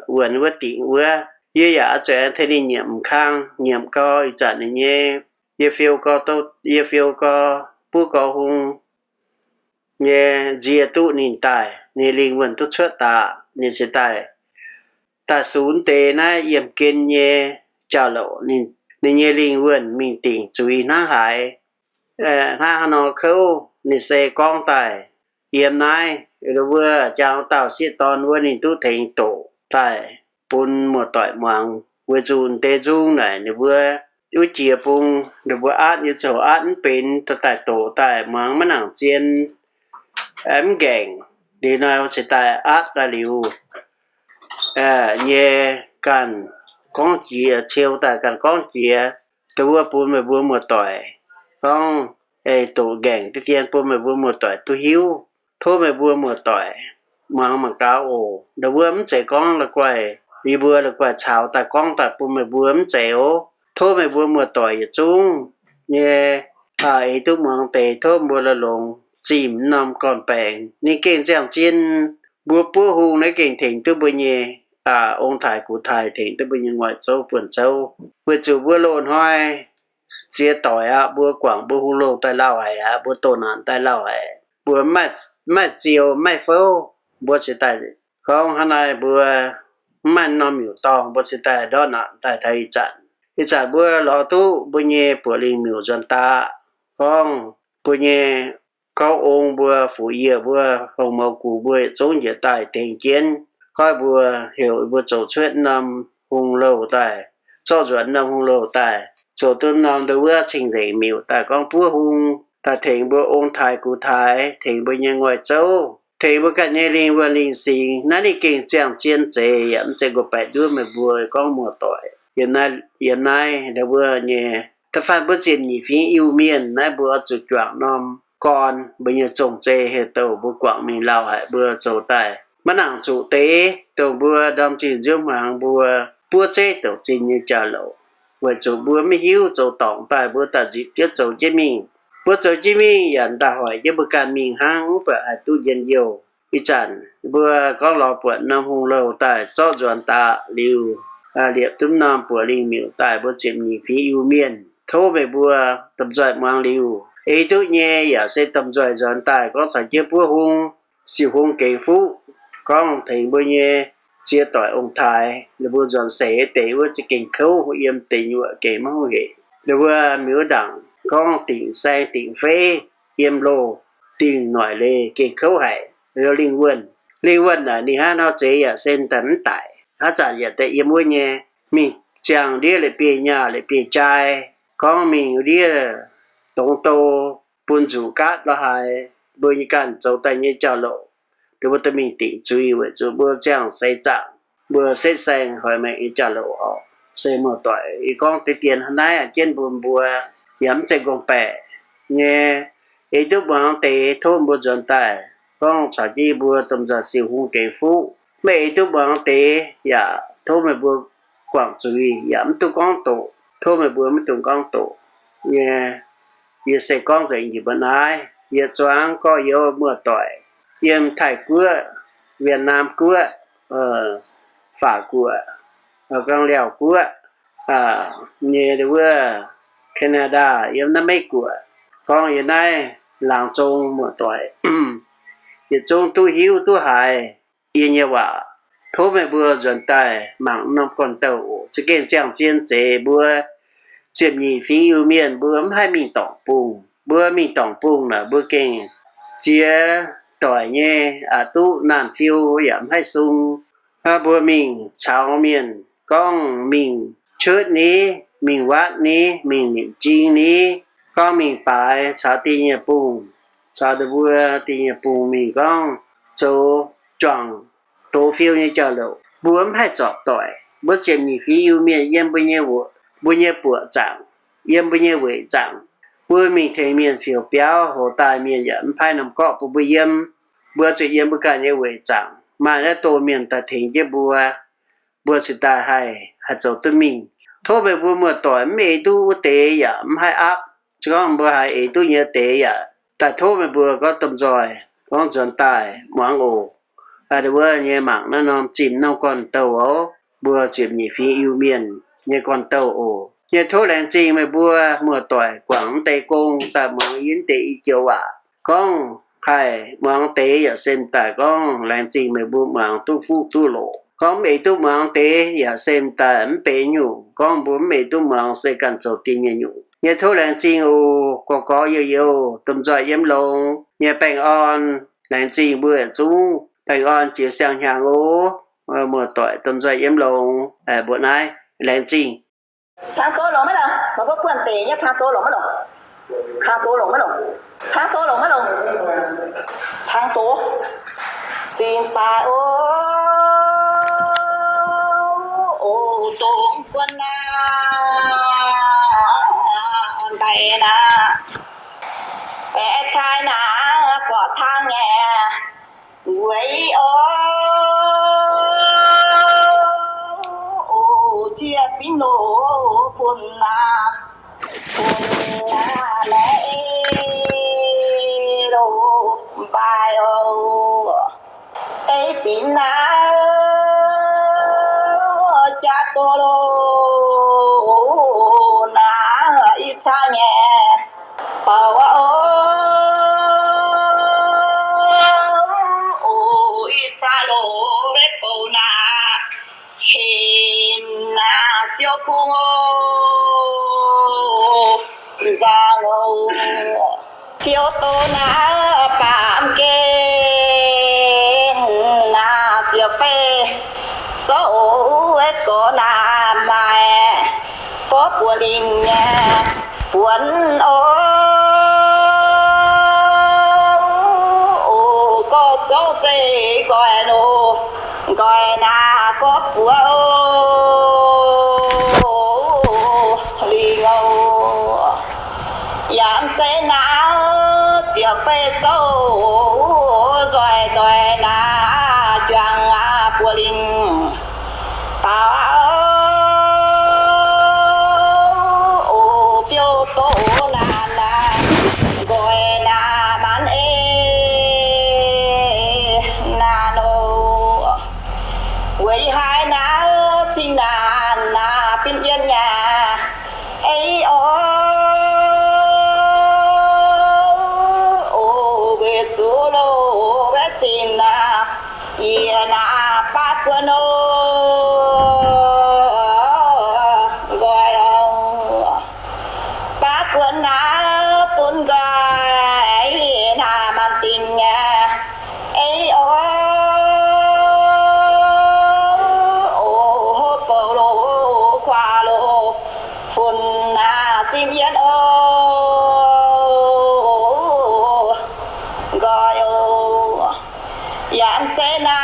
quần vừa tỉnh vừa như vậy chuyện thế thì nhiệm khang nhiệm co ý chẳng này nhé yêu phiêu co tốt yêu phiêu co bố co hung nhé dìa tụ nhìn tài nhé linh quần tốt xuất tạ nhé sẽ tài ta xuống tế na yểm kiên nhé chào lộ nhìn nhé linh quần mình tỉnh chú ý nó hại ha nó khâu nhé sẽ con tài yểm này rồi vừa chào tàu sĩ toàn vừa nhìn tu thành tổ tài bún một tỏi màng vừa chun tê dung này nó vừa ưu chia bung nó vừa át như chỗ át bên tại tổ tại máng mà nàng chiên em gẹn đi nào sẽ tại át là liu nhẹ cần con chia chiêu tại cần con chia tôi vừa bún mà vừa một tỏi con tổ gẹn cái tiền bún mà vừa một tỏi tôi hiếu thôi mà vừa một tỏi máng mà cao ổ nó vừa mới chạy con là quay đi vừa là quả cháo tại con tại bùa mà vừa mới chéo thôi mà vừa một tỏi chung nhé ấy tôi mong tệ thôi vừa là lồng chìm nằm còn bèn ní kinh chẳng chiên bùa hùng đấy kinh thỉnh tôi bây nhé ông thầy của thầy thỉnh tôi bây nhé ngoại châu vườn châu vừa chủ vừa lộn hoài chia tỏi bùa quảng bùa hùng lộn tại lao hải bùa tồn hẳn tại lao hải bùa mát chiều mát phô bùa chỉ tại không hôm nay bùa man nó miêu tòng bớt sẽ tại đó nè tại thầy chặn bữa lò tu bữa nhẹ bữa linh miêu dân ta không bữa nhẹ có ông bữa phụ yêu bữa hồng màu cũ bữa giống như tại tiền chiến coi bữa hiểu bữa chỗ chuyện năm hùng lâu tại cho chuyện năm hùng lâu tại chỗ tuần năm đâu bữa trình dạy miêu tại con bữa hùng tại thành bữa ông thầy cụ thầy thành bữa nhẹ ngoài châu thì bữa cái này linh vừa linh sinh nó đi kinh chẳng chiến chế yếm chế của phải đưa mà vừa có một tội hiện nay đã vừa nhẹ ta phải bữa chuyện nhị phiên yêu miền nay bữa chụp choạng nom còn bây giờ trồng chè hệ tàu bữa quảng mình lao hại bữa trầu tài mà nàng chủ tế tàu bữa đâm chỉ dương hoàng bữa chè tàu chỉ như trà lộ với chỗ bữa mới hiu chỗ tổng tài bữa ta dịp tiết chỗ chế mình bữa chỗ chế mình nhận ta hỏi cho bữa can mình hang và hai tu dân nhiều ít chẳng bữa có lò quận năm hùng lâu tài cho dọn ta liều liệp túm nam của linh miểu tài bữa chiếm nhị phí yêu miền thô về bữa tập dạy mang liều ấy tự nhẹ giả sẽ tập dạy dọn tài có phải chia bữa hung siêu hung kế phú có thấy bữa nhẹ chia tỏi ông thái là bữa dọn xế tế bữa chỉ kinh khâu yếm tình nhựa kế máu ghệ là bữa miếu đẳng có tỉnh sai tỉnh phê yếm lô tỉnh nổi lê kinh khâu hải rồi linh quân là đi hát nó chế ở sen tấn tại hát giả giờ tại yếm bữa nhẹ mình chàng đi lại bề nhà lại bề trai có mình đi tổng tô buôn chủ cát là hai bữa như can châu tay như trào lộ để bữa mình tỉnh chú ý với chú bữa chàng xây trạng bữa xây sang hỏi mẹ như trào lộ họ xây một tuổi con tới tiền hôm nay ở trên buồn bùa yếm xây con bè nghe ấy giúp bọn tế thôn bữa dọn tài con trả chi bữa tầm giờ siêu hung kế phú mẹ giúp bọn tế dạ thôn mẹ bữa quảng chú ý yếm tu con tổ thôn mẹ bữa mới tụng con tổ nghe giờ xây con dạy gì bên ai giờ choáng có yêu mưa tuổi yếm Thái quốc Việt Nam quốc Pháp quốc con Lào quốc như là Canada yếm năm mấy quốc con hiện nay làng trông mưa tuổi giờ trông tu hiếu tu hài yên như vậy thố mẹ bữa dọn tài mạng năm con tàu chỉ kiện chẳng chiến chế bữa chiếm nhị phí yêu miền bữa hai mình tổng bùng bữa mình tổng bùng là bữa kinh chia tỏi nhé tu nàn phiêu yểm hay sung bữa mình cháo miền con mình chớt ní mình vát ní mình niệm chi ní con mình phải cháo tì nhẹ bùng cháo được bữa tì nhẹ bùng mình con chỗ chọn tổ phiêu như chờ lộ bữa hai chọt tỏi bữa chiếm nhị phí yêu miền yếm bữa nhẹ bữa chẳng yếm bữa nhẹ vội chẳng bữa mình thấy miền phiêu béo hồ tài miền yếm phai nằm cọ bữa yếm bữa chỉ yếm bữa cả nhẹ vội chẳng mà nó tổ miền ta thấy cái bữa chỉ ta hay hạt dầu tôi mình thôi về bữa mưa tỏi mấy tu tế yếm hai áp chứ không bữa hai ấy tu nhớ tế yếm ta thôi về bữa có tầm rồi có dọn tài món ổ bữa nhẹ mạng nó chìm nó còn tàu áo bữa chìm nhị phí yêu miền nhẹ còn tàu ổ nhẹ thôi làng chi mà bữa mưa tỏi quảng tây công ta mong yến tế chiều ạ con hay mong tế ở xem ta con làng chi mà bữa mong tu phu tu lộ con mấy tu mong tế ở xem ta ấm bể nhủ con bữa mấy tu mong sẽ cần sầu tiền nhủ nhẹ thôi làng chi ô có yêu tầm giỏi yếm lông nhẹ bèn on làng chi bữa chú bèn on chiều sang hàng ô mưa tỏi tầm giỏi yếm lông bữa nay làng chi sáng tối lồng mấy đâu mà có quan tiền nhá sáng tối lồng mấy đâu sáng tối lồng mấy đâu sáng tối lồng mấy đâu sáng tối xin ta ô tô quân đây na bé trai na có thang nhẹ quấy chia pin nổ phun na lẽ đồ bài ấy pin na cha tô lô na ít cha nhẹ bảo ít cha lô vết bầu na hình na siêu cung ra ngô thiếu tô na bám kê na chiều phê dẫu ấy có na mai có buồn đình buồn có dấu dây gọi nô gọi na có bùa lì ngầu yam chế na chiều pin yên nhà ấy ô về chỗ lô về chín na yên na ba quân gọi đâu ba quân na tuân gai na man tin nhà ấy ô bầu lô khoa lô phun na chim yên gọi yam se na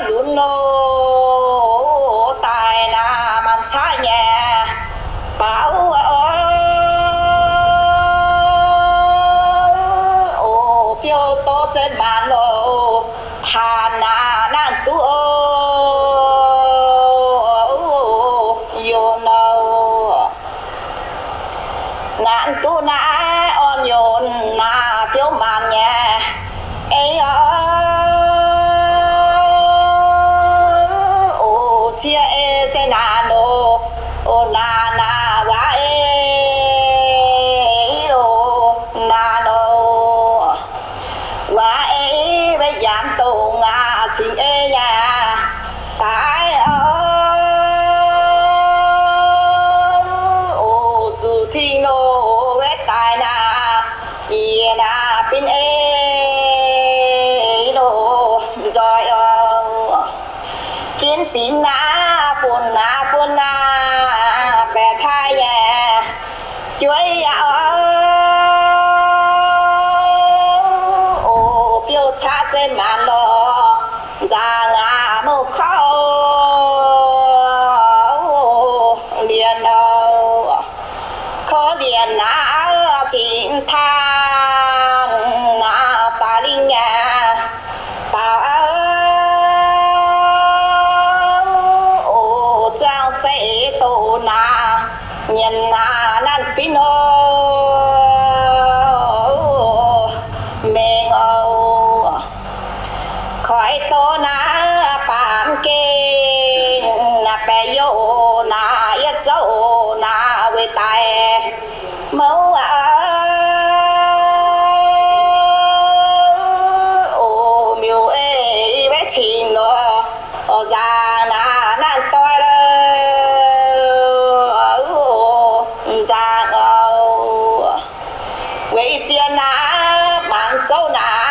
lún lô tài na man cha nhà bảo phiêu tô trên bàn lô thà na nan tu yo no nan tu na on yon na phiêu man nhà ấy chia thế na no na na wa lo na no wa bây giảm tù nga chính nhà tại dù thi nô với tài na yên na pin lo rồi kiến pin na phun na bè thai nhà chuối phiêu cha trên màn lò ra ngà mâu khâu liền đâu khó liền na chính than na ta linh nhà bảo trang chạy tổ na nhân na nan pino khỏi tô na phạm kê na bè yo na yết dâu na với tài mẫu miêu bé chín nó ra na nan toi ra với chiên na mang châu na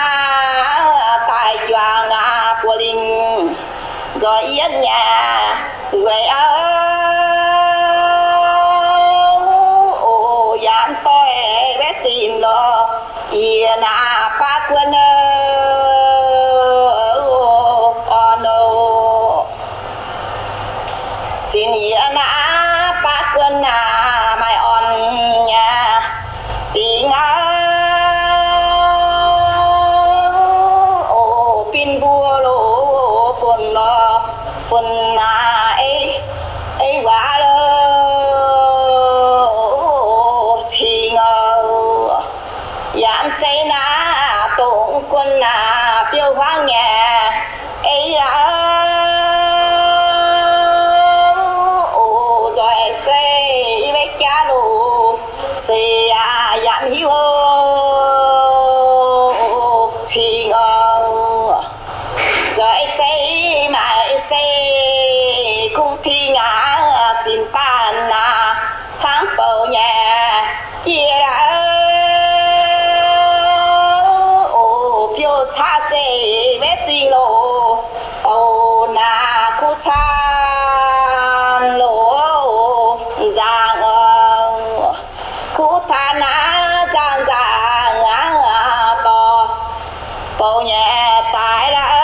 tại choàng của linh rồi yên nhà người dám tôi bé xin lo yên ba quân xin yên ba quân mai on nhà tiếng pin bùa lô phun na ấy quá lơ chỉ ngờ dám cháy na tổng quân na phiêu hoang nhà ấy là rồi xây với cha lô xây dám hiu chỉ ngờ rồi cháy mãi xây cung thi ngã chín pan na tháng bầu nhà kia đã phiêu cha dê bé gì lô na cu cha lô giang cu tha na giang giang to bầu nhà tại là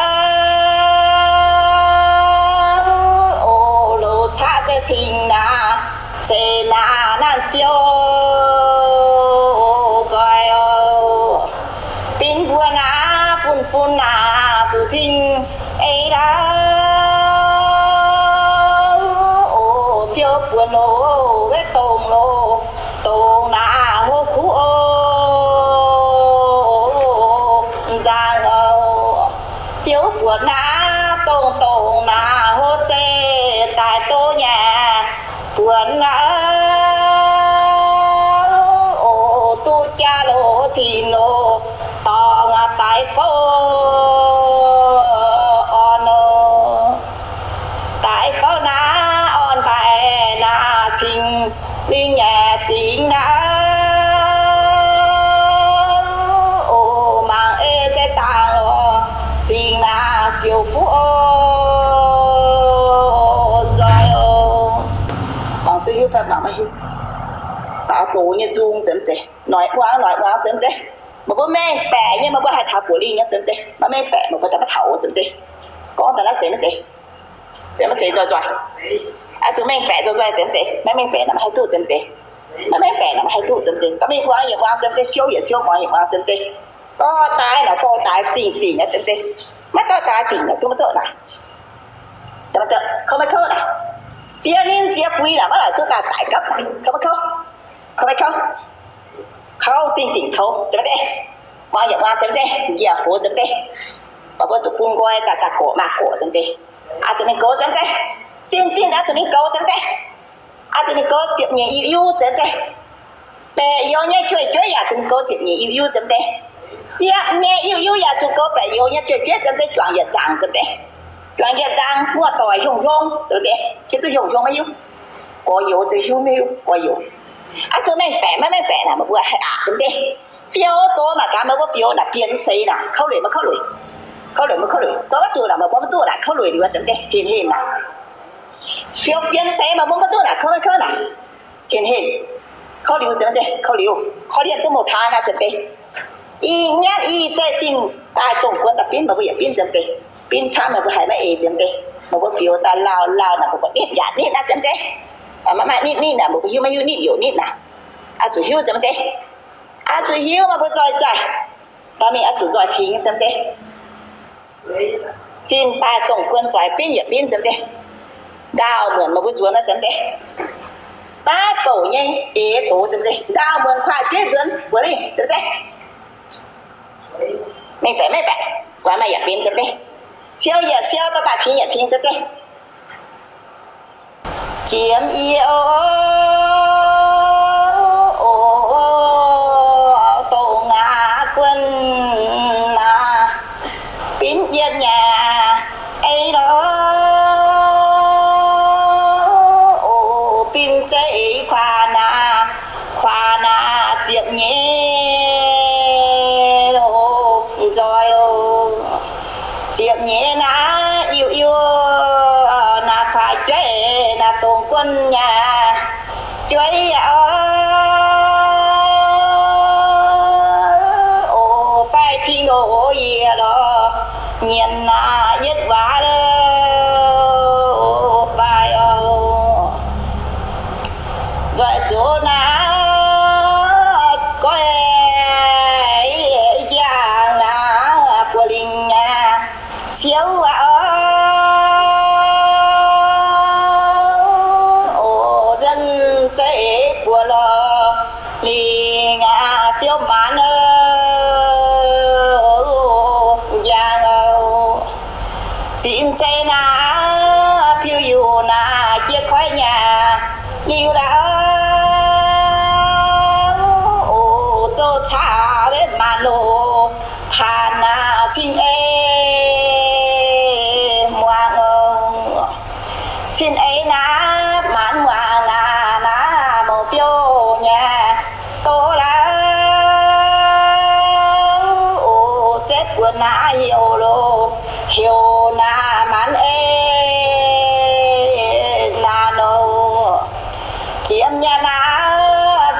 cha dê trình na se na nan phiêu gọi pin bùa na phun na dù thinh ấy đã phiêu buồn lô với tông na hô khu giang phiêu buồn na tông na hô chê tại tô nhà buồn ô tu cha lô thì nô to ngà tại phố tại phố na on bài na trình đi nhà tiếng na ô mang ê chế tàng lô trình na siêu phú rồi ô bằng tôi hiếu phép mà hiếu bảo tổ như chung chấm chê nói quá chấm chê mà bố mẹ bẻ nhưng mà bố hai thảo của linh nhá chấm chê mà mẹ bẻ mà bố ta bắt thảo chấm chê có ta đã chê nó chê rồi à chúng mình bẻ rồi chấm chê mẹ mình bẻ là hai tu chấm chê mẹ mình bẻ là hai tu chấm chê các mình quá chấm chê siêu quá chấm chê to tái tỉnh nhá chấm chê mắt to tái tỉnh nhá tôi mới tự này tôi mới tự không phải khâu này chia nên chia phui là bắt đầu tôi ta tải cấp này không phải khâu tỉnh khâu chấm chê qua chấm chê giờ phố chấm chê và bữa chụp cung quay ta cổ mà cổ chấm chê à tụi mình cố chấm chê trên đã tụi mình cố chấm chê à tụi mình cố chịu nhẹ yêu chấm chê bè yêu nhé chơi à tụi mình cố chịu nhẹ yêu chấm chê chia nhẹ yêu à tụi cố bè yêu nhé chơi chấm chê chọn giờ chẳng chấm chê chọn giờ chẳng mua tỏi hùng chấm chê cái tôi hùng mấy yêu có yêu tôi hùng mấy yêu có yêu à tụi mình bè mấy bè là mà vừa chấm chê phiếu to mà cả mấy bữa phiếu là biến xây là khâu lưỡi cho bắt chùa là mà bố tu là khâu lưỡi được chấm chê hiền là phiếu biến xây mà bố tu là khâu là hiền khâu lưỡi chấm chê khâu lưỡi tôi một tháng là chấm chê y nhát y tê chín tai tổng quân tập biến mà bây giờ biến chấm chê biến tham mà bữa hai mấy chấm chê mà bữa phiếu ta lao là một cái nít nhạt nít là chấm chê mà nít là một cái hiu mà hiu nít là à chủ hiu chấm chê à chủ hiu mà bữa trời ta mình à chủ trời thì chấm chê trên tai tổng quân trời biến chấm chê đào mượn mà bữa chúa nó chấm chê ba cổ nhanh ế tố chấm chê đào mượn khoai tuyết dưỡng bữa đi chấm chê mình phải mấy bạn trời mà nhập biến chấm chê siêu tao ta thì nhận chấm chê kiếm yêu tổ ngã quân là biến yên nhà ấy đó pin cháy khoa na chiếc nhé rồi chiếc nhé na yêu na phải chơi na tổng quân nhà chơi phải thi nổ gì đó nhìn na nhất quá đâu bài rồi chỗ na có giang na của linh nhà siêu dân chế của lo linh tiêu mãn giang chín chế na phiêu dù na chia khỏi nhà liu đã cho cha với mà lô thà na chinh ngoan chinh na mãn ngoan na một phiêu nhà tô lá chết quần na hiểu lô hiểu na mãn na nô kiếm nhà na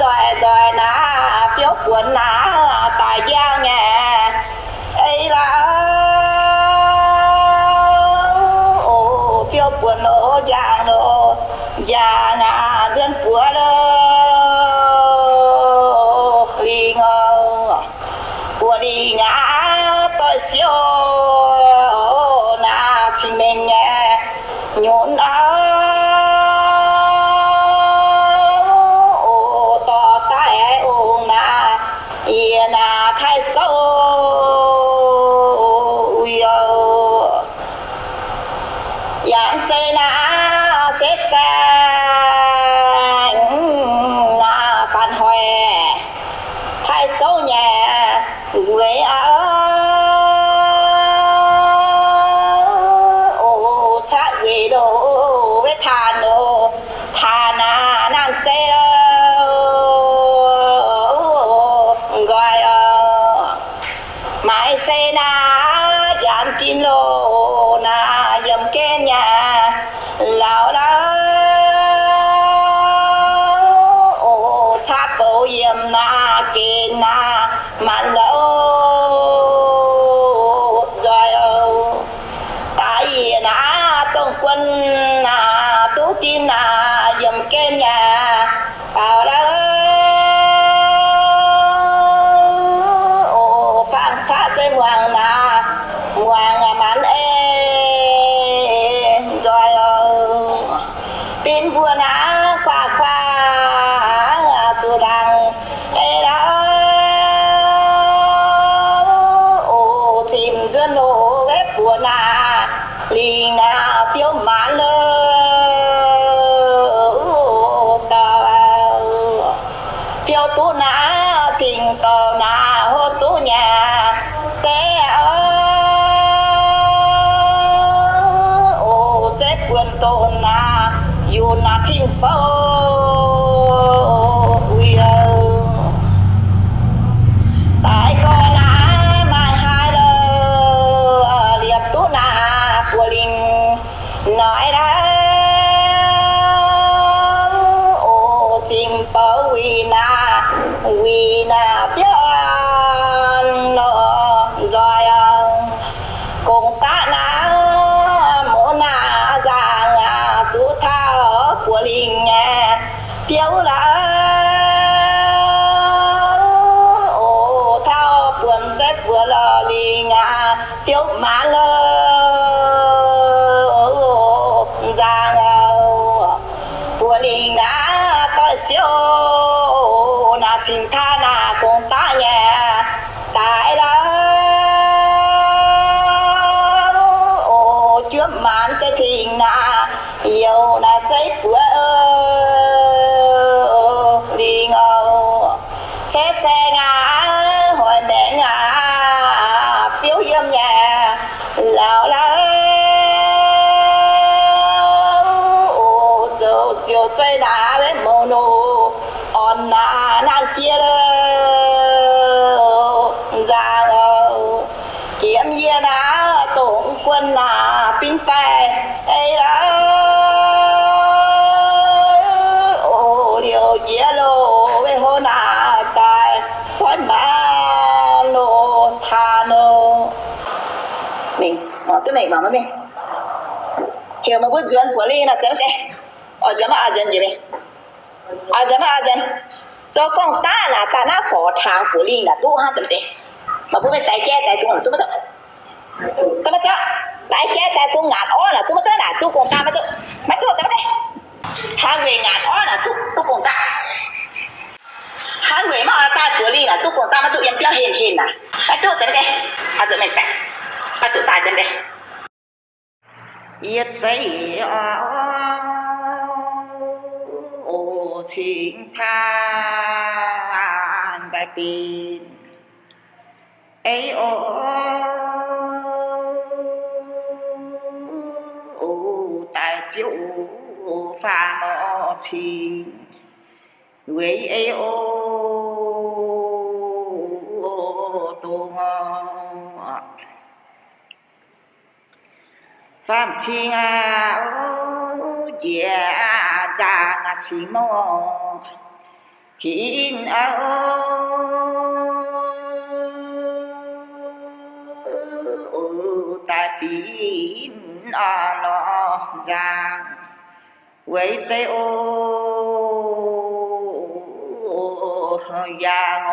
rồi na phiếu quần na tại giang nhà ấy là phiếu quần ô giang dân của lì ngô của lì ngã tôi siêu na chỉ mình nghe nhốn to tay na yên na thay dâu yang chơi na sẽ xa mặn đâu rồi tại vì nã tông quân là tú tin là dùm cái nhà vào đó phang xã tới hoàng là hoàng mặn rồi pin vua nã qua chú đằng đó chìm dân ô vết của nà lì nà phiếu mãn lơ phiếu tú nà trình tờ nà hô tú nhà chế chế quyền tôn nà dù nà thiên phâu tại con á mai hai lơ liệp tú nà của linh nói đã chim bờ vì na biết nó rồi cùng ta na mô na giang chú thao của linh nhà phiếu là vừa lò lì ngà phiếu má lơ ra ngầu vừa lì ngà tôi siêu nà trình tha nà cùng ta nhà tại đó trước màn cho trình nà yêu nà giấy vừa lì ngầu xe ngà hỏi mẹ ngà phiếu yếm nhà lão la chiều chơi đá với mồ nô on na nan chia ra kiếm yên á tổng quân là pin phe ấy đó điều chia lô với hôn à tài thoát mà lô tha nô mình cái này mà mình hiểu mà bước duyên của ly là chấm đây ở chấm à chấm gì vậy à chấm cho con ta là ta nó phổ thang của ly là tu ha chấm đây mà bố bên tay che tay tu là tu bắt đó tay che tay tu ngạt ó là tu bắt đó là tu con ta bắt tu chấm đây hai người ngạt ó là tu con ta hai người mà ta của ly là tu con ta mà tu emပြောhiền à bắt tu chấm đây à chấm mình bắt tu tay chấm đây yết giấy ô chính than bài pin ấy ô tại chiếu pha mò chi người ấy tô ngon phạm chi yeah cha ngà chi mò hin tại pin lo giang với dây giang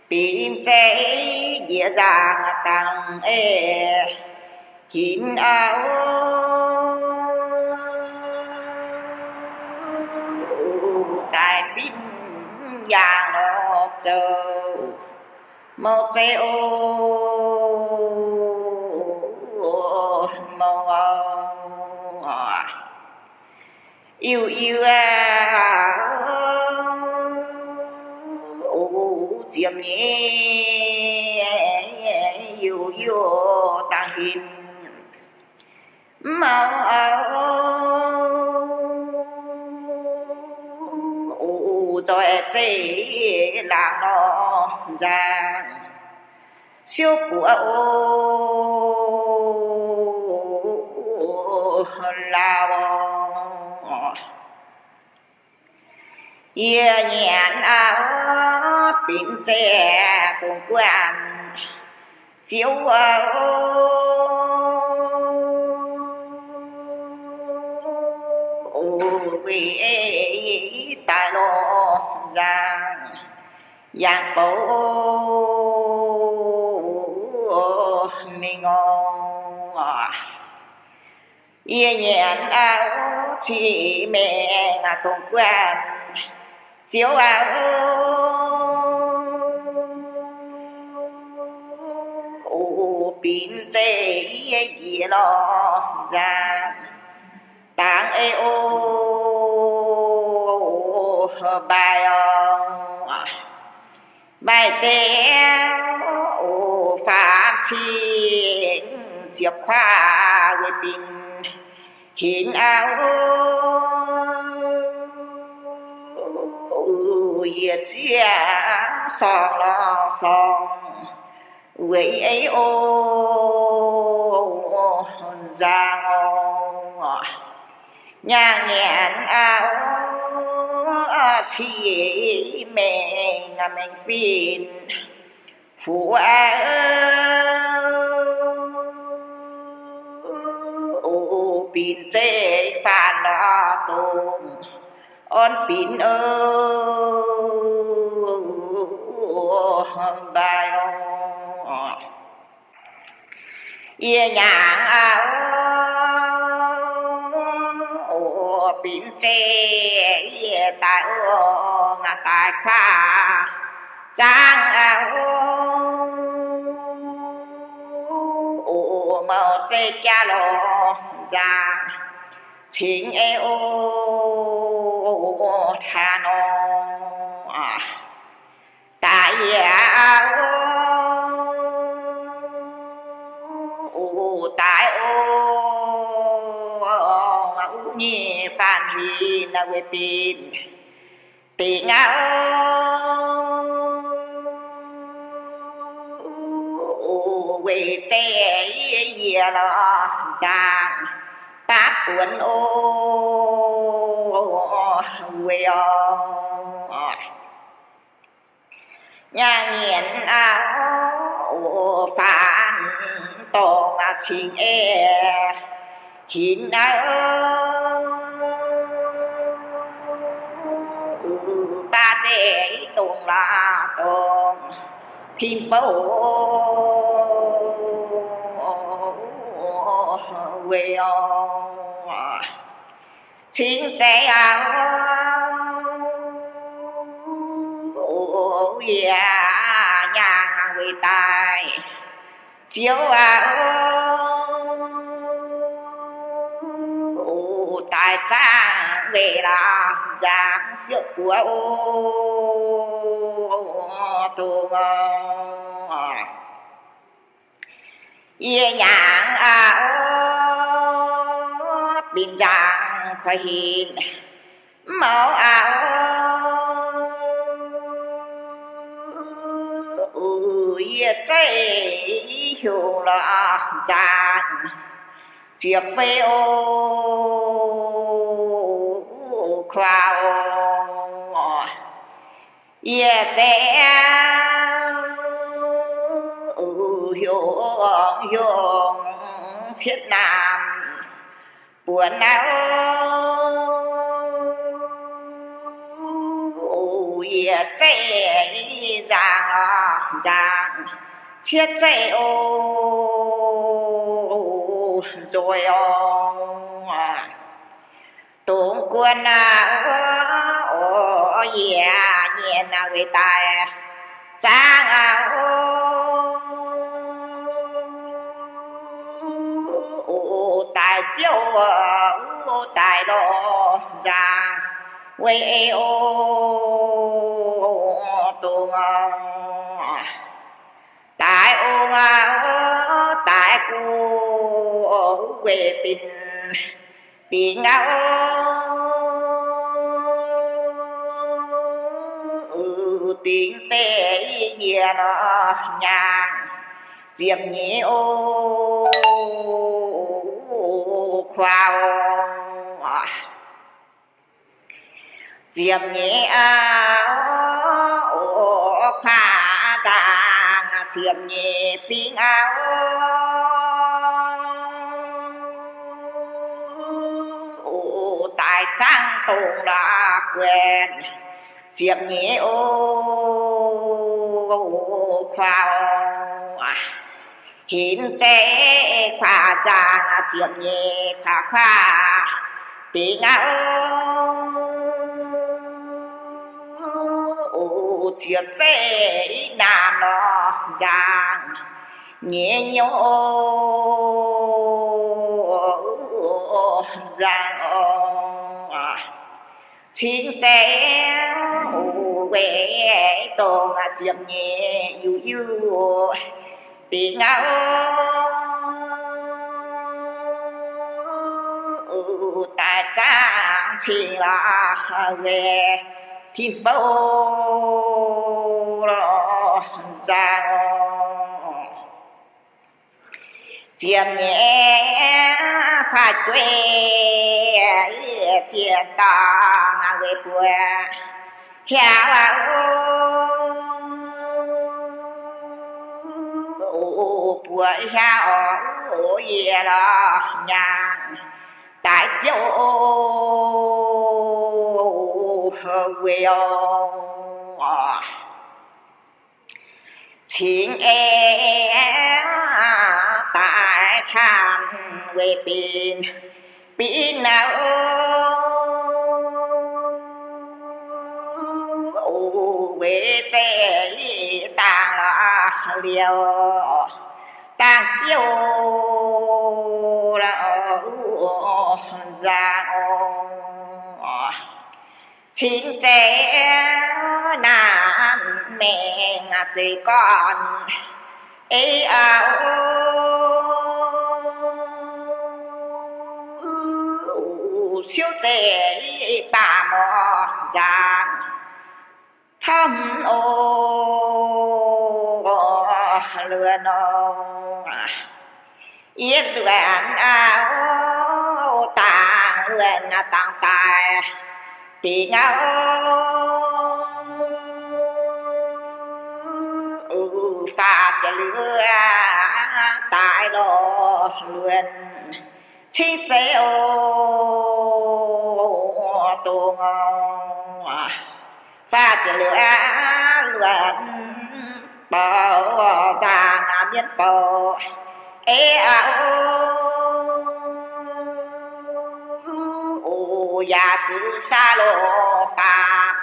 pin dây dễ dàng tăng hin tại pin vàng nó chờ một dây màu yêu chiếm nhé yêu ta hình màu cho chế là nó ra siêu của lao ye nhàn áo pin xe tung quan chiếu vì tài lộ giang giang bố mình ngon ye nhàn áo chỉ mẹ là tung quan chiếu áo pin dây gì lo ra tang e ô bài bài téo ô pháp chi diệp khoa với pin hình áo ye chia song lo song vậy ấy ô giang nhà nhàn áo chỉ mẹ nhà mình phiền phụ ô pin chế phản nó tôm on pin bài ye nhàng áo pin chế ye tai ngà tai khoa giang áo màu chế cha lo giang chính e ô tha nó tại áo tại ô nhị phan hi na we pin tình áo we chế ye lo giang pháp cuốn ô we nhà nghiền áo phản tổ ngà chính e hình áo ba để tùng là tùng thiên phố quê chính chế áo nhà người tài chiếu tài trang về là giang siêu của ô ye nhàng bình giang khỏi hình máu ye chế hiểu là giang chiếc phê ô khoa ô ye chế hiểu chiết nam buồn áo ye chế giang chiết chế ô rồi tung quân ô ye nhiên về tài giang tài chiếu tài đồ giang quê ô tung tại ô tại cô quê pin pin tiếng xe nhẹ nó nhàng diệp nhị ô khoa chiếm nhẹ áo khả giang chiếm nhẹ phi áo tại trang tùng đã quyền chiếm nhẹ khoa hiến chế khoa giang chiếm nhẹ khoa tiếng áo chiếm chế nam nó giang nhẹ nhô giang chính chế quê tôn chiếm nhẹ yêu yêu tiếng áo tại trang chỉ là về thì phố ra chiếm nhẹ khoa quê chia tàng về quê héo bùa héo ye lo nhang tại chỗ quê chính tại than về pin nào về chế tàng là liều tàng chiêu là ra chính chế nàng mẹ chỉ con ấy áo siêu chế bà mò giang thăm lừa nó yết luyện áo tàng luyện tàng tài tiếng áo pha cho lừa tại đó luyện chính chế tô pha cho lừa luyện bảo giang biết bảo ê già chú xa lô tạm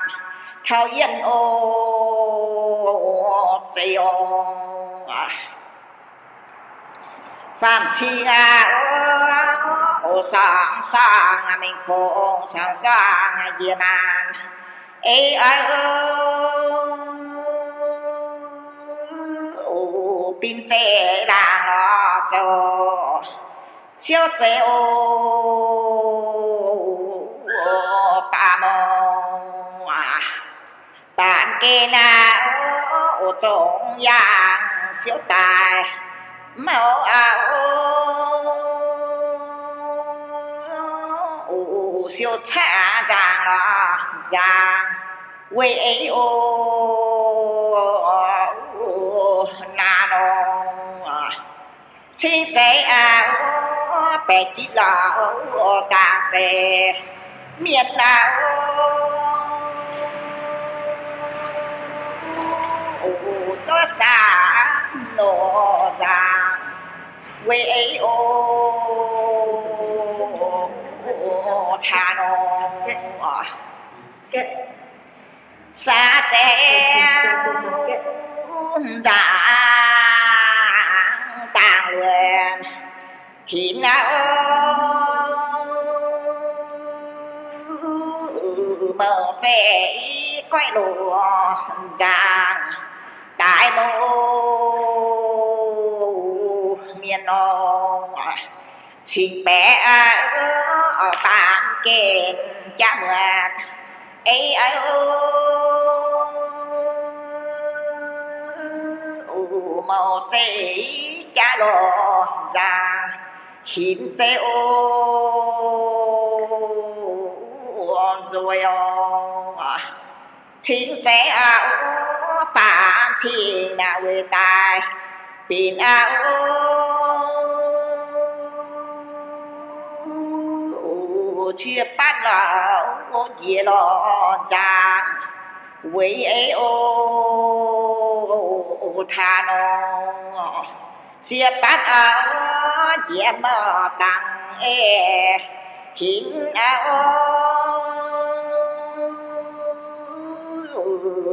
theo yên dây phạm chi sáng sáng mình khổ sáng sáng dìa màn ê pin chế đang lo cho siêu chế bà mô tạm kê nào trông yang siêu tài mẫu áo siêu trả giang lo giang quê ấy nano chính chế áo bè chỉ là tàng chế miền nào cho xa nổ giang quê ấy thà nổ xa chế giang tàng luyện hiến áo mờ chế quay lùa giang tại mô miền nô chính bé ở tạm kênh cha mượn ấy màu chế cha lô giang hiến chế rồi chính chế áo phạm chỉ là người tài pin áo chia bắt là gì lo giang với ấy ô tha nó chia bắt áo chia mà tăng e khiến áo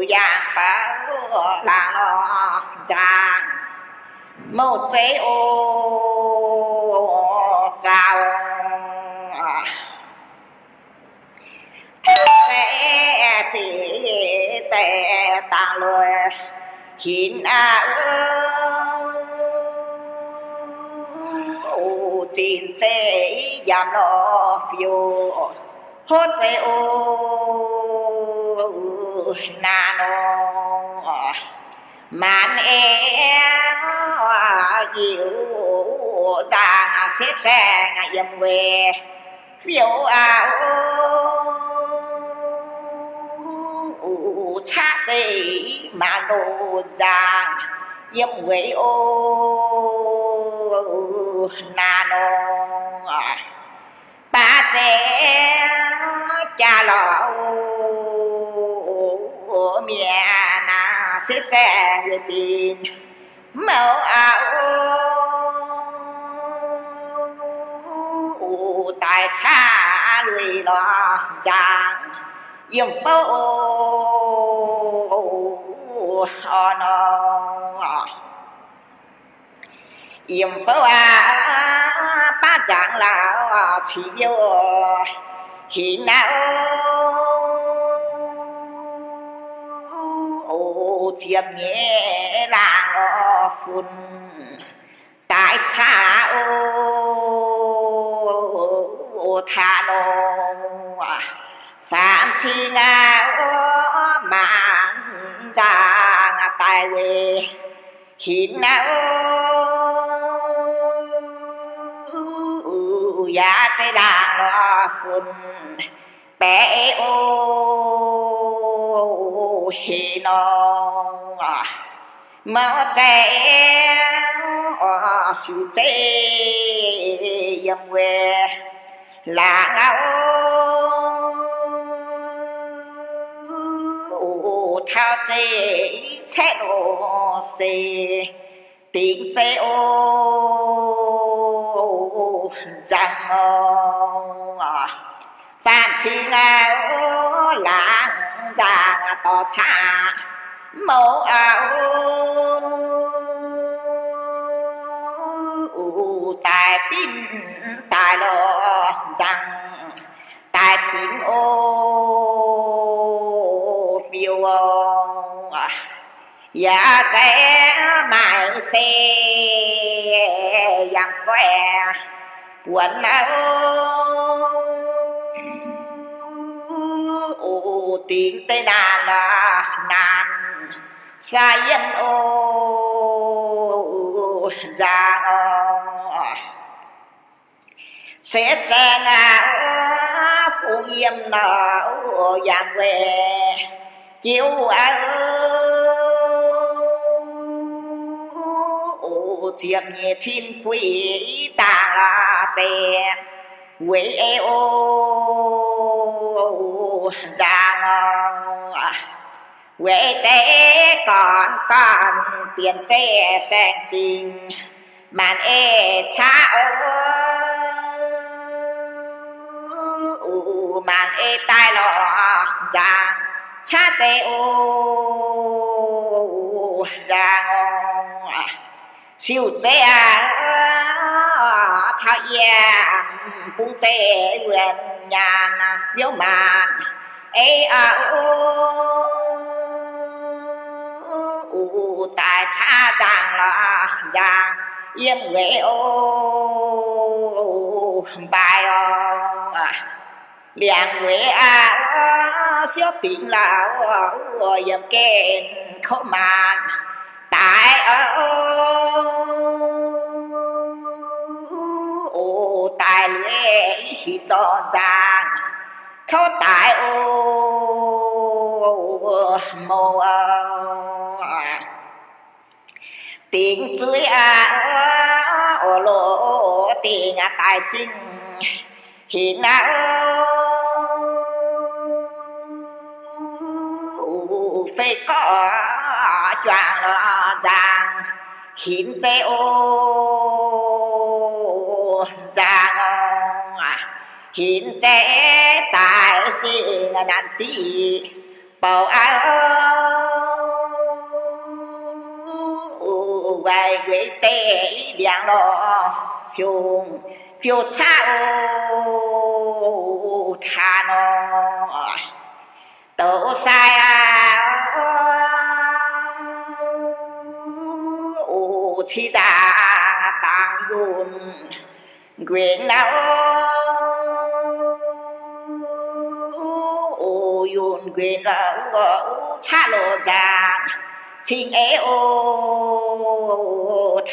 giang phá là nó giang một chế ô chào sẽ chỉ sẽ tăng lời khiến chín chế giảm nó phiêu hốt chế ô nano man em dịu dàng xếp xe yếm về phiêu áo cha tê mà đồ giang yếm về ô nano ba tê cha lọ mẹ na xếp xe người pin màu áo tại cha lùi lo giang yếm phố nó yếm phố ba giang là chỉ yêu khi nào chiếm nhẹ là nó phun tại cha ô tha nó phạm chi ngao mang ra tài về khi nào giá cái đàn nó phun bé ô hi nó mà trẻ sự trẻ yếm về là ngao thao trẻ chết ô xê tiếng trẻ ô rằng phạm chi ngao làng giang to xa mẫu áo tài pin tài lo rằng tài pin ô phiêu dạ trẻ mãi xe yang que buồn áo tiếng tây đàn là nàn xa yên ô giang sẽ ra ngã phụ yếm nó dạng về chiếu áo chiếm nhẹ chín quý ta là trẻ quê ô giang quê tế còn tiền xe sang trình màn cha màn tai lọ giang cha tê ô giang siêu chế thao yam bung chế nguyện nhàn phiếu màn tại cha giang là giang yếm ghế ô bài liền ghế siêu tính là yếm kênh không màn tại tài lưỡi hít đo giang khâu tại mồ tiếng dưới lộ tiếng tài sinh hiện phải có choàng ràng hiện tê ràng hiện tê tài sinh đàn tí bảo vài quê tê điện lo phiêu cha thà nó tổ sai chi ra tang yun quyền nào yun quyền nào cha lo ra chính ấy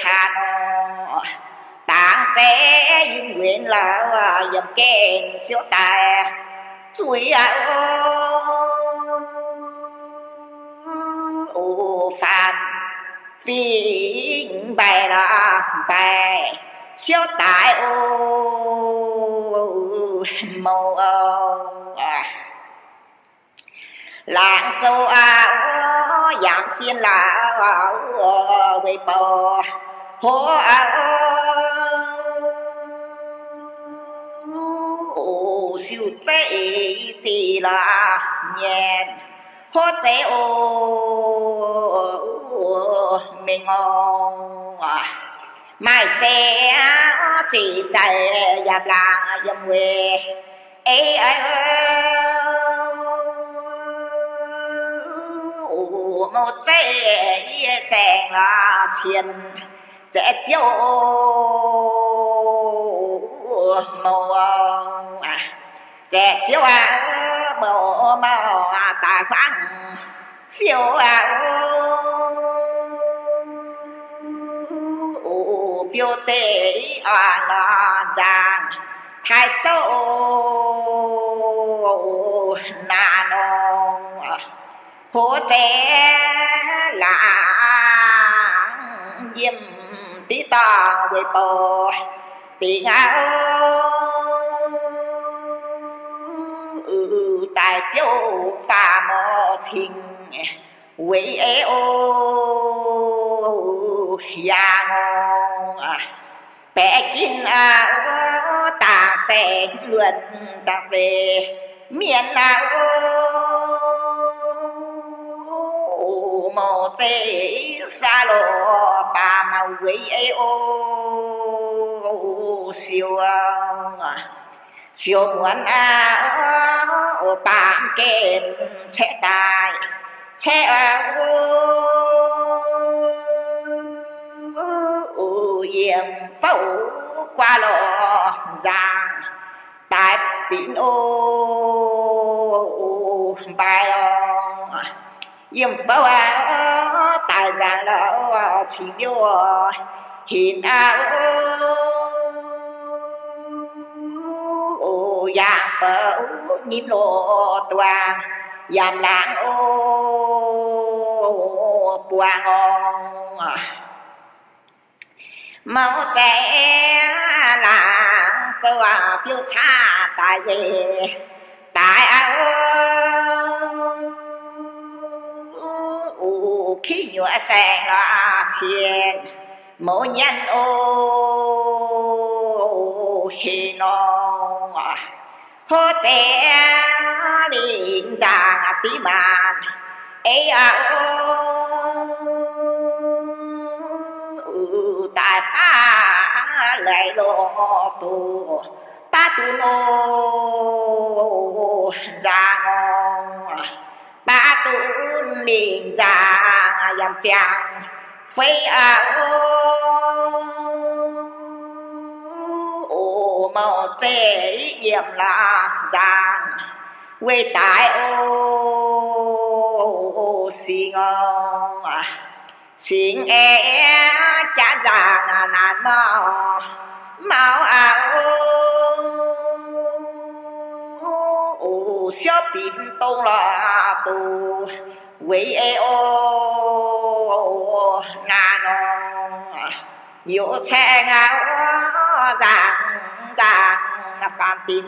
thà nó tang sẽ yun quyền là dầm kén siêu tài chuối phạm phi bài là bài siêu tài màu làng châu giảm xiên là về bờ hố siêu chế chỉ là nhện hố chế mình mai sẽ chỉ chạy dạp làng dầm quê ấy một chế sẽ là chuyện sẽ chiếu màu trẻ chiếu màu tài khoản phiêu phiêu chế là giang thái châu nà nô hố chế là diêm tí tà với bò tiếng tài chiếu pha mò trình với ế ya ngon bé kinh ta sẽ luận ta sẽ miền nào mò chế xa lộ bà màu với ế siêu siêu muốn bám kèm sẽ tài sẽ yếm phẫu qua lò giang tại biển bài yếm phẫu tại giang lò chỉ điều hiện giang phẫu nhìn lộ toàn yam lãng buang máu trẻ làng xóa phiêu cha tại về tại khi nhựa sen là xiên mỗi nhân hi nó hô trẻ linh giang tí màn ấy tại ta lại lo tu ta tu nô giang ba tu linh giang yam chang phê màu chế yếm là giang quê tại xì ngon xin cha giang nàn màu 小兵动了都为哦难哦，有才啊让饭店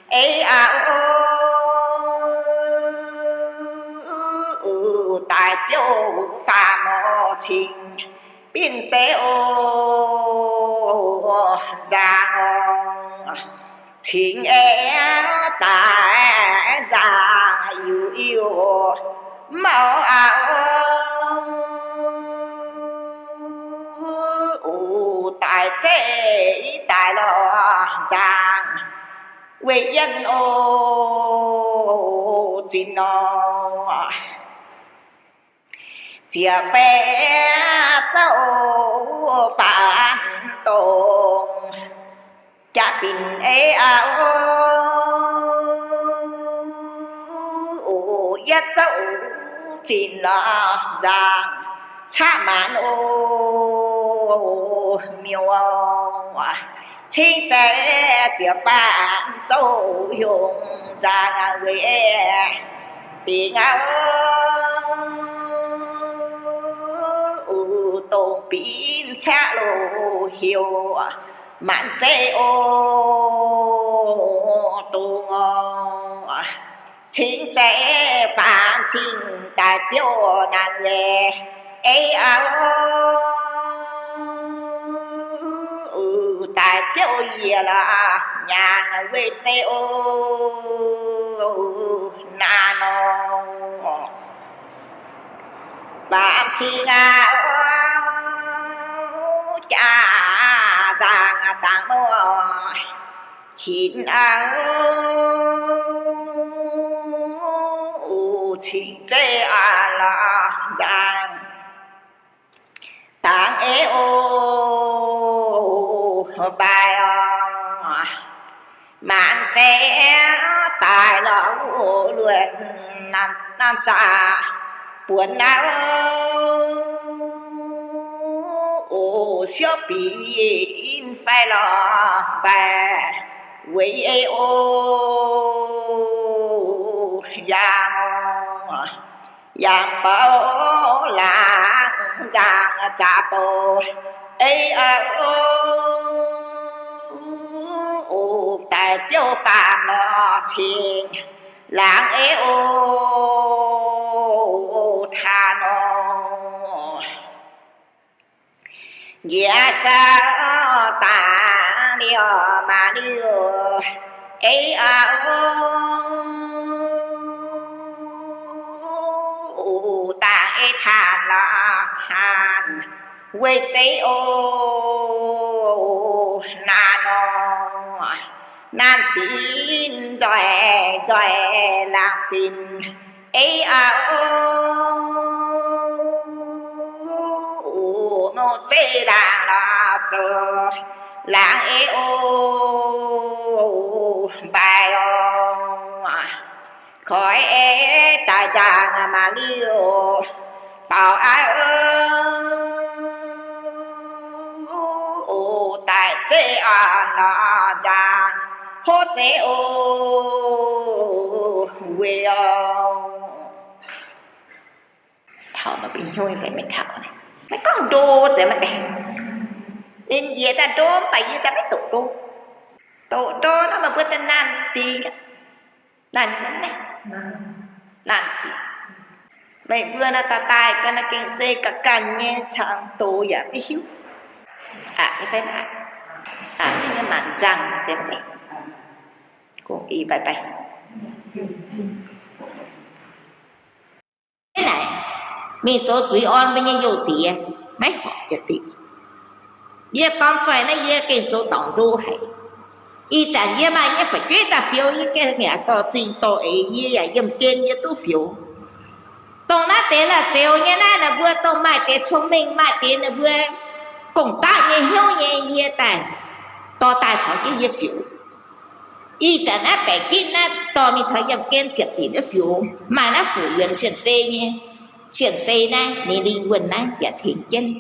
哎啊大酒饭莫情并且哦让情爱大让有毛大姐大了让为人哦真哦这辈走反动家宾哎一走进了让插满妙亲在这般走用让为定东边车路hiệu mạnh chế tu chính chế phạm sinh ta chiếu nàng nghề ấy ta chiếu gì là nhà quê chế nà nó phạm sinh cha rằng tàng nó hiện chính chế là rằng tàng bài mạng chế tài là luyện nan trả buồn não小兵phải lo bài为yang bảo là giang trả bồ ấy tại chiếu phạm nó xin làng ấy tha nó dạ sao ta điều mà điều ấy ta ấy than là than quê chế nan tin rồi làm tin ấy nó chế đàn là chờ làng ấy bài khỏi ấy tại giang mà liêu bảo ai tại chế là giang hốt chế quê thảo nó bị nhôi vậy mấy thảo này mấy con đô rồi mà vậy nên gì ta đô phải gì ta mới tụ đô nó mà bữa ta nan tì nan này nan tì vậy bữa nó ta tài cái nó kinh xê cả cành nghe chẳng tổ giả cái hiếu cái phải mà cái màn răng thế vậy cô y bye bye thế này mình cho chuối on với nhau nhiều tiền mấy họ cho tiền ye tóm trời nó ye cái chỗ tổng đô hay y chẳng ye mà ye phải cái ta phiếu ye cái nhà to trình to ấy ye yếm kên ye tu phiếu tông nó thế là chiều như này là vừa tông mai thế thông minh mai thế là vừa cùng ta ye hiếu ye tài to tài cho cái ye phiếu y chẳng á phải kinh á to mình thấy yếm kên thiệt thì nó phiếu mà nó phủ luyện xiển xê nhé xiển xê này nên đi quần này ya thiền chân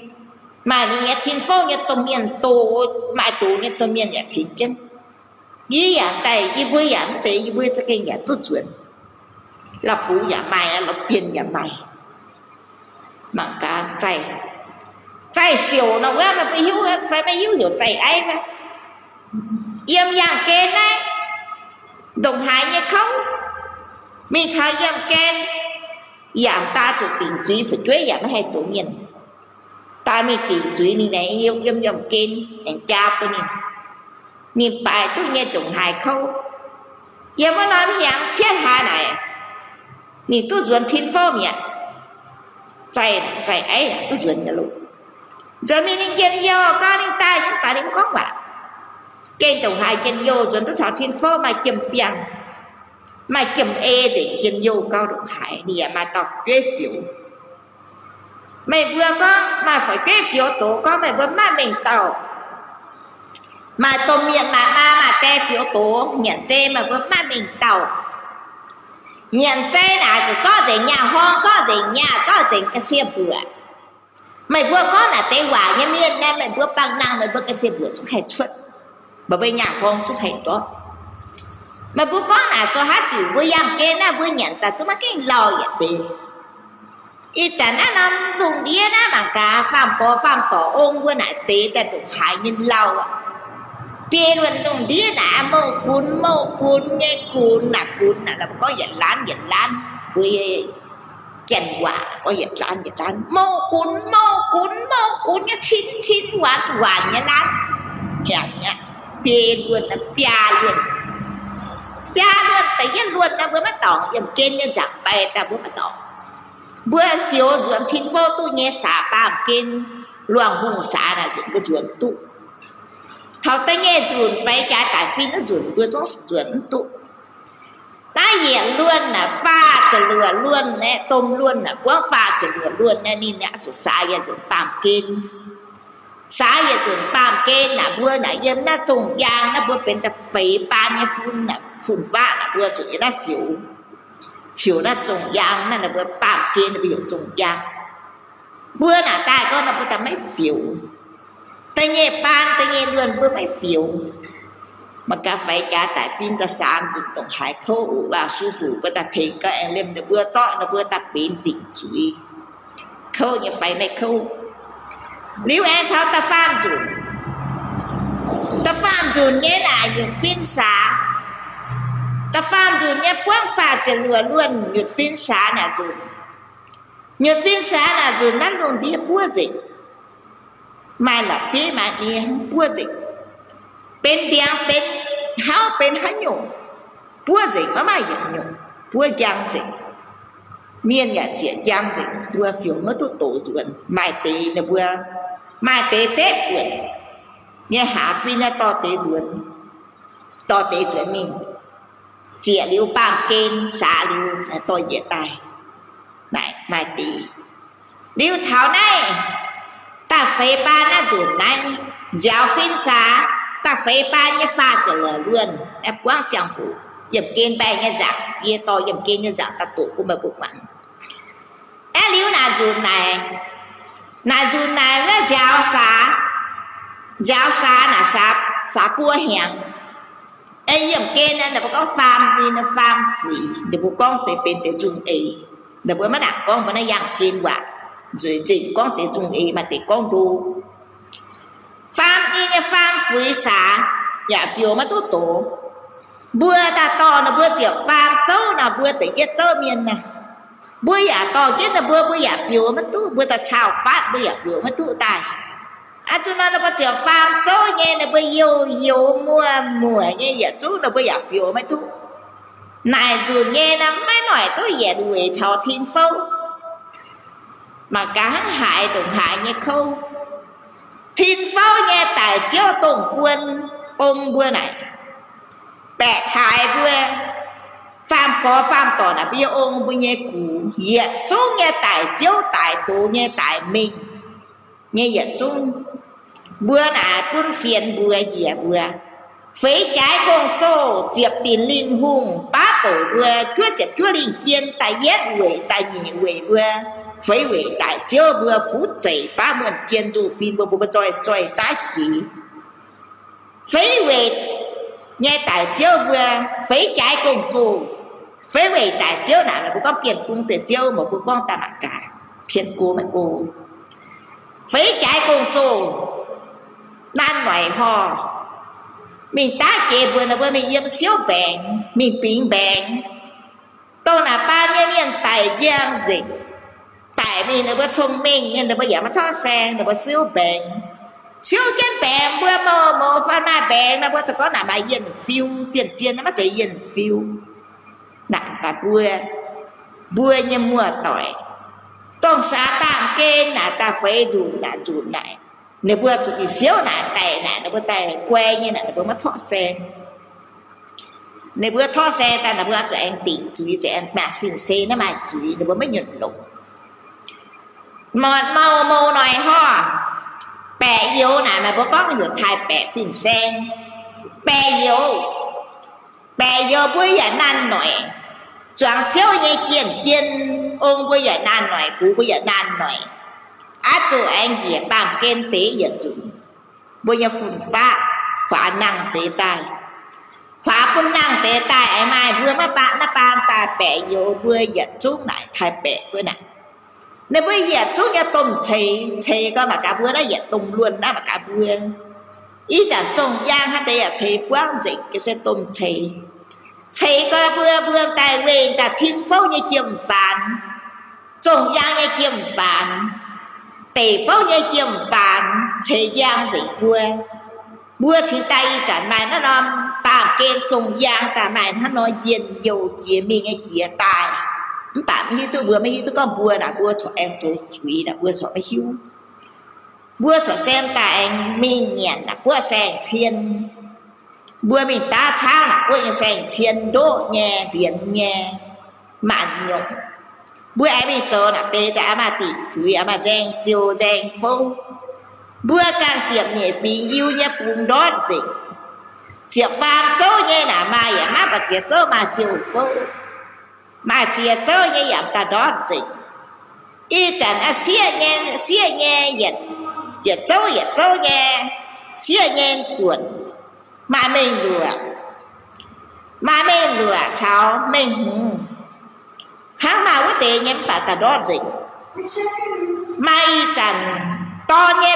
mà nhà thiên phong nhà tôm miền tổ mà tổ nhà tôm miền nhà thiên chân 依然带一杯人对一杯这个人不准，เราปูอย่าไม่เราเปลี่ยนอย่าไม่มันการใจเสียวนะว่ามันไปหิวไฟไม่หิวเดี๋ยวใจไอ้ไหมเยี่ยมอย่างเกณฑ์นะดงหายเนี่ยเขามีทายเยี่ยมเกณฑ์อย่างตาจุดติ่งจุ้ยฝึกด้วยอย่าไม่ให้ตัวเงียนตามีติ่งจุ้ยนี่ไหนเยี่ยมเกณฑ์แห่งจ้าปนี่มีไปทุกเนี่ยดงหายเขาอย่ามาน้ำอย่างเชี่ยหาไหนนี่ตัวส่วนทิ้งฟ้อมเนี่ยใจไอ้ตัวส่วนเนี่ยลูกgiờ mình đi chân vô có đi ta chúng ta đi có bạn cái đồng hai chân vô rồi nó chọn thiên phố mà chùm piang mà chùm để chân vô cao đồng hải đi mà đọc kế phiếu mày vừa có mà phải kế phiếu tổ có mày vừa mà mình tàu mà tôm miệng mà te phiếu tổ nhận chê mà vừa mà mình tàu nhận chê là rồi cho để nhà hoang cho để nhà cho để cái xe bữa mày vừa có là tế hòa nhân miên nên mày vừa băng năng mày vừa cái xe bữa chúng hay xuất bởi vì nhà con chúng hay đó mày vừa có là cho hát tiểu vừa yam kê na vừa nhận ta chúng cái lò vậy thì ý chẳng là năm vùng đĩa na bằng cả phạm tỏ ông vừa nãy tế ta được hại nhân lâu ạ bia luôn vùng đĩa na mâu cún nghe cún là có giận lán vì chèn quả có giật lán mâu cún nhá chín hoàn nhá lán hẹn nhá bia luôn tự nhiên luôn nó vừa mất tỏng dầm kên nhân chẳng bay ta vừa mất tỏng vừa phiếu dưỡng thiên phố tu nghe xả bàm kên loang hùng xả là dưỡng cái dưỡng tu thảo ta nghe dưỡng phải trả tại phi nó dưỡng vừa giống dưỡng tu ta hiện luôn là phaจะเหลือล้วนแน่ต้มล้วนน่ะพวกฟ้าจะเหลือล้วนแน่นี่เนี่ยสุดสายจนปามกินสายจนปามกินน่ะบัวน่ะเยี่ยมน่ะจงยางน่ะบัวเป็นแต่ฝีปานเนี่ยฝุ่นน่ะฝุ่นฟ้าน่ะบัวสุดน่ะผิวน่ะจงยางนั่นน่ะบัวปามกินน่ะบัวจงยางบัวน่ะตายก็น่ะบัวแต่ไม่ผิวแต่เงี้ยปานแต่เงี้ยล้วนบัวไม่ผิวmà cả phải trả tại phim ta sáng dùng tổng hải khâu và sư phụ với ta thấy các em lên được vừa chọn nó vừa ta biến tỉnh chú ý khâu như phải mày khâu nếu em tháo ta pham dùng nhé là dùng phim xá ta pham dùng nhé quán phá sẽ lùa luôn nhật phim xá là dùng nó luôn đi bua dịch mai là tí mà đi bua dịchเป็นเดียงเป็นเฮาเป็นหันอยู่ปัวจิมาอย่างอยู่ปัวยังจิเมียนอย่าเจียยังจิปัวฟิวมาตุโตจวนไม่ตีนะปัวไม่ตีเจ็บจวนเนี่ยหาฟินะต่อเตจวนมินเจียลิวปางเกณฑ์สาลิวต่อเหยียตายไหนไม่ตีลิวเท้าไหนตาเฟปาน่าจุดไหนยาวฟินสาta phải ba nhé pha trở lại luôn em quá chẳng phụ dầm kên bay nhé giặc ye to dầm kên nhé giặc ta tụ của mà bụng mặn em liu là dùn này nó giáo xá là xá bua hẹn em dầm kên nó có farm đi nó farm free để bố con phải bên để dùng ấy để bố mà đặt con mà nó dặn kên quả rồi chỉ con để dùng ấy mà để con đu farm đi nha farm phơi xả dạ phiếu mà tốt tổ bữa ta to là bữa chiều farm châu là bữa tới cái châu miền này bữa dạ to chứ là bữa dạ phiếu mà tốt bữa ta chào phát bữa dạ phiếu mà tốt tài cho nên là bữa chiều farm châu nghe là bữa yêu mùa như dạ chú là bữa dạ phiếu mà tốt này dù nghe là mấy nói tôi dạ đuổi thảo thiên phâu mà cá hại đồng hại như khâu thiên pháo nghe tại chiếu tổng quân ông bữa này bẻ thái bữa phàm có phàm tỏ là bia ông bữa nghe cũ hiện chú nghe tại chiếu tại tổ nghe tại mình nghe hiện chú bữa này quân phiền bữa gì bữa phế trái con trâu diệp tiền linh hùng bá tổ bữa chúa linh kiên tại yết quỷ tại nhị quỷ bữa phế quỷ tại chiếu bữa phú chảy ba mươi kiên dù phim bữa bữa chơi tái chỉ phế quỷ nghe tại chiếu vừa phế trái cùng dù phế về tại chiếu nào là bố con biển cung từ chiếu mà bố con ta mặc cả phiền cô mà cô phế trái cùng dù nan ngoài hò mình ta chế vừa là vừa mình yếm xíu bèn mình bình bèn tôi là ba nhân nhân tài giang gì tại vì nó vừa thông minh nhưng nó vừa giảm thoát xe nó vừa xíu bèn siêu chân bèn vừa mò pha na bèn nó vừa có là bài yên phiêu chiên nó mới thấy yên phiêu nặng ta vừa như mùa tỏi tông xá tạm kê là ta phải dù là chủ lại nếu vừa chủ bị xíu là tay này nó vừa tay que như là nó vừa mất thoát xe nếu vừa thoát xe ta là vừa cho anh tỉnh chú ý cho anh mà xin xe nó mà chú ý nó vừa mới nhận lục một màu nói ho bè yếu nào mà bố con hiểu thai bè phình sen bè yếu bây giờ nan nổi choáng chiếu như chiên ông bây giờ nan nổi bố bây giờ nan nổi chú anh chị bằng kênh tế giờ chú bây giờ phun phá năng tế tài phá phun năng tế tài ai mai vừa mà bạn nó bàn ta bè yếu bây giờ chú lại thai bè bữa này nếu bây giờ chú nhà tôm chế có mà cả bữa nó giờ tôm luôn đó mà cả bữa ý chẳng trồng giang hay đây là chế quang dịch cái xe tôm chế có bữa tài về ta thiên phố như chiêm phản trồng giang như chiêm phản tề phố như chiêm phản chế giang dịch bữa chỉ tay chẳng mày nó làm tạm kênh trồng giang ta mày nó nói diện dầu kia mình cái kia tài bạn như tôi vừa mới tôi có bùa đã bùa cho em chú ý đã bùa cho mấy hiếu bùa cho xem tại mình nhện là bùa sen chiên bùa mình ta thang là bùa như sen chiên đỗ nhẹ biển nhẹ mạn nhộng bùa ai mình cho là tê đã mà tỉ chú ý mà dèn chiều dèn phô bùa càng chiếm nhẹ phí yêu nhẹ bùn đót gì chiếm phàm châu nhẹ là mai à má và chiếm châu mà chiều phô mà chia cho như vậy ta đó gì y chẳng xia nghe giật châu nghe xia nghe tuần mà mình lừa cháu mình hắn nào có thể nhắm phải ta đó gì mà y chẳng to nghe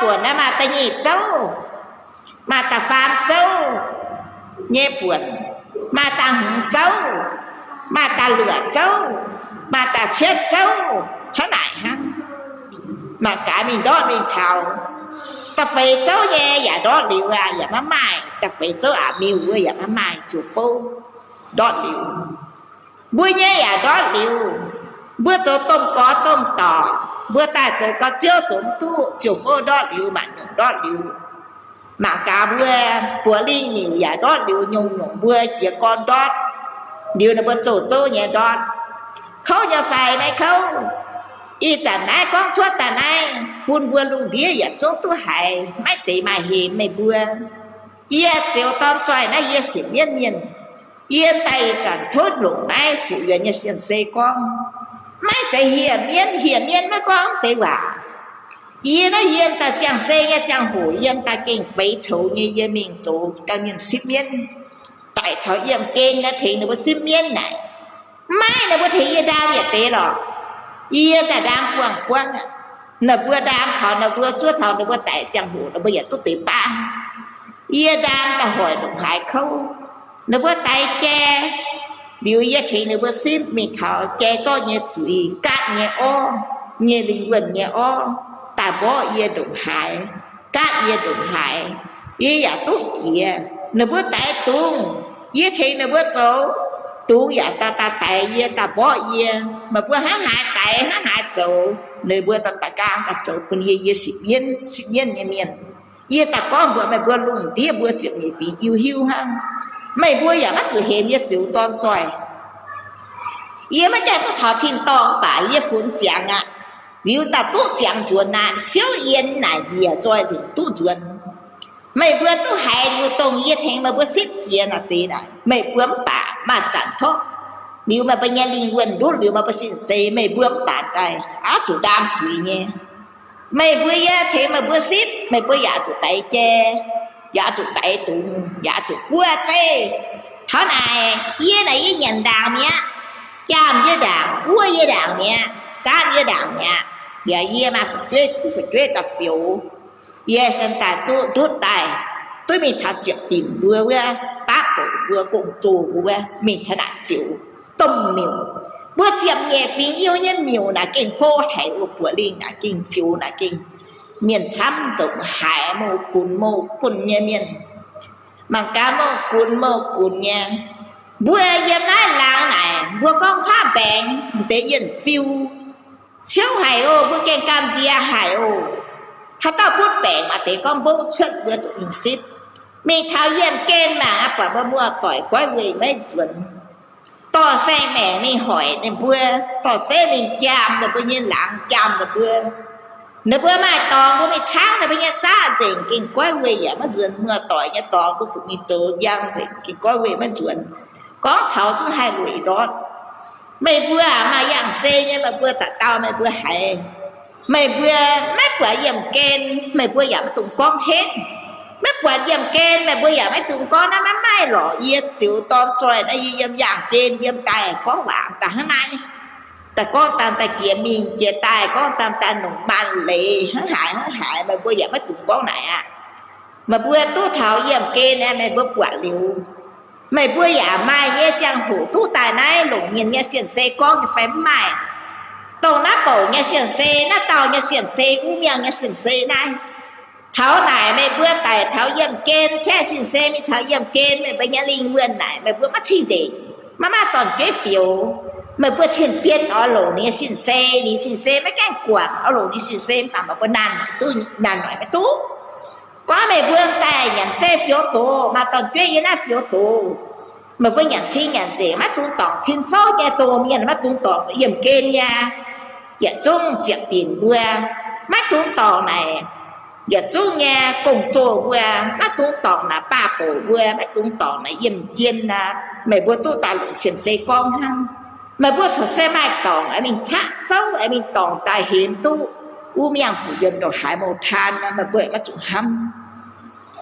buồn mà ta nhị châu mà ta phàm châu nghe buồn mà ta hùng châu mà ta lửa châu mà ta chết châu hết lại ha mà cả mình đó mình chào ta phải châu nghe giả đó liều à giả má mai ta phải châu à miêu với giả má mai chủ phô đó liều bữa nhé giả đó liều bữa cho tôm có tôm tỏ bữa ta cho có chiếu chúng thu chủ phô đó liều mà đó liều mà cả bữa linh mình giả đó liều nhung bữa chỉ con đó điều là bữa chỗ nhẹ đó không nhờ phải này không y chẳng nãy con suốt ta này buồn lùng đĩa giả chỗ tôi hại mấy tỷ mà hiểm mày bữa y chiều tóm tròi này y xỉn nhiên y tay chẳng thốt lụng này phụ người như xiên xê con mấy tỷ hiểm nhiên mấy con tế quả yên nó yên ta chẳng xe nghe chẳng hổ yên ta kinh phấy chấu như yên mình chấu ta nhìn xếp miên tại thói yên kênh nó thấy nó có xếp miên này mai nó có thấy yên đam vậy tế rồi yên ta đam quăng nó vừa đam thọ nó vừa chúa thọ nó vừa tại chẳng hổ nó bây giờ tốt tế ba yên đam ta hỏi đồng hải khâu nó vừa tay che điều yên thấy nó vừa xếp mình thọ che cho nhé chửi cát nhé ô nhé linh quần nhé ô ta bỏ yên đồng hải các yên đồng hải yên giả tốt kia nó bữa tại tung yên thì nó bữa chỗ tung giả ta tại yên ta bỏ yên mà bữa hát hại chỗ nó bữa ta cam ta chỗ con yên xịt yên như miền yên ta có bữa mày bữa lùng tía bữa chuyện gì phí yêu ha mày bữa giả mắt chủ hềm yên chịu ton tròi yên mà chạy có thọ thiên to bà yên phun chẳng ạ nếu ta tốt chẳng chuẩn là xíu yên là gì cho thì tốt chuẩn mày vừa tốt hay vừa tông yên thành mà vừa xếp kia là tí này mày vừa bà mà chẳng thoát nếu mà bây giờ linh quân đốt nếu mà bây giờ xây mày vừa bà tay á chủ đam thủy nhé mày vừa thế mà vừa xếp mày vừa giả chủ tay che giả chụp tay tụ giả chụp bua tê thảo này ye này ye nhận đàng nhá cham ye đàng bua ye đàng nhá cá ye đàng nhá giờ ye mà phải chơi tập phiếu ye sen tài tu đốt tài tôi mình thà chuyện tìm bua bác cổ bua cùng chù bua mình thà đại phiếu tôm miêu bữa chiếm nghe phim yêu nhân miêu là kinh hô hải của linh là kinh phiếu là kinh miền chăm tổng hải mô cùn nha miền mà cá mô cùn nha bữa yếm nói làng này bữa con khá bèn để yên phiếu chiếu hải ô bữa kèn cam chia hải ô hắn tao bút bèn mà để con bố xuất bữa tụi mình ship mình tháo yếm kênh mà áp quả mua tỏi quay về mấy chuẩn to xe mẹ mình hỏi nên bữa to xe mình chạm được bao nhiêu làng chạm được bữa nếu bữa mai tòn bữa mình sáng là bao nhiêu cha dình kinh quay về vậy mà duyên mưa tỏi như tòn bữa phụ mình chờ giang dình kinh quay về mà duyên có thảo chúng hai lụy đó mấy bữa mà dạng xe nhưng mà bữa tạ tao mấy bữa hay mấy bữa mấy bữa yểm kênh mấy bữa yểm tụng con hết mấy bữa yểm kênh mấy bữa yểm mấy tụng con nó mai lỏ yết chịu ton trôi nó yểm dạng kênh yểm tài có bạn ta hôm nay ta có tam ta kia mình chia tài có tam ta nồng ban lệ hãng hại mà bữa yểm mấy tụng con này à mà bữa tu thảo yểm kênh em mấy bữa quả liều mày bữa giả mai nghe chàng hủ tu tài này lủng nhìn nghe xiển xe con cái phép mày tàu nát bầu nghe xiển xe nát tàu nghe xiển xe cũng nghe xiển xe này tháo này mày bữa tài tháo yểm kênh che xiển xe mày tháo yểm kênh mày bây giờ linh nguyên này mày bữa mất chi gì mà toàn cái phiếu mày bữa trên biên ở lủng nghe xiển xe mấy cái quạt ở lủng nghe xiển xe mà bữa nàn tôi nàn nói mày tú có mày vươn tay nhận chế phiếu tổ mà toàn chuyện như là phiếu tổ mà với nhận chi nhận gì mắt tuôn tỏ thiên phó nghe tổ miền mắt tuôn tỏ yểm kênh nha giờ chung chuyện tiền vừa mắt tuôn tỏ này giờ chung nha cùng chỗ vừa mắt tuôn tỏ là ba cổ vừa mắt tuôn tỏ là yểm chiên là mày vừa tu tài lượng xiển xe con hăng mày vừa cho xe mai tỏ ấy mình chắc cháu ấy mình tỏ tài hiến tu u miệng phủ dân đồ hải màu than mà bởi mà chủ hâm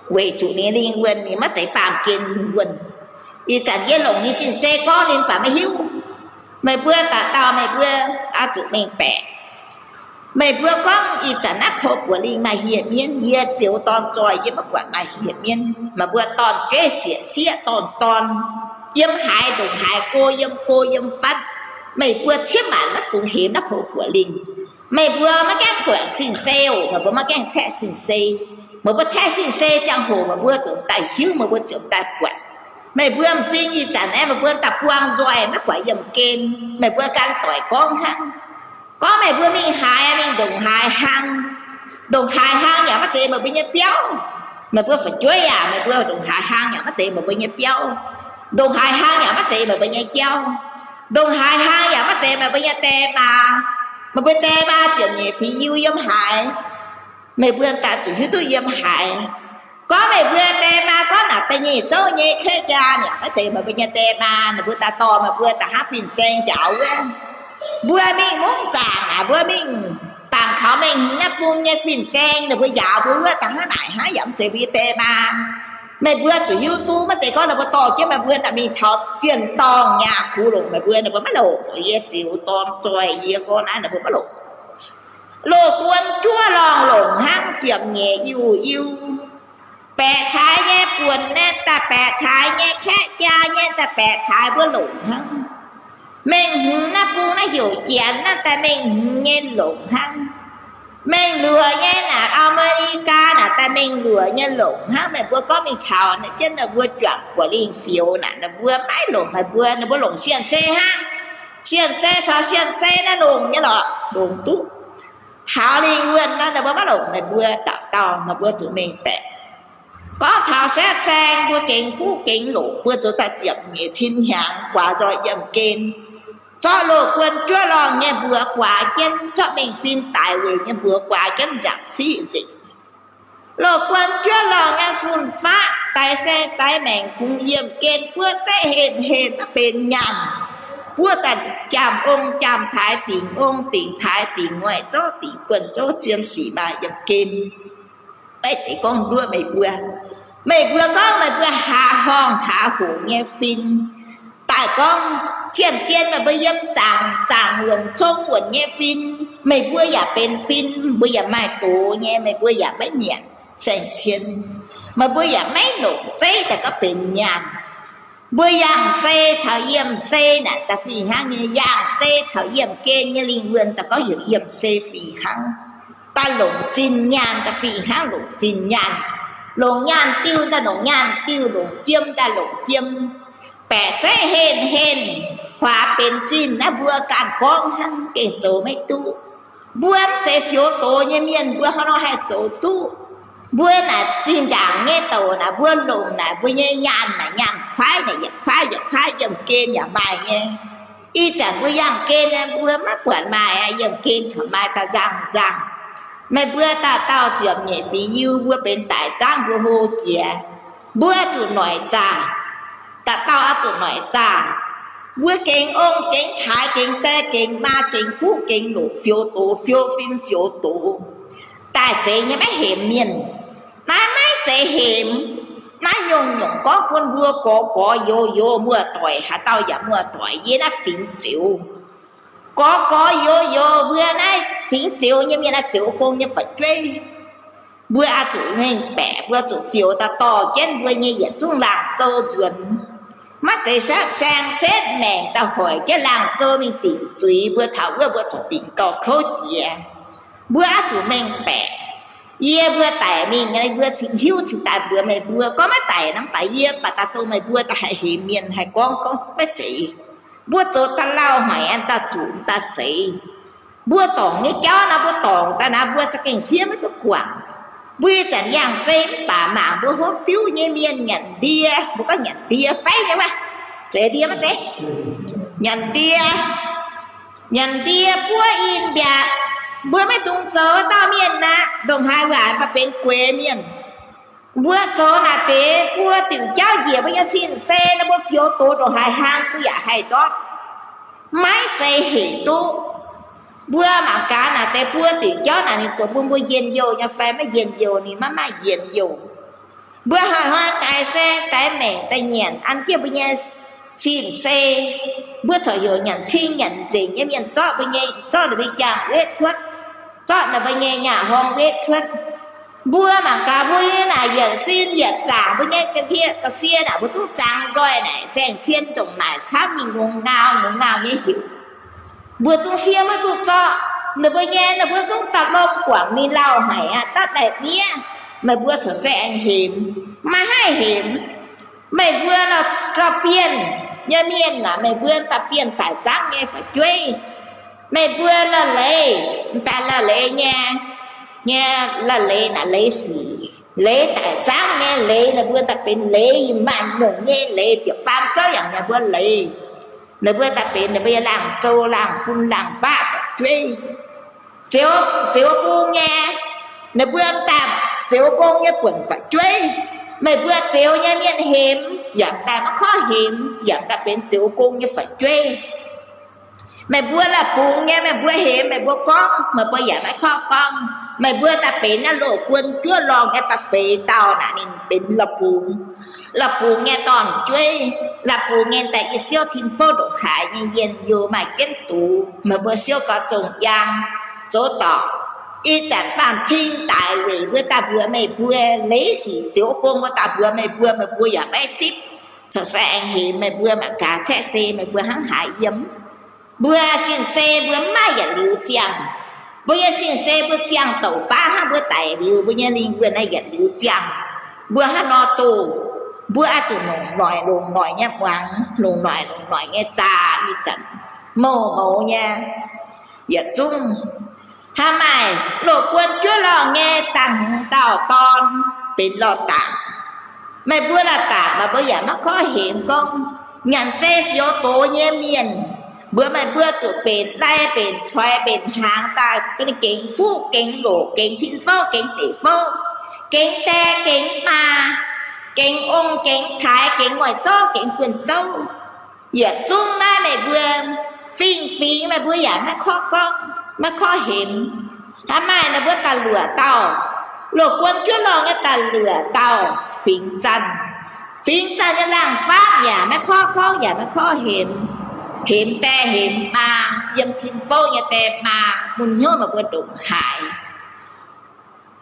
về chủ này liên quân thì mất chạy bàm kiên quân thì chẳng yên lồng như xin xe có nên phải mới hiếu mày vừa tả tao mày vừa á chủ mình bẻ mày vừa có thì chẳng nát hộp của linh mà hiểm miên hiệp chiếu toàn tròi với bất quản mà hiểm miên mà vừa toàn kế xỉa toàn yếm hại đồng hại cô yếm phát mày vừa chiếc màn mất cũng hiểm nát hộp của linh mày vừa mà cái quyển xin xe mà vừa mà cái chạy xin xe mà vừa chạy xin xe chẳng hồ mà vừa trưởng tài hiếu mà vừa trưởng tài quyển mày vừa làm chi như chẳng em mà vừa tập quang rồi nó quả dầm kênh mày vừa can tỏi con hăng có mày vừa mình hại mình đồng hại hăng nhà mắt gì mà bây giờ béo mày vừa phải chuối à mày vừa đồng hại hăng nhà mắt gì mà bây giờ béo đồng hại hăng nhà mắt gì mà bây giờ treo đồng hại hăng nhà mắt gì mà bây giờ tè mà bây tè ba chuyện nhẹ phí yêu yếm hại mày vừa ta chủ yếu tôi yếm hại có mày vừa tè ba có là tay nhẹ châu nhẹ khé cha nè mắt gì mà bây giờ tè ba là vừa ta to mà vừa ta hát phim sen chảo vừa mình muốn già là vừa mình tàng khảo mình nắp buông nghe phim sen là vừa dạo vừa ta hát lại hát giảm sẽ bị tè ba mày vừa chủ yếu tu mắt gì có là vừa to chứ mà vừa là mình thọt chuyện to nhà cũ rồi mày vừa là vừa bắt lộ ye chịu to trôi ye con ai là vừa bắt lộ lô quân chúa lòng lồng hang chiếm nhẹ yêu bè thái nghe buồn nè ta bè thái nghe khẽ cha nghe ta bè thái vừa lồng hang mình nó bu nó hiểu chuyện nó ta mình nghe lồng hang mình lừa nghe là America là ta mình lừa nghe lồng hang mày vừa có mình chào nó chân là vừa chuẩn của linh phiếu là vừa mãi lồng mà vừa nó vừa lồng xiên xe ha xiên xe cho xiên xe nó lồng như là lồng tú thảo linh nguyên nó vừa bắt đầu mày vừa tạo tàu mà vừa chủ mình bẻ có thảo xét sang vừa kính phú kính lũ vừa cho ta chiếm nghĩa chín hàng quả rồi yểm kênh cho lộ quân chúa lòng nghe vừa quả chân cho mình phim tài về nghe vừa quả chân giảm sĩ dịch lộ quân chúa lòng nghe chun phá tài xe tài mảnh phung yểm kênh vừa sẽ hên nó bên nhàn vừa tận chàm ông chàm thái tỉnh ông tỉnh thái tỉnh ngoại cho tỉnh quần cho chiếm sĩ bà yểm kênh bây chỉ con đua mày vừa mày vừa con mày vừa hạ hòn hạ hủ nghe phim tại con chiên chiên mà bây giờ chàng nguồn trông nguồn nghe phim mày vừa giả bên phim bây giờ mai tố nghe mày vừa giả mấy nhện sành chiên mà bây giờ mấy nụ dây ta có bên nhàn bây giờ xe thảo yếm xe nè ta phi hăng như giang xe thảo yếm kê như linh nguyên ta có hiểu yếm xe phi hăng ta lồng chín nhàn ta phi hăng lồng chín nhàn lồng nhàn tiêu ta lồng nhàn tiêu lồng chiêm ta lồng chiêm bẻ chế hên hòa bên chín nó vừa cản con hăng kể chỗ mấy tu vừa chế phiếu tổ như miền vừa họ nói hay chỗ tu vừa là chín đảng nghe tổ là vừa lồng là vừa như nhàn khoái này giật khoái dầm kê nhà bài nghe y chẳng vừa giang kê nên vừa mắc quản bài ai dầm kê chẳng bài ta giang mày vừa ta tao chuyện nhẹ phí yêu vừa bên tại trang vừa hồ kìa vừa chủ nói chàng ta tao á chủ nói chàng vừa kinh ông kinh thái kinh tê kinh ma kinh phú kinh lục phiếu tổ phiếu phim phiếu tổ tại chế như mấy hiểm miền mấy chế hiểm mấy nhung có con vua có yo mưa tỏi hả tao giả mưa tỏi với nó phim chịu có yo vừa nay chính chịu như miền là chịu con như phải chơi vừa chủ mình bẻ vừa chủ phiếu ta to trên vừa như vậy chung lạc châu chuẩn mắt chạy sát sang xét mèn ta hỏi cái làng châu mình tìm truy vừa thảo vừa chủ tìm cầu khâu kìa vừa chủ mình bẻ ye vừa tải mình cái vừa chịu hiu chịu tải vừa mày vừa có mấy tải nắm tải ye bà ta tôi mày vừa ta hay hiểm miền hay con mấy chị vừa chỗ ta lao hỏi anh ta chủ ta chị vừa tổng cái chó nó vừa tổng ta na vừa cho cảnh xiêm với tôi quảng vừa chẳng yang xem bà mạng vừa hốt phiếu như miền nhận đia vừa có nhận đia phái nhá mà chế đia mà chế nhận đia vừa in bia vừa mấy tung số tao miền na đồng hai vải và bên quê miền vừa số là thế vừa tiểu cháu gì bây giờ xin xe nó vừa phiếu tổ đồ hai hang cứ giả hai đó máy chạy hỉ tu vừa mà cá là thế vừa tiểu cháu là ni chỗ vừa yên vô nhà phải mới yên vô ni má yên vô vừa hai tài xe tài mèn tài nhện ăn kia bây giờ xin xe vừa sở hữu nhận chi nhận gì em nhận cho bây giờ cho được bây giờ hết suốt cho là bây giờ nhà hoang hết suốt vừa mà cả vui là giờ xin giờ trả với nghe cái kia cái xe nào một chút trang rồi này xem chiên đồng này chắc mình ngùng ngào như hiểu vừa chung xe mới tụt cho là bây giờ là vừa chung tập lông quảng mình lao hải tắt đẹp nhé mà vừa trở xe hiểm mà hai hiểm mày vừa là tập biên nhà miền là mày vừa tập biên tại trang nghe phải chơi mày vừa là lệ ta là lệ nha là lệ là lệ gì lệ tại trang nghe lệ là vừa tập bên lệ mà nồng nghe lệ chỉ phàm choอย่างnhà vừa lệ là vừa tập bên là bây giờ làm châu làm phun làm pháp chơi chiếu bu nghe là vừa tạm chiếu con nghe quần phải chơi mày vừa chiếu nha miền hiểm dạng ta nó khó hiểm dạng tập bên chiếu con như phải chơi mày vừa là phụ nghe mày vừa hiểm mày vừa con mà bây giờ mày khó con mày vừa ta bị nó lộ quân chưa lo nghe ta bị tao nè nên bị là phụ nghe toàn chơi là phụ nghe tại cái siêu thiên phố độ hải như yên vô mà kiến tụ mà vừa siêu có trồng giang chỗ tỏ y chẳng phàm chinh tại vì vừa ta vừa mày vừa lấy gì tiểu công của ta vừa mày vừa giờ mày tiếp sợ sẽ anh hiểm mày vừa mà cả chạy xe mày vừa hăng hải yếm vừa xin xe vừa mai giờ liều chàng bây giờ xin xe vừa chàng tàu ba ha vừa tải liều bây giờ linh vừa này giờ liều chàng vừa ha no tù vừa chủ lùng nổi nha quảng lùng nổi nghe trà đi trận màu nha giờ chung ha mày lộ quân chưa lo nghe tặng tàu con bị lo tặng mày vừa là tặng mà bây giờ nó có hiện con nhận xe phiếu tổ nhé miền bữa mày bữa chủ bền lai bền xoay bền hàng ta cái kính phú kính lỗ kính thiên phố kính tỷ phố kính te kính ma kính ông kính thái kính ngoài châu kính quyền châu giờ chung mai mày vừa phí mày vừa giả nó khó con nó khó hiểm hả mai là bữa ta lùa tao lục quân chúa lo nghe ta lửa tàu phình chân cái làng pháp nhà mấy khó nhà mấy khó hiểm tè hiểm mà dâm thiên phô nhà tè mà muốn nhớ mà quên đụng hại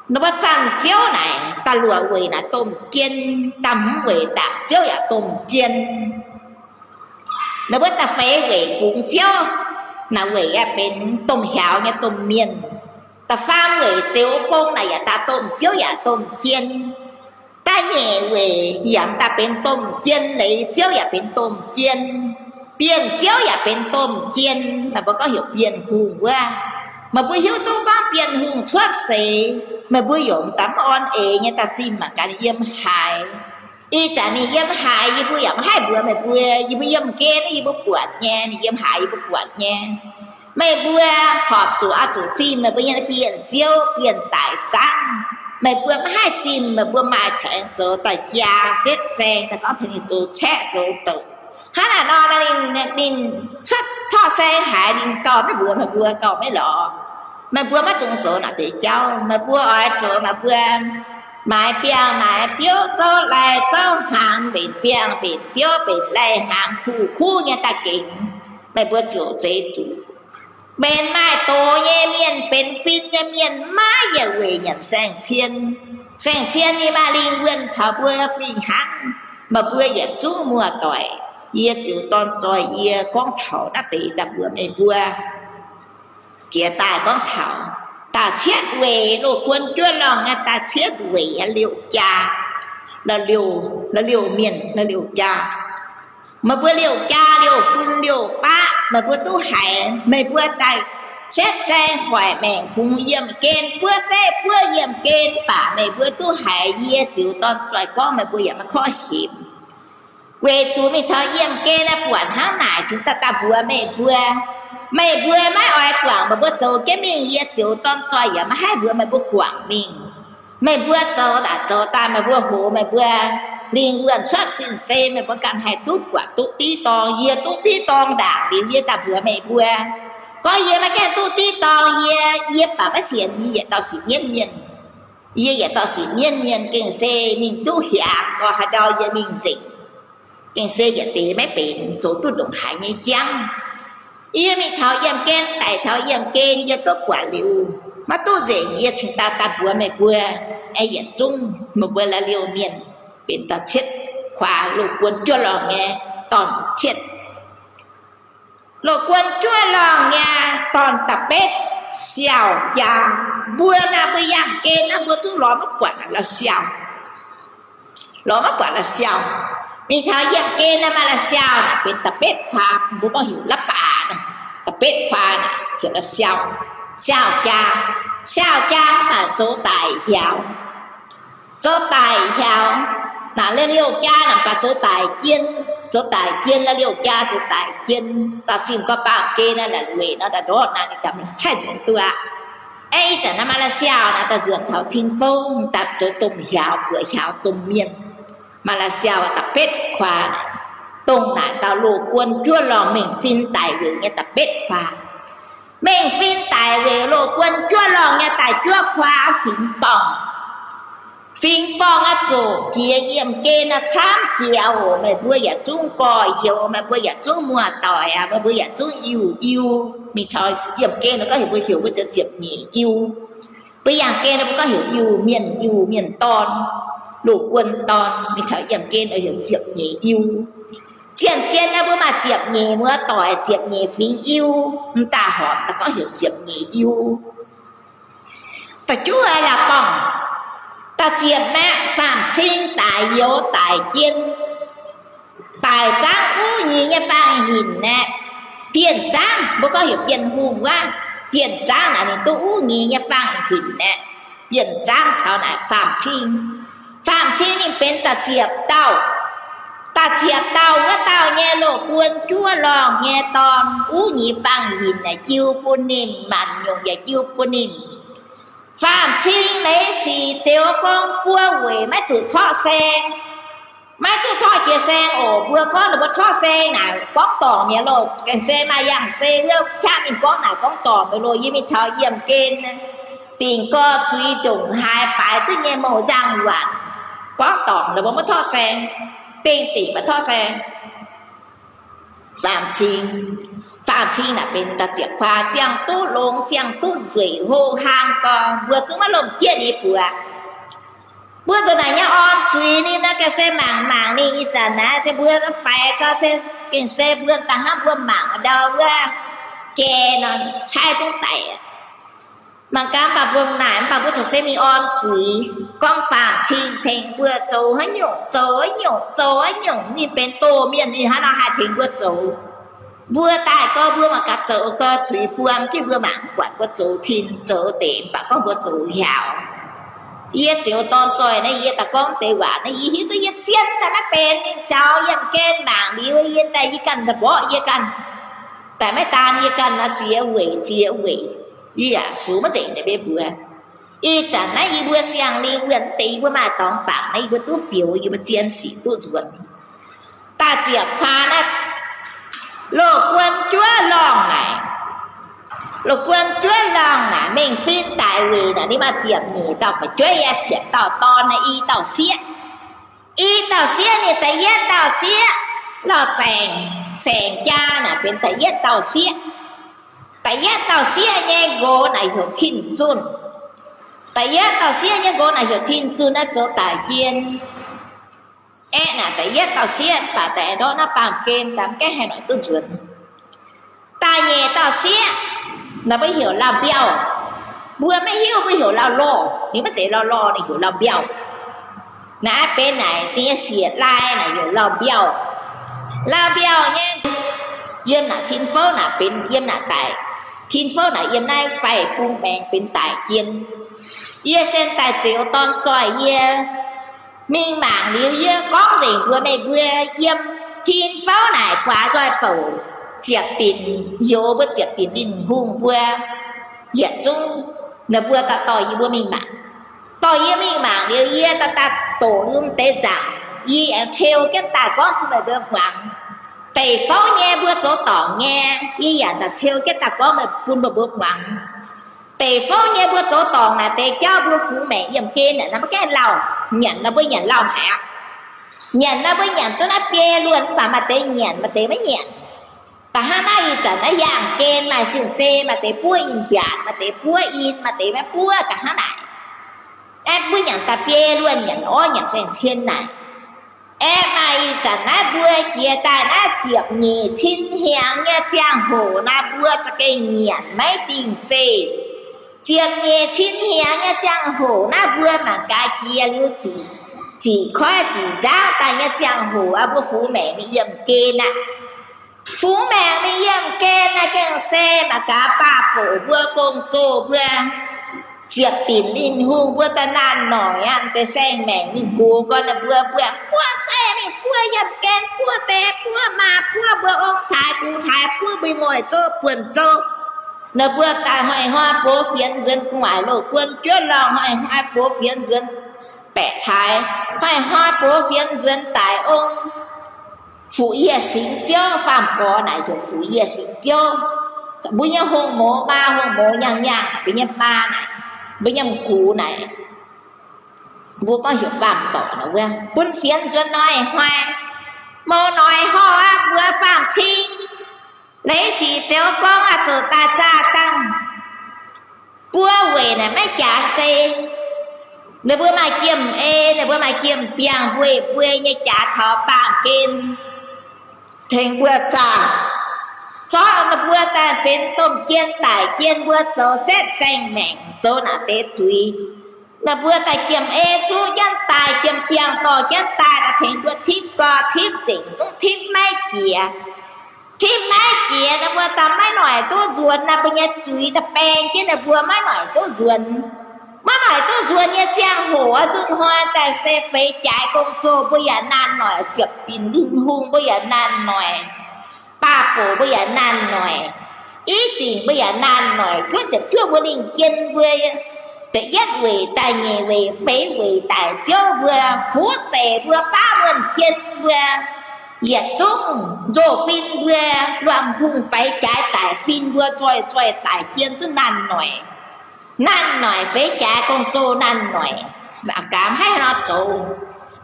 nó bắt chân chiếu này ta lùa quỷ là tôm chiên tắm quỷ tạm chiếu là tôm chiên nó bắt ta phê quỷ cũng chiếu là quỷ bên tôm hảo nghe tôm miên ta pha quỷ chiếu bông này ta tôm chiếu là tôm chiên ta nhẹ quỷ giảm ta bên tôm chiên lấy chiếu là bên tôm chiên biển chiếu là bên tôm chiên mà có hiểu biển hùng quá mà bữa hiếu tôi có biển hùng thoát xế mà bữa dụng tắm on nghe ta chim mà cả yếm hại y chả ni yếm hại y bữa yếm hai bữa mà bữa y bữa yếm kén y bữa quạt nha ni yếm hại y bữa quạt nha mày bữa họp chủ chim mà bữa như biển chiếu biển tại trang mày bữa hai chim mà bữa mai chạy chỗ tại gia xếp xe ta có thể chỗ che chỗ tự hắn là nó nên xuất thọ xe hại nên cò mấy bữa mà bữa cò mấy lọ mà bữa mất từng số là để cháu mà bữa ở chỗ mà bữa mãi biếng cho lại cho hàng bị biếng lại hàng khu nhà ta kính mà bữa chỗ chế chủ bên mai tổ nhé miền bên phim nhé miền má giờ về nhận sang chiên như ba linh nguyên chào bữa phim hăng mà bữa giờ chú mùa tỏi ye chịu tôn trôi ye con thảo đã tỷ đập bữa mày bữa kia tài con thảo ta chết về đồ quân chúa lòng nghe ta chết về liệu cha là liều miền là liều cha mà bữa liều cha liều phun liều phá mà bữa tu hải mày bữa tài chết xe khỏi mẹ phun yếm kén bữa yếm kén bà mày bữa tu hải ye chịu tôn trôi con mày bữa yếm mà khó hiểm quê chú mình thở yếm kén là buồn háo nải chúng ta bữa mày bữa mai oai quảng mà bữa châu cái mình ye châu tôn trôi yếm hai bữa mày bữa quảng mình mày bữa châu đã châu ta mày bữa hồ mày bữa liên quan xuất sinh xe mày bữa cảm hay tút quả tút tí to ye tút tí to đảng điều ye ta bữa mày bữa có ye mà cái tút tí to ye bà bác xiên ye tao xỉ nhiên ye tao xỉ nhiên kinh xe mình tu hiạng có hai đau ye mình dịch kinh xe ye tí mấy bệnh chỗ tu đồng hải như chăng ye mình tháo yếm kén tại tháo yếm kén ye tốt quả liu mà tu dễ ye chúng ta bữa mày bữa ai ye chung mà bữa là liu miền bên ta chết khóa lục quân chúa lòng nghe toàn chết lục quân chúa lòng nghe toàn tập bếp xào cha bữa nào bữa yếm kén nó bữa chúng lo mất quả là xào mình tháo yếm kén mà là xào là bên tập bếp khóa bữa có hiểu lắp bà tập bếp khoa này kiểu là xào cha mà chỗ tài hiào là lên liều cha là bà chỗ tài chiên là liều cha chỗ tài chiên ta chìm có bao kê là người nó đã đốt là thì tầm hai chuyện tua ấy chẳng là mà là xào là ta dường thảo thiên phong tập chỗ tùng hiào của hiào tùng miên mà là xào tập bếp khoa này tùng là tao lù quân chúa lòng mình phim tài về nghe tập bếp khoa mình phim tài về lù quân chúa lòng nghe tài chúa khoa phim bong á chỗ kia yếm kê nó xám chiều mày bữa giờ chung còi hiểu mày bữa giờ chung mùa tỏi mày bữa giờ chung yêu mình thôi yếm kê nó có hiểu bữa giờ diệp nhỉ yêu bây giờ kê nó có hiểu yêu miền ton lù quân ton mình thôi yếm kê nó hiểu diệp nhỉ yêu chiên là bữa mà diệp nhỉ mùa tỏi diệp nhỉ phí yêu ta hỏi ta có hiểu diệp nhỉ yêu ta chú ai là bong ta diệp mẹ phạm trinh tài yếu tài chiên tài giang u nhỉ nghe phang hình nè tiền giang bữa có hiểu tiền hùng quá tiền giang là tu u nhỉ nghe phang hình nè tiền giang sao này phạm trinh thì bên ta diệp tao với tao nghe lộ quân chúa lòng nghe tòn ú nhị phang hình này chiêu bôn nín màn nhung và chiêu bôn nín phạm trinh lấy xì tiêu con bua quỷ mấy chủ thọ sen mấy chủ thọ chia sen ổ bua con được bua thọ sen nào có tỏ mẹ lộ cái xe mà yang xe đâu cha mình có nào có tỏ mẹ lộ với mình thọ yếm kên tiền co truy trùng hai phải tôi nghe màu giang loạn có tỏng là bố mới thoát xe tên tỷ mà thoát xe Phạm Chi là bên ta chiếc pha chàng tu lông chàng tu rủi hô hàng có vừa chúng mà lồng kia đi bữa từ này nhá on truy đi nó cái xe mảng đi như chả ná thế bữa nó phải có cái xe bữa ta hát bữa mảng ở đâu bữa chè nó chai trong tay mà các bà vùng này bà bữa số xe mi on truy con Phạm Chi thành bữa châu hết nhung đi bên tô miền đi hát nó hai thành bữa châu bữa tai có bữa mà cả châu có truy buông cái bữa mảng quản có châu thiên châu tiền bà có bữa châu hào ye chiều tòn trôi này ye ta con tê quả này ye tôi ye chiên ta nó bền cháu ye kén bảng đi ye ta ye cần thật bỏ ye cần tại mấy ta ye cần nó chia quỷ ye à số mà gì để biết bữa ye chẳng này ye bữa sáng đi bữa tây bữa mà tòng bảng này bữa tu phiếu ye bữa chiên xỉ tu ruột ta chia pha nó lô quân chúa lòng này lục quân chúa lòng nè mình phiên tại vì là đi mà chiếm nhỉ tao phải chơi ya chiếm tao to này y tao xiết này tại yết tao xiết lo chèn cha nè bên tại yết tao xiết nghe gỗ này hiểu thiên chun tại yết tao xiết nghe gỗ này hiểu thiên chun nó chỗ tại kiên nè tại yết tao xiết và tại đó nó bằng kên tám cái hay nói tôi chuẩn tai nhẹ tao xiết nó mới hiểu là béo vừa mới hiểu là lo nếu mà dễ lo thì hiểu là béo nãy bên này tia xiết lai này hiểu là béo nhé yếm là thiên phố là bên yếm là tại thiên phố là yếm này phải buông bèn bên tại kiên yếm sen tại chiều ton tròi yếm mình mảng nếu yếm có gì vừa yếm thiên phố này quá rồi phẩu chiếc tiền vô bất chiếc tiền đình hùng vừa hiện chung là vừa ta tỏi như vừa mình mạng nếu ye ta tổ lương tế giảm ye treo cái ta có không phải đơn khoảng tề pháo nghe vừa chỗ tỏ nghe ye ta treo cái ta có mà buôn bờ bước khoảng tề pháo nghe vừa chỗ tỏ là tề cho vừa phú mẹ dầm kia này nó cái lầu nhận nó với nhận lầu hả nhận nó với nhận tôi nó bia luôn và mà tề nhận mà tề mới nhận ta hai nay chẳng nó dạng kên mà xuyên xe mà tế bua in biạt mà tế bua in mà tế mà bua ta hai này em bua nhận ta bia luôn nhận ó nhận sen chiên này em này chẳng nó bua kia ta nó diệp nhị chín hiang nghe giang hồ nó bua cho cái nhận mấy tình gì diệp nhị chín hiang nghe giang hồ nó bua mà cái kia lưu chỉ khoa chỉ giáo ta nghe giang hồ à bua phú mẹ đi dầm kên à phú mẹ mi yếm kê na kê xe mà cả ba phổ vừa công chô vừa chiếc tiền linh hương vừa ta nan nổi ăn tê xe mẹ mình cố con là vừa xe mình vừa yếm kê vừa tê vừa mà vừa ông thái vừa bị ngồi chô quần chô nó vừa ta hỏi hoa bố phiến dân ngoài lộ quân chúa lòng hỏi hoa bố phiến dân bẻ thái hỏi hoa bố phiến dân tại ông phụ ye sinh chiếu phạm có này hiểu phụ ye sinh chiếu bây giờ hông mố nhang bây giờ ba này bây giờ cú này vô có hiểu phạm tỏ nó vừa buôn phiến cho nói hoa mô nói hoa vừa phạm chi lấy chỉ chiếu con à chỗ ta gia tăng bua về này mấy trả xe nếu bữa mai kiếm nếu bữa mai kiếm biang về như trả thọ bảng kênh thành bữa trà cho nó bữa ta đến tôm chiên tải chiên bữa chỗ xét tranh mẹn chỗ nào tế truy là bữa ta kiếm chú nhân tài kiếm biang to nhân tài là thành bữa thím co thím dĩnh chúng thím mấy kia là bữa ta mấy nói tôi ruột là bây giờ truy là bèn chứ là bữa mấy nói tôi ruột mà nói tôi ruột như giang hồ chúng hoa tại xe phê trái công chô bây giờ nan nói chụp tin linh hung bây giờ nan nói ba phổ bây giờ nan nói ý tình bây giờ nan nói cứ chụp chưa vừa linh kiên vừa tự nhất về tài nhẹ về phế về tài chiếu vừa phú trẻ vừa ba vườn kiên vừa Yết chung dô phim vừa loạn hung phải trái tài phim vừa trôi tại kiên chứ nan nói นั่นหน่อยเฟจ่ากงโจนั่นหน่อยอาการให้เราโจ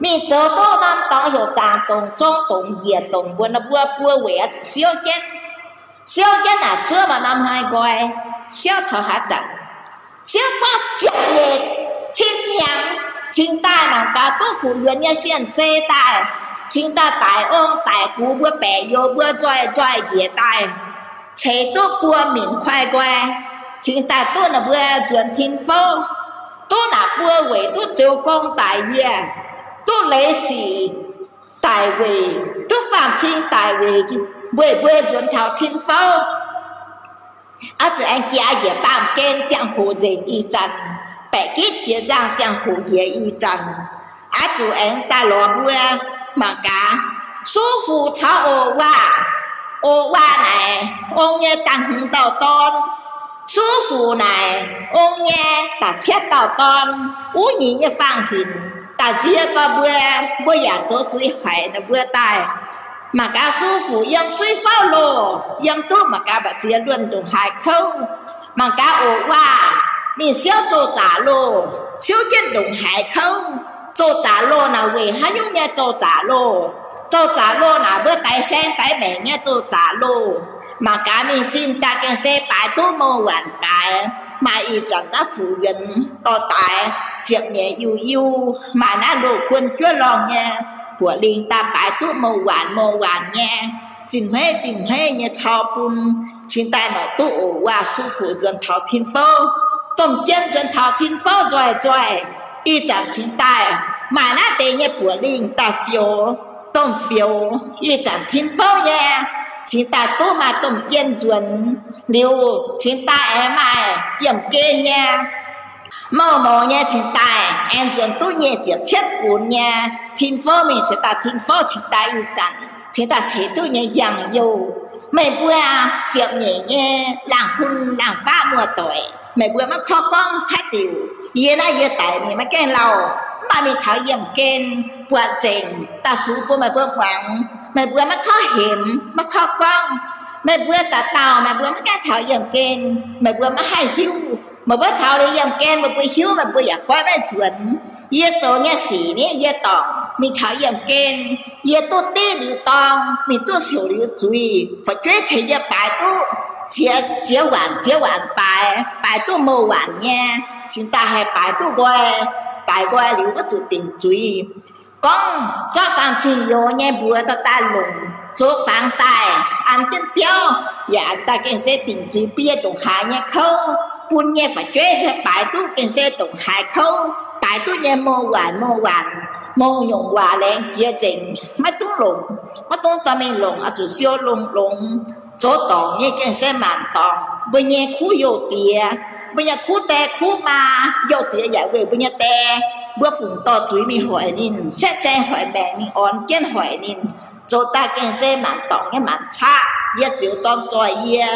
มีโจโตน้ำตองอยู่จางตรงจงตรงเหยียดตรงบนบัวบัวเหวี่ยเสียวเจ็ดน่ะเชื่อมานำให้ก้อยเสียวเธอหาจังเสียวฟ้าเจ็บเย็ดชิ้นยังชิ้นใต้หนังกาตู้ฝูเรือนเนี่ยเสียนเซใต้ชิ้นใต้ตายองตายกูบัวแปะโยบัวจ้อยเหยียดใต้เฉยตู้บัวหมิ่นควายก้อยชิ้นใต้ตู้น่ะบัวจวนทิ้งโฟตู้น่ะบัวเหวี่ยตู้เจียวกงตายเย่ตู้เลสีตายเหวี่ยตู้ฝากชิ้นตายเหวี่ยbơi chuẩn thảo thiên phao, à chỉ anh kia也bằng kén江湖人一战，白吉接让江湖也一战，啊主anh ta lo bơi mà cả舒服炒ô hoa này ông nghe tăng hứng đầu ton,舒服này ông nghe ta chết đầu ton, ú nhìn như phang hình, ta chia có bơi giả chỗ chuối phải là bơi tai. Mà cả sư phụ yang suy phao lô yang tu mà cả bà chia luân đồng hải khâu mà cả ổ hoa mình siêu châu trả lô siêu chân đồng hải khâu châu trả lô nào về hai nhung nha châu trả lô nào bữa tay sen tay mẹ nha châu trả lô mà cả mình chim ta cái xe bài tu mô hoàn tài mà y chẳng đã phụ gần to tài chuyện nhẹ yêu mà nó lộ quân chúa lòng nha của linh ta bài tu mô hoàn nha chỉnh hết nha chào bún chính tay nói tu ổ hoa sư phụ dần thảo thiên phô tổng chân dần thảo thiên phô rồi y chẳng chính tay mà nó tê nha của linh ta phiếu tổng phiếu y chẳng thiên phô nha chính ta tu mà tổng chân dần liều chính ta em ai yểm kê nha mò nha chính ta em dần tu nhẹ chỉ chết cuốn nha thiên phô mình sẽ ta thiên phô chính ta yêu chẳng chính ta chế tu nhẹ dàng yêu mày bữa chịu nhẹ làng phun làng phá mùa tuổi mày bữa mà khó con hát tiểu ye na ye tại mình mà kén lâu mà mình thảo yểm kén bữa trình ta sú của mày bữa quảng mày bữa mà khó hiểm mà khó con mày bữa ta tàu mày bữa mà cái thảo yểm kén mày bữa mà hay hiu mà bữa thảo đi yểm kén mà bữa hiu mà bữa giặc quay mấy chuyện ye chỗ nghe xỉ nè ye tòng mình thảo yểm kén ye tu tê liu tòng mình tu xỉu liu chui phải追thấy ye bài tu chia hoàn bài tu mô hoàn nha chúng ta hay bài tu qua liu có chủ tình chui con cho phàm chỉ yo nha bữa ta lùng chỗ phàm tài ăn chân tiêu dạ ta cái sẽ tình chui bia đồng hải nha khâu buôn nha phải追cho bài tu cái sẽ đồng hải khâu bài tu nha mô hoàn mô nhung hòa lên chia trình mắt tung toàn mình lùng à chủ siêu lùng chỗ tòng như cái xe màn tòng bây giờ khu vô tìa bây giờ khu tè khu mà vô tìa giải về bây giờ tè bữa phụng to chuối mình hỏi nín xét che hỏi mẹ mình on chân hỏi nín chỗ ta cái xe màn tòng cái màn cha giờ chịu tòng tròi giờ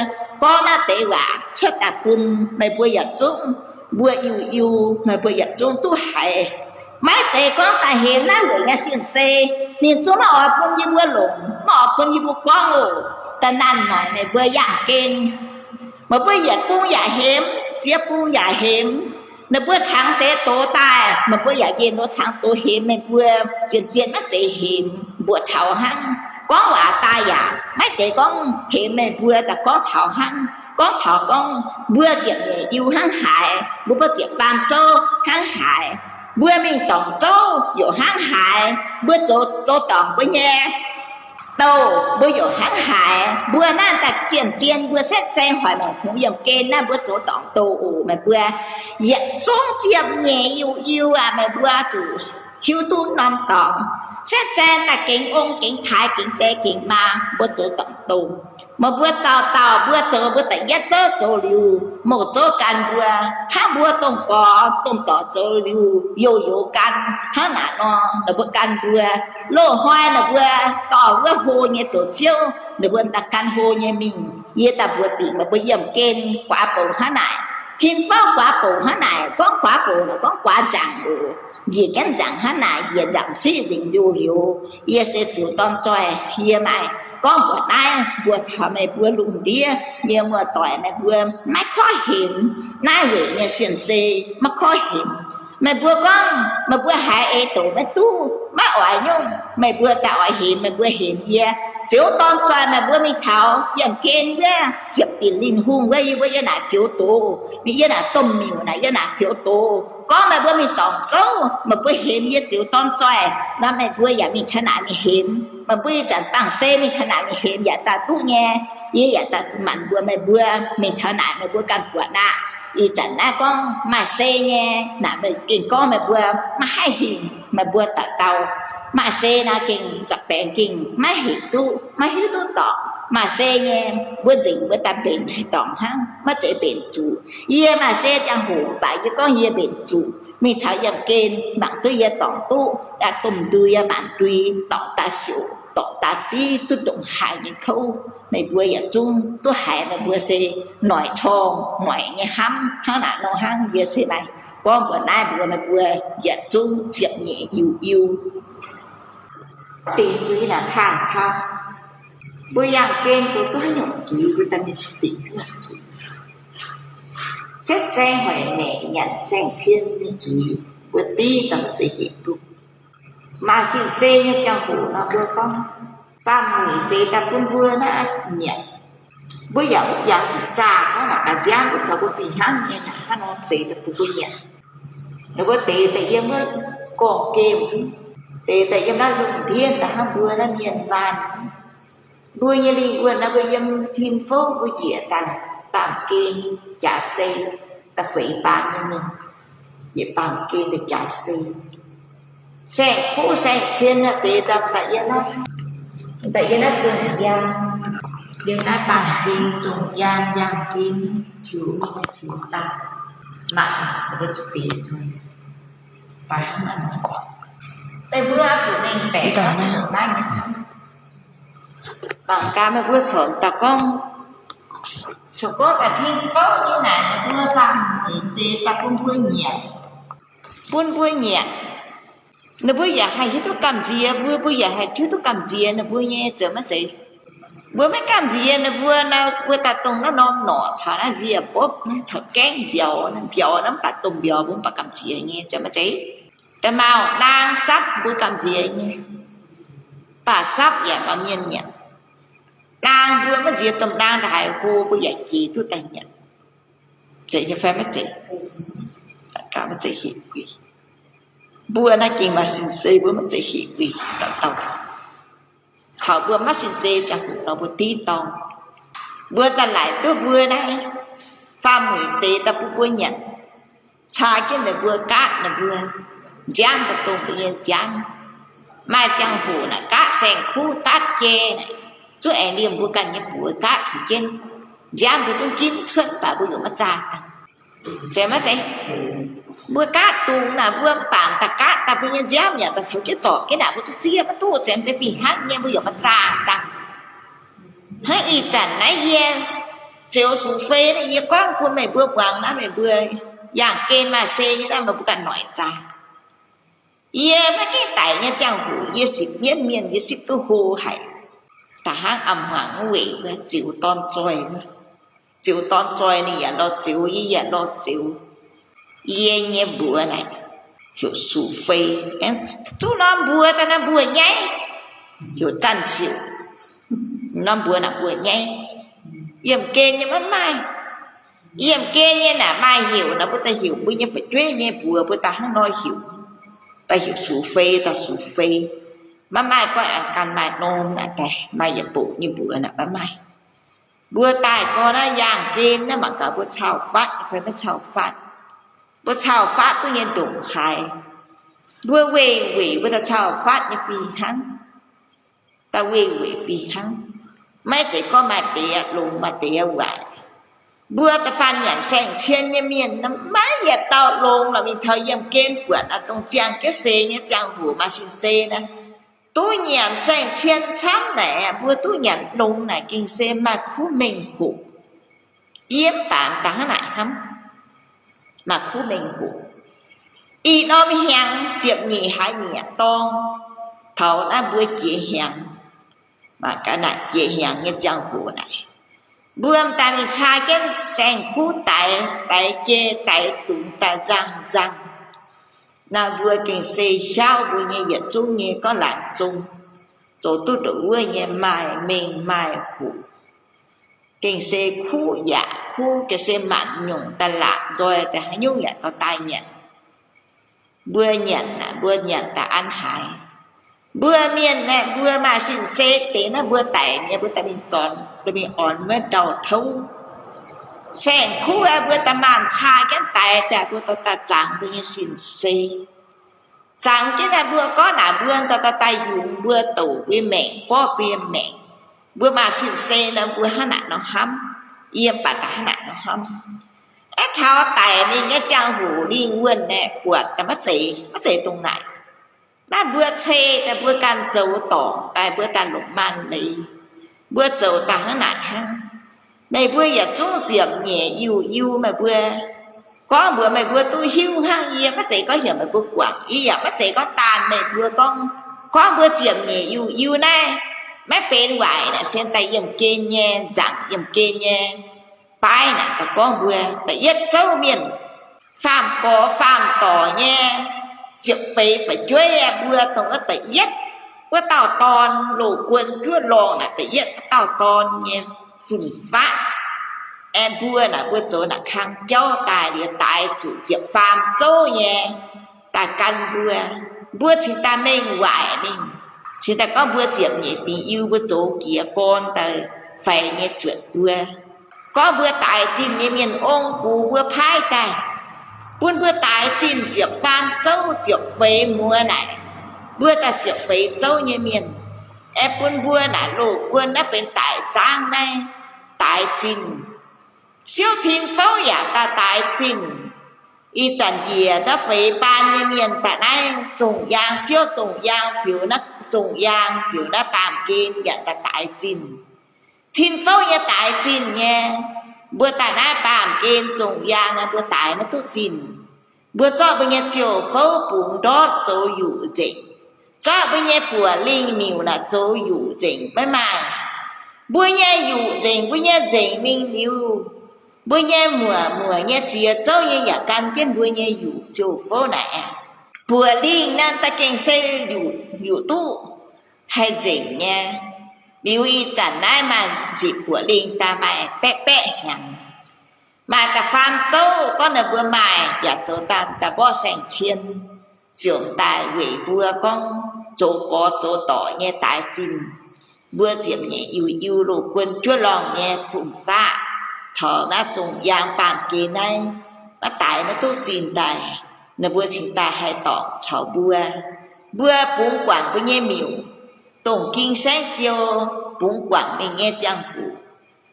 con na tế quả xuất ta bùn mày bữa giờ chung bữa yêu mày bữa giờ chung tu hại mấy trẻ con ta hiện na người nghe xin xe nên chúng nó ở bên như bữa lủng nó ở bên như bữa con rồi ta nan nói này bữa dạng kên mà bữa giờ cũng giả hiếm chia cũng giả hiếm nó bữa sáng tế tố tài mà bữa giờ kia nó sáng tố hiếm này bữa chuyện nó chỉ hiếm bữa thảo hăng có quả tai giả mấy trẻ con hiếm này bữa ta có thảo hăng có thảo con bữa chuyện này yêu hăng hải bữa chuyện phàm châu hăng hải bữa mình tổng châu有hăng hải bữa châu tổng bữa nha đâu bữa有hăng hải bữa na ta chiến bữa xét che hỏi mà phụng yểm kê na bữa chỗ tổng tô ủ mà bữa yết trung chiêm nhẹ yêu à mà bữa chủ hiếu tu non tổng xét che ta kính ông kính thái kính tê kính ma bữa chỗ tổng tô mà bữa tàu bữa chỗ bữa tại yết chỗ liu một chỗ can bữa hai bữa tông tỏ chỗ liu yo can hai nà nó là bữa can bữa lô hoài là bữa tỏ bữa hồ nhẹ chỗ chiêu là bữa ta can hồ nhẹ mình ye ta bữa tỉ mà bữa yểm kên quả bổ hai nại thiên pháo quả bổ hai nại có quả bổ là có quả chẳng bổ ye can chẳng hai nại ye chẳng sĩ dình liu ye sẽ chịu ton choi ye mai con bữa nay bữa thọ mày bữa lùng đĩa nhiều mùa tỏi mày bữa mày khó hiểm nay về nhà xiên xê mà khó hiểm mày bữa con mà bữa hai e tổ mày tu mà oải nhung mày bữa tạo oải hiểm mày bữa hiểm gì chiếu con trai mày bữa mi thảo dần kén ra chụp tiền linh hung với nãy phiếu tổ bây giờ là tôm miêu này giờ là phiếu tổ có mày bữa mi tòng dấu mà bữa hiểm gì chiếu con trai mà mày bữa giờ mi thế nào mi hiểm mà bữa chẳng bằng xe mi thế nào mi hiểm giờ ta tu nghe giờ ta mạnh bữa mày bữa mi thế nào mày bữa căn quả nạ đi chẳng na con mà xe nghe nãy mày kinh con mày bữa mà hay hiểm mà bữa tạ tàu mà xe na kinh chặt bèn kinh mà hiểu tu tỏ mà xe nghe bữa dính bữa ta bền hay tỏng hăng mà chế bền chủ ye mà xe chẳng hổ bãi với con ye bền chủ mình thảo dầm kên bạn tôi ye tỏng tu đã tùm tươi bạn tùy tỏng ta xỉu tỏng ta tí tôi tụng hại những khâu mày bữa ya chung tôi hại mày bữa xe nói chong nói nghe hăm hăng nạ nó hăng ye xe này con bữa nay bữa mày bữa ya chung chiếm nhẹ yêu tiền chú là thang thang bữa yang kên cho tôi nhổ chú với tâm tiền là chú xét trang hỏi mẹ nhận trang thiên với chú bữa tí tầm gì hiện tụ mà xin xe như trang phủ nó bữa con ba người chế ta cũng vừa nó nhận bữa giờ bữa giang thì cha nó là cả giang cho sao bữa phi hắn như là nó chế ta cũng vừa nhận nó bữa tí tại em mới còn kêu để tại em đã dùng thiên ta ham vừa nó miền bàn đuôi như li vừa nó bây em thiên phố với dĩa tàn tạm kê trả xe ta phải bán như mình để bán kê để trả xe khu xe thiên là để ta tại em nó dùng giang nhưng đã bán kim dùng giang kim chiếu như chiếu ta mạng với chút tiền rồi bán ăn đây bữa chủ mình bẻ cả nào mai mới xong bằng ca mới bữa sớm ta con số có cả thiên phố như này bữa phạm thì ta cũng bữa nhẹ nó bữa giờ hay chứ tôi cầm gì bữa giờ hay chứ tôi cầm gì nó bữa nhẹ chờ mà gì bữa mấy cầm gì nó bữa ta tung nó non nọ chả là gì bốp nó chả kén biểu nó bà tung biểu bữa bà cầm gì nghe chờ mà gì cái màu đang sắp bữa cầm gì nhé bà sắp vậy mà miên nhận đang bữa mất gì tầm đang đại hồ bữa dạy chỉ tôi tay nhận chị cho phép mất chị cả mất chị hiện quỷ bữa nay chỉ mà xin xây bữa mất chị hiện quỷ tao họ bữa mất xin xây chẳng nó bữa tí tông bữa ta lại tôi bữa nay pha mười tê ta bữa nhận cha cái này bữa cát này bữa giang ta tùng bây giờ giang mai chẳng hồ là cát sen khu cát chê này chú em liềm bữa cần như bữa cát thì trên giang cái chú kín xuân và bữa mà ra ta thế mà thế bữa cát tùng là bữa bản ta cát ta bây giờ giang nhà ta xấu cái trọ cái nào bữa chú chia mà tu xem sẽ bị hát nha bữa mà ra ta hát y chẳng nãy ye chiều xuống phê này ye quang quân mày bữa quang đó mày bữa dạng kên mà xe như đó mà bữa cần nói ra ye mấy cái tại nhà chẳng hủ ye xịt miên ye xịt tu hồ hay ta hang âm hoàng quỷ và chịu ton trôi này nó chịu ye nó chịu ye nhé bữa này hiểu sủ phê em tu nó bữa ta nó bữa nháy hiểu chăn xịu nó bữa là bữa nháy yếm kê như mất mai yếm kê như là mai hiểu nó bữa ta hiểu bữa như phải truy như bữa ta không nói hiểu ta hiểu sủ phê mà mai có ăn can mai nôm là cái mai giờ bộ như bữa là mai bữa tài có nó giang kên nó mà cả bữa chào phát phải bữa chào phát tự nhiên đủ hài bữa quỷ bữa ta chào phát như phi hắn ta quỷ phi hắn mấy chỉ có mà tía lùng mà tía quậy bữa ta phan nhận sen chiên như miền nó mấy giờ tao lùng là mình thời gian kên quẩn ở trong trang cái xe như trang hủ mà xin xe nè tôi nhận sen chiên chán này bữa tôi nhận lùng này kinh xe mà khu mình hủ yếm bản tá lại hắm mà khu mình hủ y nó mới hẹn chiệp nhị hai nhẹ to thầu đã bữa kia hẹn mà cái này dễ dàng như giang hồ này buông ta đi trai cái sen khu tại chê tại tụng tại răng nào vừa kinh xây sao vừa như vậy chung như có làm chung rồi tôi đủ vừa như mài mình mài khủ kinh xây khu dạ khu cái xây mặn nhung ta làm rồi ta hãy nhung nhận ta tai nhận vừa nhận ta ăn hại vừa miền này vừa mà xin xe tí nó vừa tẩy nha vừa ta bị tròn rồi bị ổn với đầu thấu sen khu vừa ta màn sai cái tẩy ta vừa ta chẳng vừa như xin xe chẳng chứ là vừa có là vừa ta tay dùng vừa tủ với mẹ có với mẹ vừa mà xin xe là vừa hắn nó hâm yên bà ta hắn nó hâm ấy thao tẩy mình cái trang hủ đi nguyên nè của ta mất gì tung này ta vừa chê ta vừa can dấu tỏ ta vừa ta lục man lý vừa dấu ta hắn lại ha này vừa giờ trung diệm nhẹ yêu mà vừa có bữa mày vừa tôi hiu ha gì bắt gì có giờ mày vừa quảng ý giờ bắt gì có tàn mày vừa con có vừa diệm nhẹ yêu này mấy bên ngoài là xem tay dầm kê nhé giảm dầm kê nhé phải là ta có vừa ta yết dấu miền phạm có phạm tỏ nhé diệp phê phải chơi vừa tổng nó tự yết vừa tao ton lù quân chúa lòn là tự yết tao ton nhé phun phát em vừa là vừa chỗ là khang châu tài địa tài chủ diệp phạm châu nhé ta căn vừa chúng ta mình ngoại mình chúng ta có vừa diệp nhé vì yêu vừa chỗ kia con ta phải nhé chuyện vừa có vừa tài trình nhé miền ông cú vừa phai tài buôn vừa tài trình diệp phạm châu diệp phê mua này vừa ta diệp phê châu nhé miền em buôn vừa là lô quân đã bên tại giang này tài trình siêu thiên pháo giả ta tại trình y chẳng gì ta phải ban như miền tại này trùng giang siêu trùng giang phiếu nó bàn kinh giả ta tại trình thiên pháo giả tại trình nha bữa tại này bàn kinh trùng giang bữa tại nó tốt trình bữa cho bây giờ chiều pháo bùng đốt chỗ dụ dịch cho bây giờ bữa linh miêu là chỗ dụ dịch mấy mà bữa giờ dụ dịch bữa giờ dịch mình yêu bữa nhé mùa nhé chia châu nhé giả can trên bữa nhé dụ chiều phố này bữa linh nan ta kinh xây dụ tu hay dình nha biểu y chẳng ai mà dịp của linh ta mày bé hẳn mà ta phan châu có là bữa mày giả chỗ ta bỏ sành chiên trưởng tài quỷ bữa con chỗ có chỗ tỏ nhé tài trình bữa diệm nhé yêu lộ quân chúa lòng nhé phụng phá thở na trùng giang bàn kê này nó tại nó tốt trình tài nó vừa trình tài hay tỏ cháu bữa bún quảng với nghe miểu tổng kinh sáng chiều bún quảng với nghe giang phủ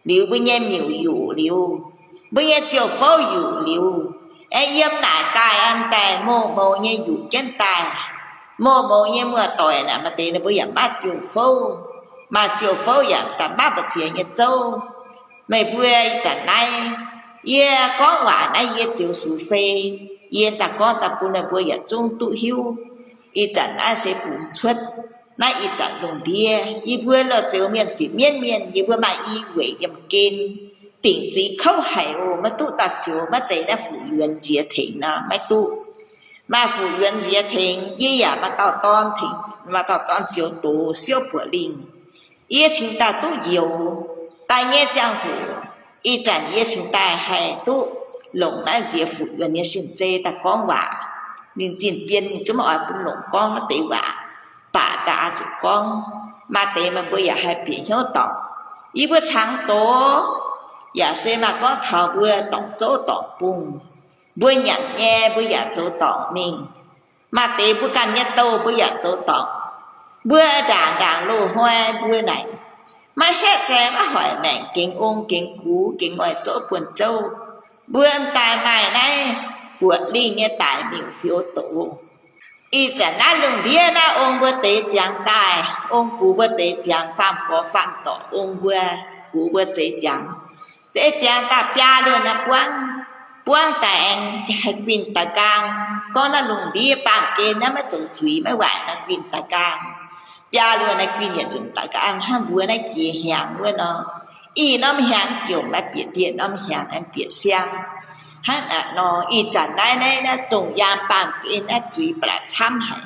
liu với nghe miểu dụ liu với nghe chiều phố dụ liu em yếm lại tài ăn tài mô nghe dụ chân tài mô nghe mưa tỏi là mà tiền nó bây giờ ba chiều phố mà chiều phố giờ ta ba bật xìa nghe châu mày vui chẳng nay có quả nay chiều sủ phê ta có ta cũng là vui ở chung tụ hiu chẳng ai sẽ bùn xuất nay chẳng lùng bia vui là chiều miền xỉ miên vui mà quỷ dầm kên tỉnh trí khâu hải ô mà tụ ta phiếu mà chạy ra phủ yuan dìa thỉnh nó mà tụ mà phủ yuan dìa thỉnh mà tao ton phiếu tụ siêu của linh chúng ta tụ nhiều tai nghe giang hồ y chẳng ye chúng ta hay tu lồng đã diệt phụ gần như xin xe ta con quả nên tiền viên chứ mọi cũng lồng con nó tệ quả bà ta chủ con mà tệ mà bây giờ hay bị nhớ tổng y bữa sáng tố giả xe mà có thảo bữa tổng chỗ tổng bùng bữa nhận nghe bữa giờ chỗ tổng mình mà tệ bữa can nhất tô bữa giờ chỗ tổng bữa đảng lô hoa bữa này mà sẽ mà hỏi mẹ kính ôm kính cú kính ngoài chỗ quần châu bươn tài mày này buồn đi nghe tài miểu phiếu tổ y chẳng na lùng bia na ôm bữa tế giang tài ôm cú bữa tế giang phạm có phạm tỏ ôm bữa cú bữa tế giang ta pia luôn na buông tàng hạch bình ta càng con na lùng bia bám kê na mà chỗ chuối mà quả na bình ta càng bia luôn này quy nhật chúng ta cả ăn ham bữa này chỉ hàng bữa nó y nó hàng kiểu mà biệt thiện nó hàng em biệt xiang hắn là nó y chẳng này nó trồng yam bàn kia nó truy bả chăm hay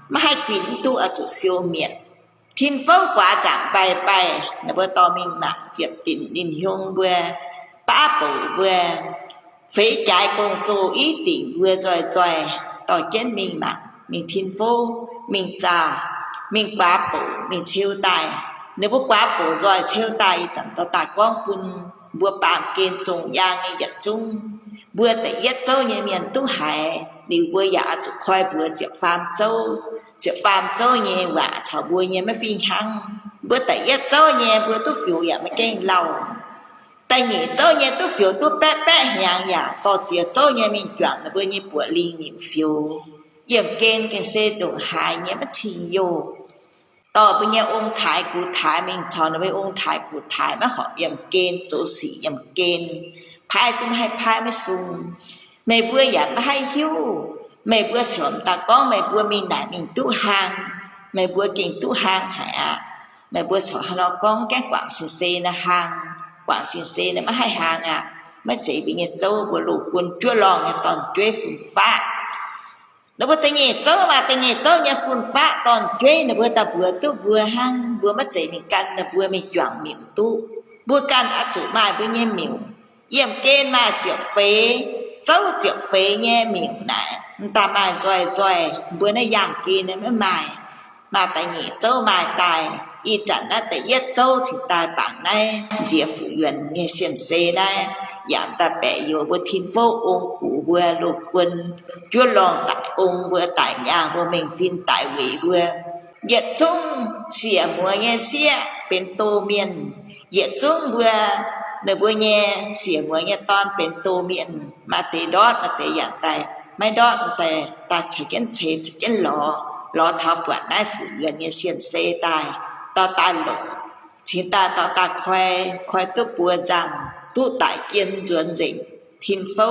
mà hai quyến tu ở chỗ siêu miệt thiên phấu quả chẳng bài bài nó bữa to mình mà diệt tình linh hương bữa bá bổ bữa phế trái công châu ý tình bữa rồi tỏ kiến mình mà mình thiên phấu mình già mình quá bổ mình siêu tài nếu bữa quá bổ rồi siêu tài chẳng tao ta con bún bữa bám kiên trồng ya nghe giật chung bữa tại yết châu nhà miền tu hải điều bữa giả chụp khoai bữa chụp phàm châu nhà vả chào bữa nhà mới phi hăng bữa tại yết châu nhà bữa tu phiếu ya mới keng lầu tại nhị châu nhà tu phiếu tu bé bé hàng ya to chia châu nhà mình chọn là bữa nhà bữa ly nhiều phiếu yểm keng cái xe đồ hải nhà mới chỉ vôต่อไปเนี่ยองค์ถ่ายกูถ่ายmình chọnไปองค์ถ่ายกูถ่ายมาhọ yểm kên chỗ sĩ yểm kên phai chúng hay phai mới sung mày bữa giả mà hay hiu mày bữa sớm ta có mày bữa mình đại mình tu hàng mày bữa kinh tu hàng hả mày bữa sớm nó con cái quảng sinh xe là hàng quảng sinh xe là mà hay hàng à mà chỉ bị nhiệt châu bữa lũ quân chưa lòng nhà toàn chơi phun phá nó bữa tay nhẹ châu mà tay nhẹ châu nhà phun phá toàn chơi nó bữa ta bữa tu bữa hàng bữa mất chỉ mình căn là bữa mình chọn miệng tu bữa căn áp dụng mai bữa nhẹ miệng yểm kên mà triệu phế châu triệu phế nhẹ miệng này ta mai rồi bữa nay giảng kia này mới mài mà tại nhị châu mài tài y chẳng đã tại yết châu chỉ tài bảng này diệp phụ huyền nghe xiên xê này giảm ta bẻ vô bữa thiên phố ông cụ bữa lục quân chúa lòng tập ông bữa tại nhà bữa mình phiên tại vị bữa yết chung xỉa mùa nghe xỉa bên tô miền yết chung bữa nơi bữa nghe xỉa mùa nghe ton bên tô miền mà tế đót mà tế giảm tàiไม่ดอดแต่ตาใช้กันเชใช้กันหล่อทับปวดได้ฝืนเงินเนี่ยเสียนเซตายต่อตาหลงทีตาต่อตาควายตัวปัวจังตู้ตายเกียนจวนจิงทินเฝ้า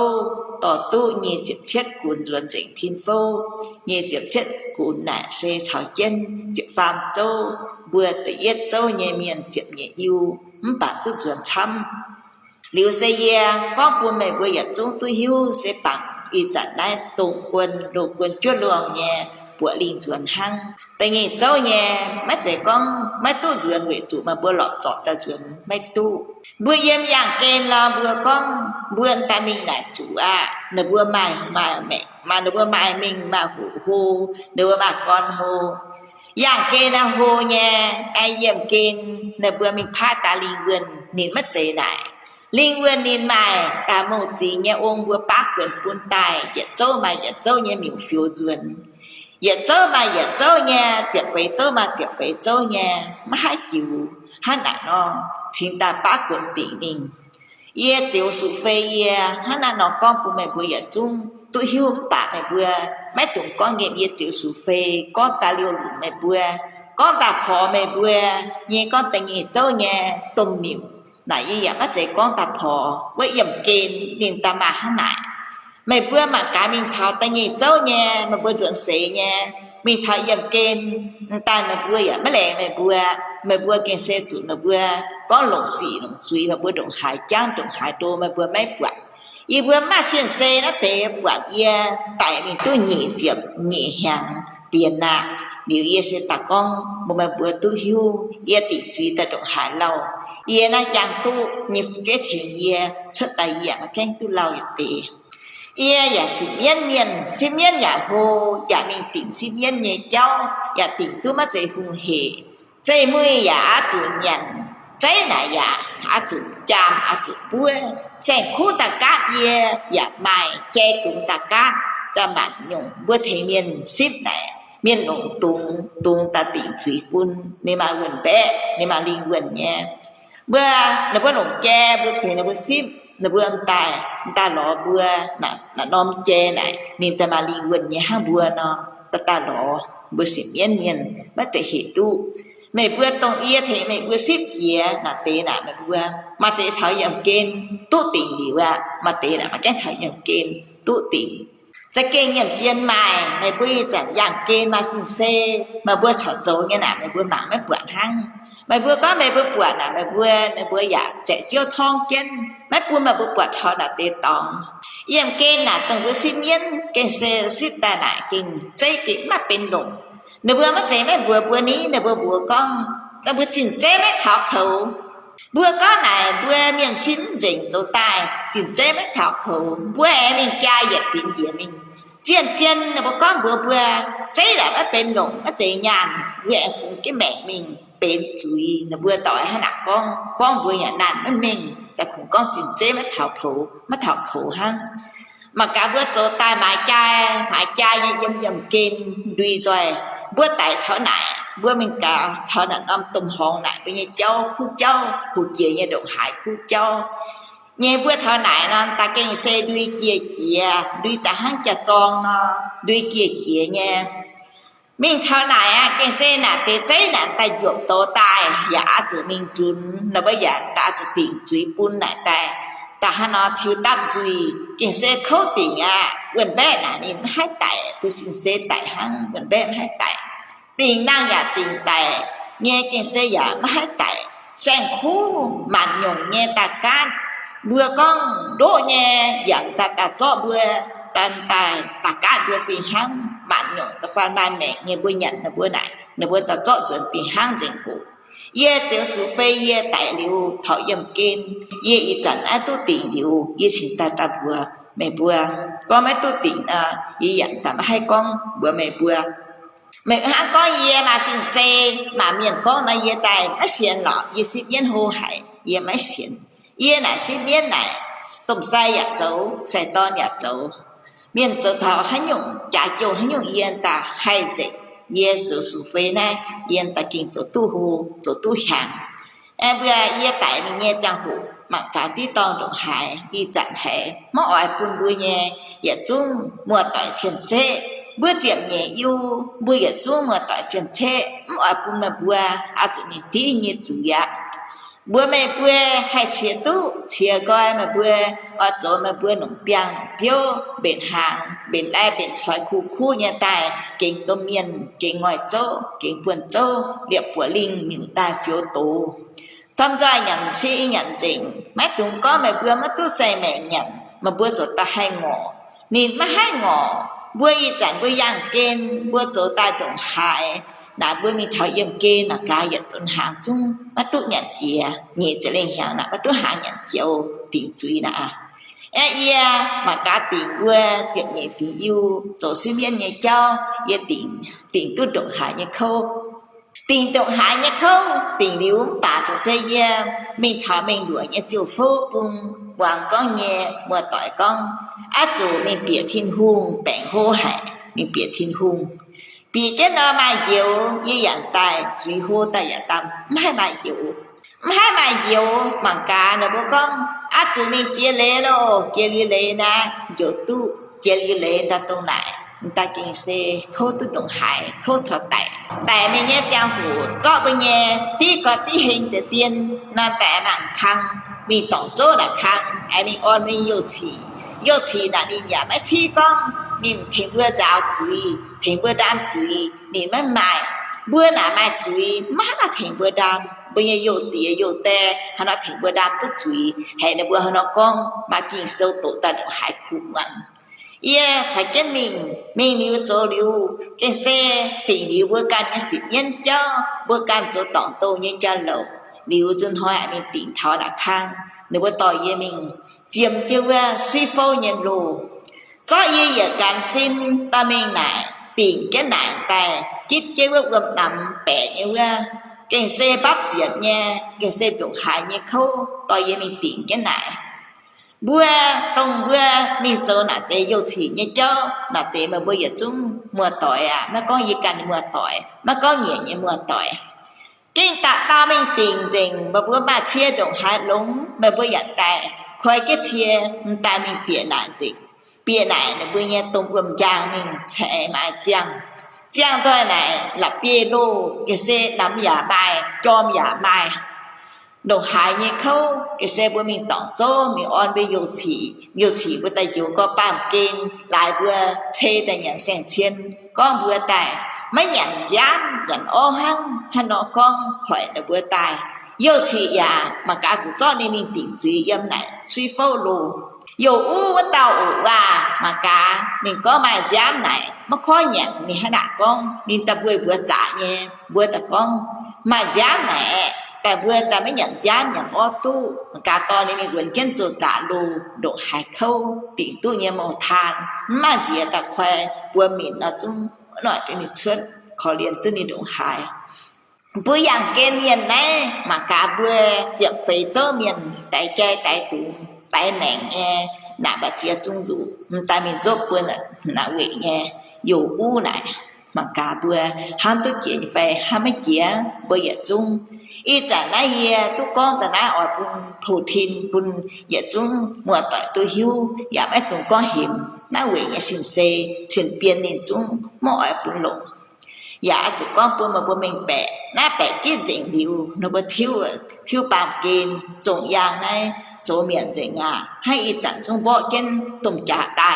ต่อตู้ยี่เจ็บเช็ดกุนจวนจิงทินเฝ้ายี่เจ็บเช็ดกุนหน่ะเซชาวเกียนเจ็บฟาร์มโจ้เบื่อแต่เย็ดโจ้เนี่ยเมียนเจ็บเนี่ยยูมันปากตู้จวนช้ำliu xe ye có quân mày vừa giật chúng tôi hiu sẽ bằng y chặt đai tụng quân đồ quân chúa luồng nhẹ bữa linh chuẩn hăng tại nghĩ cháu nhẹ mấy trẻ con mấy tu chuẩn về chủ mà bữa lọt chọt ta chuẩn mấy tu bữa yếm dạng kên lo bữa con bữa ta mình là chủ à nó bữa mày mẹ mà nó bữa mày mình mà hù nó bữa bà con hù dạng kên là hù nhẹ ai yếm kên nó bữa mình phá ta linh vườn nên mất chế đại linh nguyên nên mày cả một gì nghe ông vừa bác quyền quân tài dệt châu nghe miệng phiêu duyên dệt châu nghe dệt phải châu nghe mà hai chịu hắn đã nó chính ta bác quyền tỷ mình ye tiểu sự phê ye hắn đã nó con của mày vừa dệt chung tôi hiếu bà mày vừa mấy tụi con nghe ye tiểu sự phê con ta liều mày vừa con ta phò mày vừa nghe con ta nghe châu nghe tôm miệng này như vậy bắt dạy con tập họ với yểm kên nên ta mà hắn lại mày vừa mà cả mình tháo tay nhị châu nha mà vừa chuẩn xế nha mình tháo yểm kên ta là vừa vậy mấy lẹ mày vừa kên xe chủ là vừa có lồng xì lồng suy mà vừa đồng hải trang đồng hải đô mà vừa mấy quạt y vừa mà xuyên xe nó tệ quạt ye tại mình tôi nhị diệp nhị hàng tiền nè nếu ye sẽ ta con mà vừa tôi hiu ye tỷ truy ta đồng hải lâu ye na chẳng tu nhịp cái thiền ye xuất đại ye mà khen tu lâu vậy tì ye ya sim miên ya hồ ya mình tỉnh sim miên nhẹ cháu ya tỉnh tu mà dễ hung hệ dễ mươi ya chủ nhận dễ này ya chủ cham chủ bue xem khu ta cát ye ya mai che cùng ta cát ta mặt nhung bữa thế miên ship này miên nông tung ta tỉnh suy quân nên mà quần bé nên mà linh quần nha bữa nó bữa nồng che bữa thì nó bữa ship nó bữa anh ta lọ bữa là nom che này nên ta mà linh quần nha bữa nó ta lọ bữa ship miên bắt chạy hệ tu mày bữa tông ia thì mày bữa ship kia là tế là mày bữa mà tế thảo yểm kên tu tỉnh liu à mà tế là mà cái thảo yểm kên tu tỉnh จะเก่งอย่างเจียนใหม่ไม่บุ้ยจัดอย่างเกณฑ์มาสินเซมาบัวฉอดโจเนี่ยนะไม่บัวหมังไม่ปวดหั่งไม่บัวก็ไม่บัวปวดนะไม่บัวอยากเจ๊เจียวทองเก่งไม่ปวดมาบัวปวดทอน่ะเตะตองเยี่ยมเกณฑ์น่ะตั้งบัวสิเมียนเก่งเซสิตาหน่ะเก่งใจเก่งมาเป็นหลงในบัวมาเจ๊ไม่บัวนี้ในบัวก้องแต่บัวจินเจ๊ไม่ถอเขาบัวก็ไหนบัวเมียนชิ้นเจ๋งโจตายจินเจ๊ไม่ถอเขาบัวเอ็มแกเหยียดเป็นเหยียดมิงเจียนเจียนน่ะบ่ก้องบัวเจ๊น่ะมาเป็นหลงมาเจ๊ยานบัวเอ็มฝูงcái mẹ mìnhเป็นจุยน่ะบัวต่อยให้หนักก้องบัวอย่างนั้นไม่มิงแต่ของก้องจินเจ๊ไม่ถอเขาหั่งmà cả bữa chỗ tai mãi chai yếm kim đuôi rồi bữa tại thở này bữa mình cả thở này ông tùng hồn này bây giờ khu chia như động hải khu châu nghe bữa thở này nó ta cái xe đuôi kia đuôi ta hắn chặt tròn nó đuôi kia nha mình thở này cái xe này thì cháy này ta dụng tổ tai giả sử mình chun là bây giờ ta chỉ tìm chuối bún này ta hắn nó thiếu tâm duy cái xe khâu tiền gần bé là nên hai tại tôi xin xe tại hắn gần bé hai tại tiền năng giả tiền tại nghe cái xe giả mà hai tại sang khu màn nhung nghe ta can bữa con đỗ nghe giảm ta cho bữa tan tài ta can bữa phi hắn màn nhung ta phan ban mẹ nghe bữa nhận là bữa này là bữa ta cho chuẩn phi hắn chính cụ ye tiểu số phê ye tại liu thọ yếm kim ye y chẳng ai tu tiền liu ye xin ta bùa mẹ bùa có mấy tu tiền ye nhận ta hay con bùa mẹ bùa mẹ hắn có ye mà xin xe mà miền con là ye tài mấy xiên lọ ye xin biến hồ hải ye mấy xiên ye này xin biến này tôm sai ya dấu sai to ya dấu miền dấu thọ hắn dùng trả chiều hắn dùng ye ta hay gì ye số phê này yên ta kinh chỗ tu hàng em vừa ye tại mình nghe trang hủ mà cả tí to đồng hải đi chặn hệ mỗi ai cũng vui nhẹ ye chung mua tại trên xe bữa tiệm nhẹ yêu bữa ye chung mua tại trên xe mỗi ai cũng là bữa áp mình tí như chủ ya bữa mẹ bữa hay chia coi mà bữa ở chỗ mà bữa nông biang bên hàng bên lai bên xoài khu nhà tài kinh tôm miên kinh ngoài châu kinh buồn châu điệp của linh miền tài phiếu tố tham gia nhận sĩ nhận dĩnh mấy chúng có mẹ bữa mất tu say mẹ nhận mà bữa chỗ ta hay ngỏ nhìn mà hay ngỏ bữa y chẳng bữa giang kên bữa chỗ ta đồng hại đã bữa mình thảo yếm kê mà ca yết tuần hàng chung mà tụ nhận chia nhị sẽ lên hàng nè mà tụ hàng nhận chiều tiền truy nè mà cá tiền bữa chuyện nhị phí yêu chỗ suy miên nhị châu ye tiền tụ động hải nhị khâu tiền động hải nhị khâu tiền liu bà chỗ xe ye mình thảo mình đuổi nhị chiều phố bung hoàng con nhẹ mưa tỏi con chỗ mình bịa thiên hùng bèn hô hải mình bịa thiên hùng vì cái nó mà nhiều như dạng tài chỉ hô tài giả tâm mai mà nhiều bằng cả nó bố con chúng mình chia lệ na nhiều tu chia lệ ta tu lại ta kinh xe khâu tu động hải khâu thọ tại mình nghe trang hủ cho bây nghe tí có tí hình để tiên nó tại mạng khăn vì tổng số là khăn ai mình ôn mình yêu chỉ là đi nhà mấy chi con mình thấy bữa giáo chuối thấy bữa đam chuối nhìn mấy mày bữa nào mày chuối má là thấy bữa đam bây giờ yêu tía yêu tè hắn nói thấy bữa đam tức chuối hay là bữa hắn nói con mà kinh sâu tổ ta được hải khủng ngắn chạy cái mình liu chỗ liu cái xe tình liu bữa can cái sự nhân cho bữa can chỗ tổng tô nhân cho lầu liu chun hỏi mình tỉnh thọ đã khang nếu bữa tỏi ye mình chiêm kêu suy phô nhân lù có gì giờ càng xin ta mình này tiền cái nạn tài kiếp chế quốc gồm nằm bẻ như cái xe bắt diệt nha cái xe trục hại như khâu tỏi ye mình tiền cái nạn bữa tông bữa mình cho là để yêu chỉ như cho là để mà bây giờ chúng mùa tỏi mà có gì cần mùa tỏi mà có nhiều như mùa tỏi kinh ta mình tiền dình mà bữa mà chia đồng hai lúng mà bữa giờ tại khơi cái chia ta mình bịa lại là bữa nghe tông gồm giang mình chạy mà giang thôi này là bia lô cái xe nắm giả bài chom giả bài đồng hải như khâu cái xe bữa mình tổng cho mình on với nhiều chỉ bữa tay chiếu có bám kênh lại bữa chê tại nhận sen chiên con bữa tài mấy nhận dám nhận ô hăng hay nó con hỏi là bữa tài nhiều chỉ mà cả chủ cho nên mình tỉnh duy âm này suy phô lù nhiều u với tàu mà cả mình có mà dám này nó khó nhận mình hay đặt con nên ta bữa trả nhé bữa ta con mà dám nàyแต่เพื่อแต่ไม่อย่างย้ำอย่างอ้อตู้กาตอนนี้มีเงินเกินจุดจ่าลูดอกหายเข้าติดตู้เนี่ยมองทานมาเสียแต่แควปัวหมิ่นเราจุ้งหน่อยตัวนี้ชวนขอเรียนตู้นี้ดอกหายปัวอย่างเกณฑ์เมียนแน่มากาเบื่อเจียบไฟเจ้าเมียนไตแก่ไตตูไตแหม่งแง่หน้าบาเจียจุ้งจูไตมีจบปัวน่ะหน้าเวงแง่อยู่อู้ไหนมากาเบื่อห้ามตัวเกี่ยไฟห้ามไม่เกี่ยเบื่อจุ้งอีจากนั้นเย่ทุกคนแต่น่าอดปุ่นผูทินปุ่นอย่าจุ้งมัวต่อยตัวหิวอย่าไม่ตรงก้อนหิมน่าเวงอย่าสินเซฉินเปลี่ยนนินจุ้งมั่วไอ้ปุ่นหลงอย่าจุกก้อนปุ่นมาปุ่นเมงแปะหน้าแปะกี้เจ๋งดิวนบทิวปามเกณฑ์จงยางในโจเมียนเจ๋งให้อีจันจงโบเกณฑ์ตุ่มจ่าตาย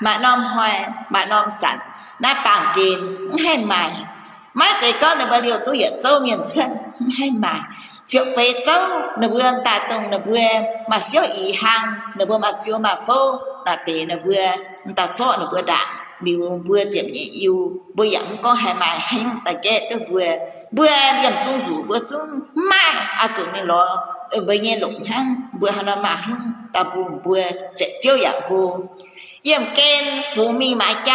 มาน้อมหอยมาน้อมจันหน้าปามเกณฑ์ให้ใหม่มาใจก้อนในบริโภคตัวอย่าโจเมียนเช่นให้มาเชื่อเฟเจ้าในเบื้องตาตรงในเบื้องมาเชื่ออีหังในเบื้องมาเชื่อมาโฟตาเตในเบื้องตาโจ้ในเบื้องด่างดิวเบื้องเจ็บอยู่เบื้องยังก็ให้มาให้ตาแก่ตัวเบื้องเรียมจุ้งอยู่เบื้องจุ้งมาอาจุนี่รอเบื้องเงี้ยหลงหังเบื้องหันมาหังตาบูเบื้องเจ็บเจียวอย่างบูเยี่ยมเกณฑ์ผู้มีหมายใจ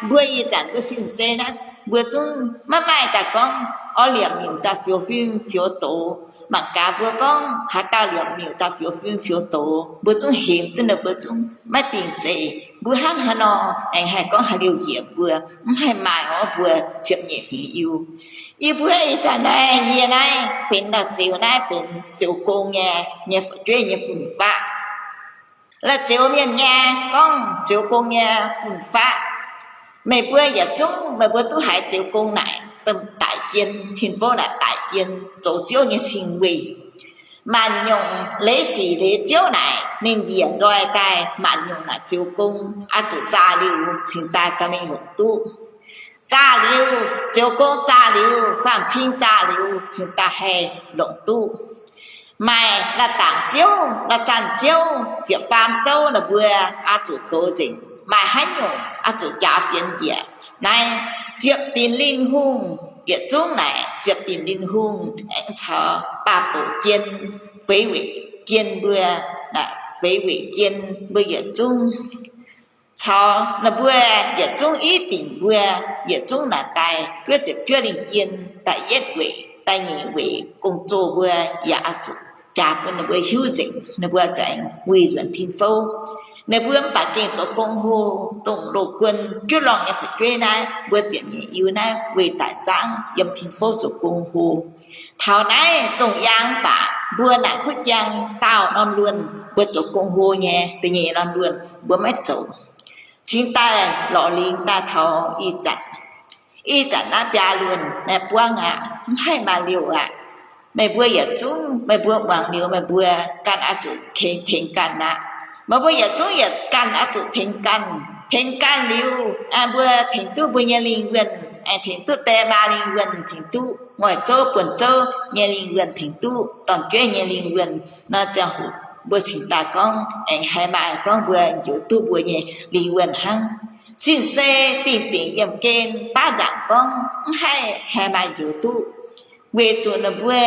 เบื้องยี่จันเบื้องสินเซนะเบื้องจุ้งไม่แต่ก้องở liệm miêu ta phiếu tổ mà cả bữa con hạ ta liệm miêu ta phiếu tổ bữa chúng hiện tức là bữa chúng mấy tiền gì bữa hát hà nó anh hai con hà điều gì bữa hai mai ở bữa chậm nhẹ phí yêu yêu bữa ấy trả này như này bên là chiều này bên chiều cô nghe chuyện nghe phun phát là chiều miền nghe con chiều cô nghe phun phát mày bữa giờ chúng mày bữa tôi hại chiều cô này tâm tại kiên thành phố là tại kiên tổ chiếu như trình quỷ màn nhung lấy xỉ lấy chiếu này nên gì ở doi tai màn nhung là chiếu cung chủ gia liu chúng ta cả mình một tu gia liu chiếu cung gia liu phạm chính gia liu chúng ta hay lộng tu mày là tảng chiếu là tràn chiếu chiếu phạm châu là vừa chủ cố dình mày hay nhung chủ gia phiền gì này chiếc tin linh hùng địa trung này chiếc tin linh hùng anh chờ ba bộ kiên phế vị kiên bữa là phế vị kiên bữa địa trung chờ là bữa địa trung ý tình bữa địa trung là tài cứ chỉ chưa linh kiên tại yết vị tại nhị vị cùng chỗ bữa dạ chủ cha bữa là bữa hữu dịch là bữa dành quy chuẩn thiên phâu nếu bữa bà kinh cho công hồ tổng độ quân chưa lòng nhà phải chơi này bữa diễn nhị yêu này về tại trang yếm thiên phố cho công hồ thảo này tổng giang bà bữa này khuất giang tao non luôn bữa cho công hồ nhé từ nhẹ non luôn bữa mấy chỗ chính ta lọ linh ta thảo y chặt nó bia luôn mẹ buông hay mà liều mẹ bữa giờ chúng mẹ bữa bằng liều mẹ bữa can chủ khen can mà bây giờ chúng giờ can chủ thành can liu bữa thành tu bữa nhà linh gần thành tu tè ma linh gần thành tu ngoài châu quần châu nhà linh gần thành tu toàn chuyện nhà linh gần nó chẳng hủ bữa chúng ta con anh hai mai con bữa chủ tu bữa nhà linh gần hăng xin xe tìm yểm kên ba dạng con hai mai chủ tu về chỗ là bữa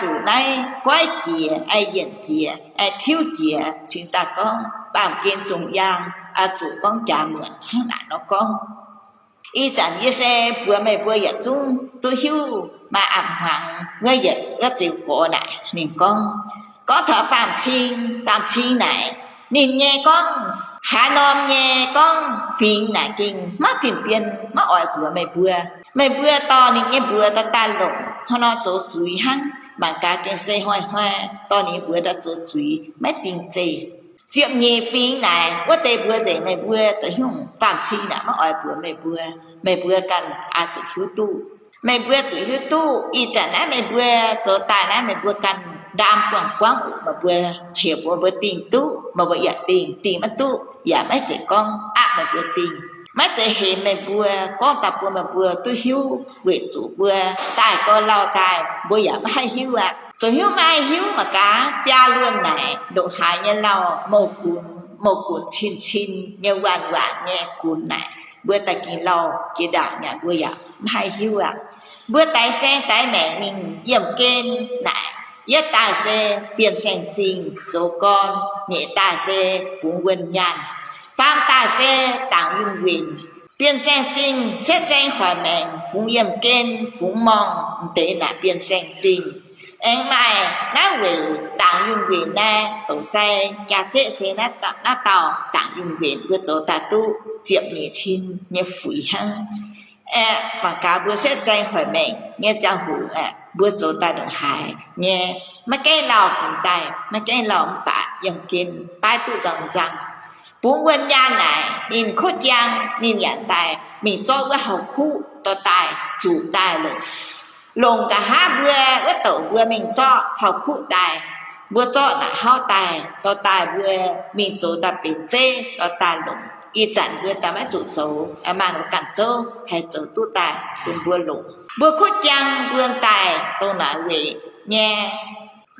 chủ này quay kia ai diễn kia ai thiếu kia chúng ta con bảo kiên trùng giang chủ con trả mượn hắn lại nó con y chẳng như xe bữa mày bữa giờ chung tôi hiu mà ẩm hoàng ngay giờ rất chịu cổ này nên con có thở phạm chi này nên nghe con hà nom nghe con phiền này kinh mất tiền tiền mất ỏi bữa mày bữa to nên nghe bữa ta lộng nó chỗ chuối hăng bằng cá cái xe hoa to nên bữa ta chỗ chuối mấy tiền gì chiếm nhẹ phiền này quá tệ bữa gì mày bữa cho hung phạm chi nào mất ỏi bữa mày bữa cần chỗ hiếu tu mày bữa chỉ hư tu y chả nãy mày bữa chỗ tài nãy mày bữa cần đam quăng quăng mà bữa hiểu bữa tiền tu mà bữa giả tiền mà tu giả mấy trẻ con mà bữa tiền mấy trẻ hiện mày bữa con tập bữa mà bữa tôi hiu về chủ bữa tài con lao tài bữa giả hay hiu rồi hiu mai hiu mà cá cha luôn này độ hại như lao một cuốn chín như hoàn như cuốn này bữa tại kỳ lâu kỳ đạo nhà bữa giả hay hiu bữa tại xe tại mẹ mình dầm kênh này nhất ta sẽ biến thành chính chỗ con nhẹ ta sẽ cũng quên nhàn phan ta sẽ tạo yung quyền biến thành chính sẽ tranh khỏi mẹ phụng dầm kênh phụng mong thế là biến thành chính anh mày nói về tạo yung quyền này tổ xe cha chết sẽ nó tạo yung quyền bữa chỗ ta tu chiếm nhẹ chín nhẹ phủi hăng mà cả bữa sẽ danh khỏi mình nghe cha hủ bữa chỗ ta đồng hải nghe mấy cái lò phùng tài mấy cái lò bạ dòng kinh bài tu dòng rằng bốn quân gia này nhìn khốt giang nhìn nhận tài mình cho cái hậu khu to tài chủ tài lồng cả hai bữa cái tổ bữa mình cho hậu khu tài bữa cho là hao tài to tài bữa mình chỗ ta bị chê to tài lồng y chẳng bữa ta mới chủ dấu mà nó cản châu hay dấu tu tài cùng bữa lục bữa khốt giang bữa tài tôi nói về nghe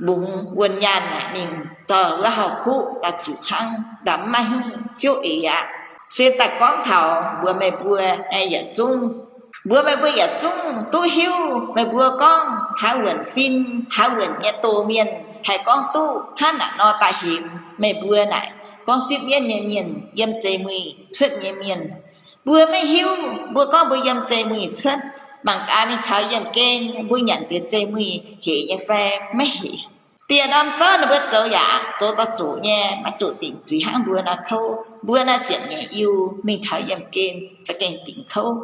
bụng quân nhà này mình tờ là học khu ta chủ hăng đắm mà hưng chiếu ý xem ta con thảo bữa mày bữa ai giờ chung bữa mày bữa giờ chung tôi hiu mày bữa con háo gần phim háo gần nghe tô miên hay con tu hát là no ta hiểm mày bữa này con suy miên nhẹ miền yếm chế mùi xuất nhẹ miền bữa mày hiu bữa con bữa yếm chế mùi xuất bằng cả mình tháo yếm kênh bữa nhận tiền chế mùi hỉ như phe mấy hỉ tiền ông cho nó bữa chỗ giả chỗ ta chủ nhé mà chủ tỉnh chủ hãng bữa nó khâu bữa nó chuyện nhẹ yêu mình tháo yếm kênh cho kênh tỉnh khâu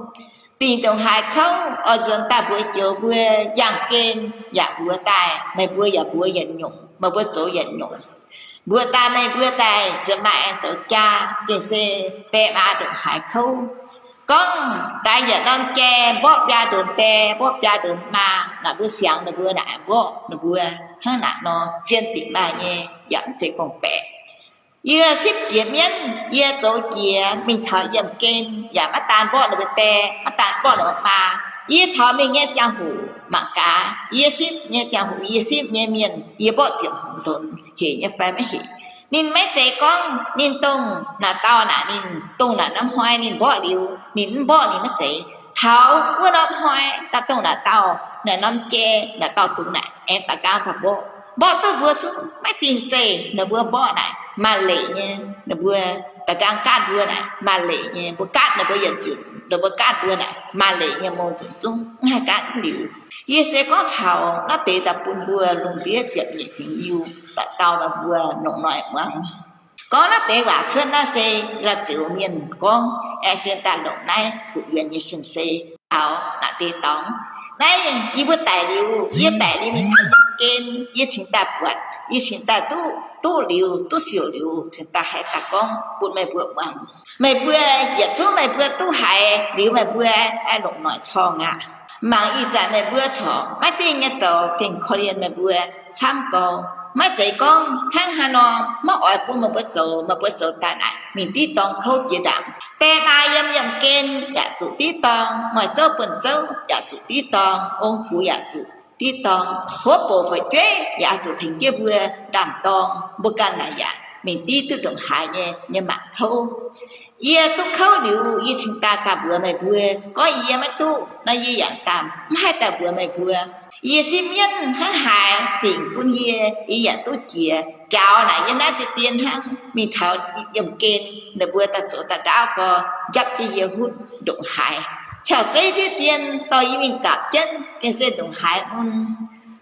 tiền đồng hai khâu ở trường ta bữa chiều bữa giang kênh giả bữa tài mày bữa giả bữa nhận nhụng mà bữa chỗ nhận nhụng bữa ta này bữa tài cho mẹ cho cha cái xe tè ba được hải khâu con tại giờ non che bóp ra đường tè bóp ra đường mà là bữa sáng là bữa nãy bóp là bữa hơn là nó trên tỉnh bà nhé giảm sẽ còn bẻ giờ ship kiếm nhân giờ chỗ kia mình thở dầm kênh giờ bắt tan bóp là bữa tè bắt tan bóp là mà giờ thở mình nghe giang hồ mà cả giờ ship nghe giang hồ giờ ship nghe miền giờ bóp chuyện hùng tồn hiểu như phải mới hiểu nên mấy trẻ con nên tung là tao là nên tung là năm hoài nên bỏ liều nên bỏ nên mất trẻ tháo của năm hoài ta tung là tao là năm che là tao tung lại em ta cao thật bỏ tôi vừa chút mấy tiền trẻ là vừa bỏ lại mà lệ nha là vừa ta càng cắt vừa lại mà lệ nha vừa cắt là vừa dẫn chuyển là vừa cắt vừa lại mà lệ nha môn chuyển chung hai cắt liều ye sẽ có thảo nó tế tập buồn bùa luôn biết chuyện nhẹ phình yêu tại tao là bùa nồng nọi măng có nó tế quả chân nó sẽ là chịu miền con e sen ta động này phụ viện như sinh xe thảo là tế tóng đây y bữa tài liu mình thành kênh ye chính ta quật ye chính ta tu liu tu xỉu liu chính ta hay ta con buồn mày bùa măng mày bùa giờ chú mày bùa tu hay liu mày bùa ai nồng nọi cho ngạ mang y trả mẹ bữa chó mấy tiền nhà cháu tiền Korean mẹ bữa tham cầu mấy trẻ con hang hà nó mất ở bữa mà bữa chó tại này mình tí tòng khâu chỉ đảm tem ai yếm kênh dạ chủ tí tòng ngoài châu bẩn châu dạ chủ tí tòng ông phụ dạ chủ tí tòng hốt bộ phải chế dạ chủ thành chia bữa đảm tòng bữa can là dạ mình tí tư trọng hại nhé mà khâu ye tu khâu liu ye chính ta bữa mày bữa có ye mấy tu nó ye dạng tạm hai ta bữa mày bữa ye sim nhân hăng hại tiền cũng ye dạng tu chia chào này nhân đã tiền hăng mình thảo dòng kênh để bữa ta chỗ ta đau có dập cho ye hút động hại chào chơi thì tiền tôi mình cặp chân cái xe động hại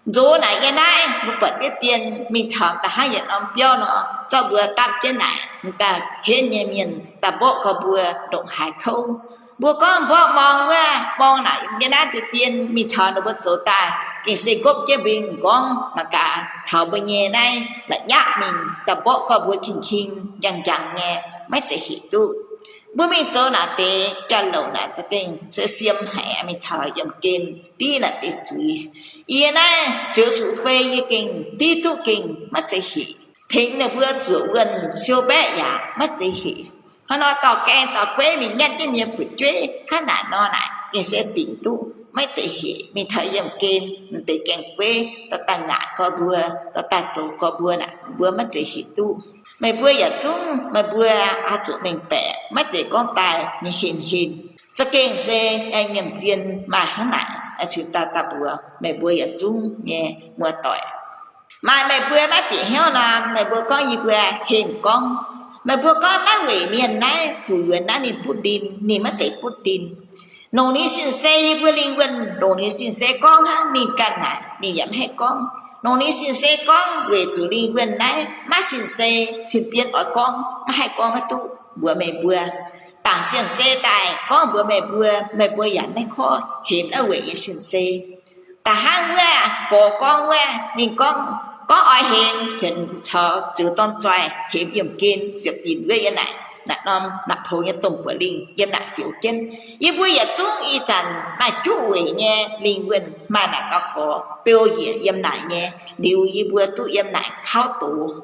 dỗ này cái này một bữa tiết tiền mình thầm ta hai nhận ông tiêu nó cho bữa tập trên này người ta hết nhà miền ta bộ có bữa động hải khâu bữa con bộ mong qua mong này cái này tiết tiền mình thầm nó bữa chỗ ta cái xe cốp chế bình con mà cả thảo bữa nhà này là nhắc mình ta bộ có bữa khinh khinh chẳng nghe mấy trẻ hiểu tu bữa mình cho là tê cho lâu là cho kinh cho xiêm hải mình thở yếm kinh tí là tê chuối yên này chiếu sự phê như kinh tí tu kinh mất chế hỉ thính là vừa chủ gần siêu bé giả mất chế hỉ họ nói tỏ kèn tỏ quê mình nhận cho miệng phụ chuế hát nả no lại mình sẽ tỉnh tu mất chế hỉ mình thở yếm kinh mình tê kèn quê ta tăng ngã có bữa ta tăng chỗ có bữa nè bữa mất chế hỉ tu mày bữa giờ chúng mày bữa chủ mình bẻ mất chế con tài như hình cho kênh xe anh nhầm chiên mà hắn lại chúng ta bữa mày bữa giờ chúng nghe mua tỏi mà mày bữa má bị heo là mày bữa có gì bữa hình con mày bữa cóná quỷ miền này phủ luyện đã niệm Putin niệm mất chế Putin nông ní xin xe bữa linh quân nông ní xin xe con hăng niệm cần hả niệm giảm hết con nông ní xin xe con về chủ linh quân này má xin xe xin biết ở con hai con má tu bữa mày bữa tảng xin xe tài có bữa mày bữa dẫn đấy khó hiểm ở quỷ xin xe ta hang qua cổ con qua nhìn con có ai hiện chờ chữ tôn trai hiểm yểm kiên diệp tìm với yên này nạp nom nạp hồ nhân tùng của linh yếm nạp phiếu chân yếm vui giờ chúng y trần mà chú quỷ nghe linh quân mà nạp tao có biểu diễn yếm nại nghe điều y bữa tu yếm nại khao tủ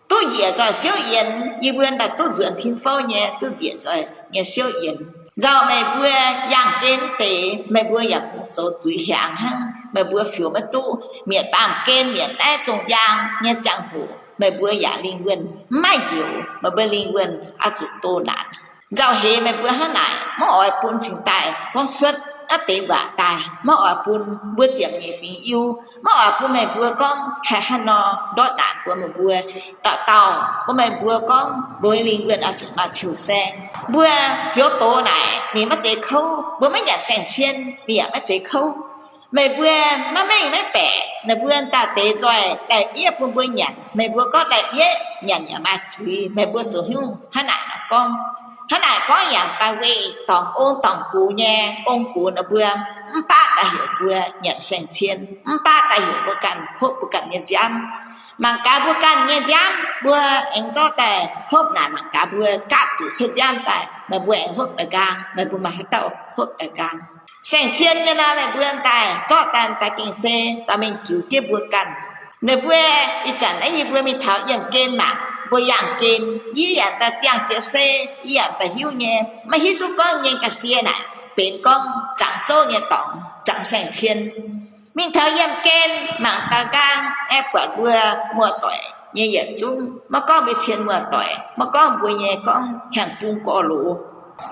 tôi dễ rồi siêu yên y bữa đã tôi duyên thiên phao nghe tôi dễ rồi nghe siêu yên giờ mày bữa giang kén tế mày bữa giờ số chuối hàng hăng mày bữa phiếu mà tu miền bàm kén miền ai trồng giang nghe chẳng hồ mày bữa giả linh quân mai diệu mà bữa linh quân chủ tô nạn giờ hè mày bữa hát lại mỗi bún sinh tài con suất tế quả tài mỗi bún bữa tiệc nghề phí yêu mỗi bún mày bữa con hay nó đốt đạn của mày bữa tạo tàu của mày bữa con với linh quân chủ mà chiều xe bữa phiếu tô này thì mất chế khâu bữa mấy nhà sành chiên thì mất chế khâu mày bữa nó mấy bẻ là bữa ta tế rồi đại biết bữa nhận mày bữa có đại biết nhận nhà mà chui mày bữa chỗ hung hắn lại là con hắn lại có nhà ta về toàn ôn toàn cú nha ôn cú là bữa ba ta hiểu bữa nhận sành chiên ba ta hiểu bữa cần hốt bữa cần nhân giam mà cả bữa cần nhân giam bữa anh cho tài hốt lại mà cả bữa cắt chủ xuất giam tài mà bữa anh hốt ở gang mà bữa mà hết tàu hốt ở gang sành chiên như là mày bữa tài cho tàn ta kinh xe ta mình cứu tiếp bữa cần nếu bữa đi chẳng lấy như bữa mình tháo yểm kênh mà bữa dạng kênh như dạng ta chẳng chữa xe như dạng ta hiu nghe mà hiu tu con nhìn cả xe này bên con chẳng cho nghe tổng chẳng sành chiên mình tháo yểm kênh mà ta gang ép quả bữa mua tỏi như vậy chung mà con bị chiên mua tỏi mà con bữa nhẹ con hàng buông cỏ lũ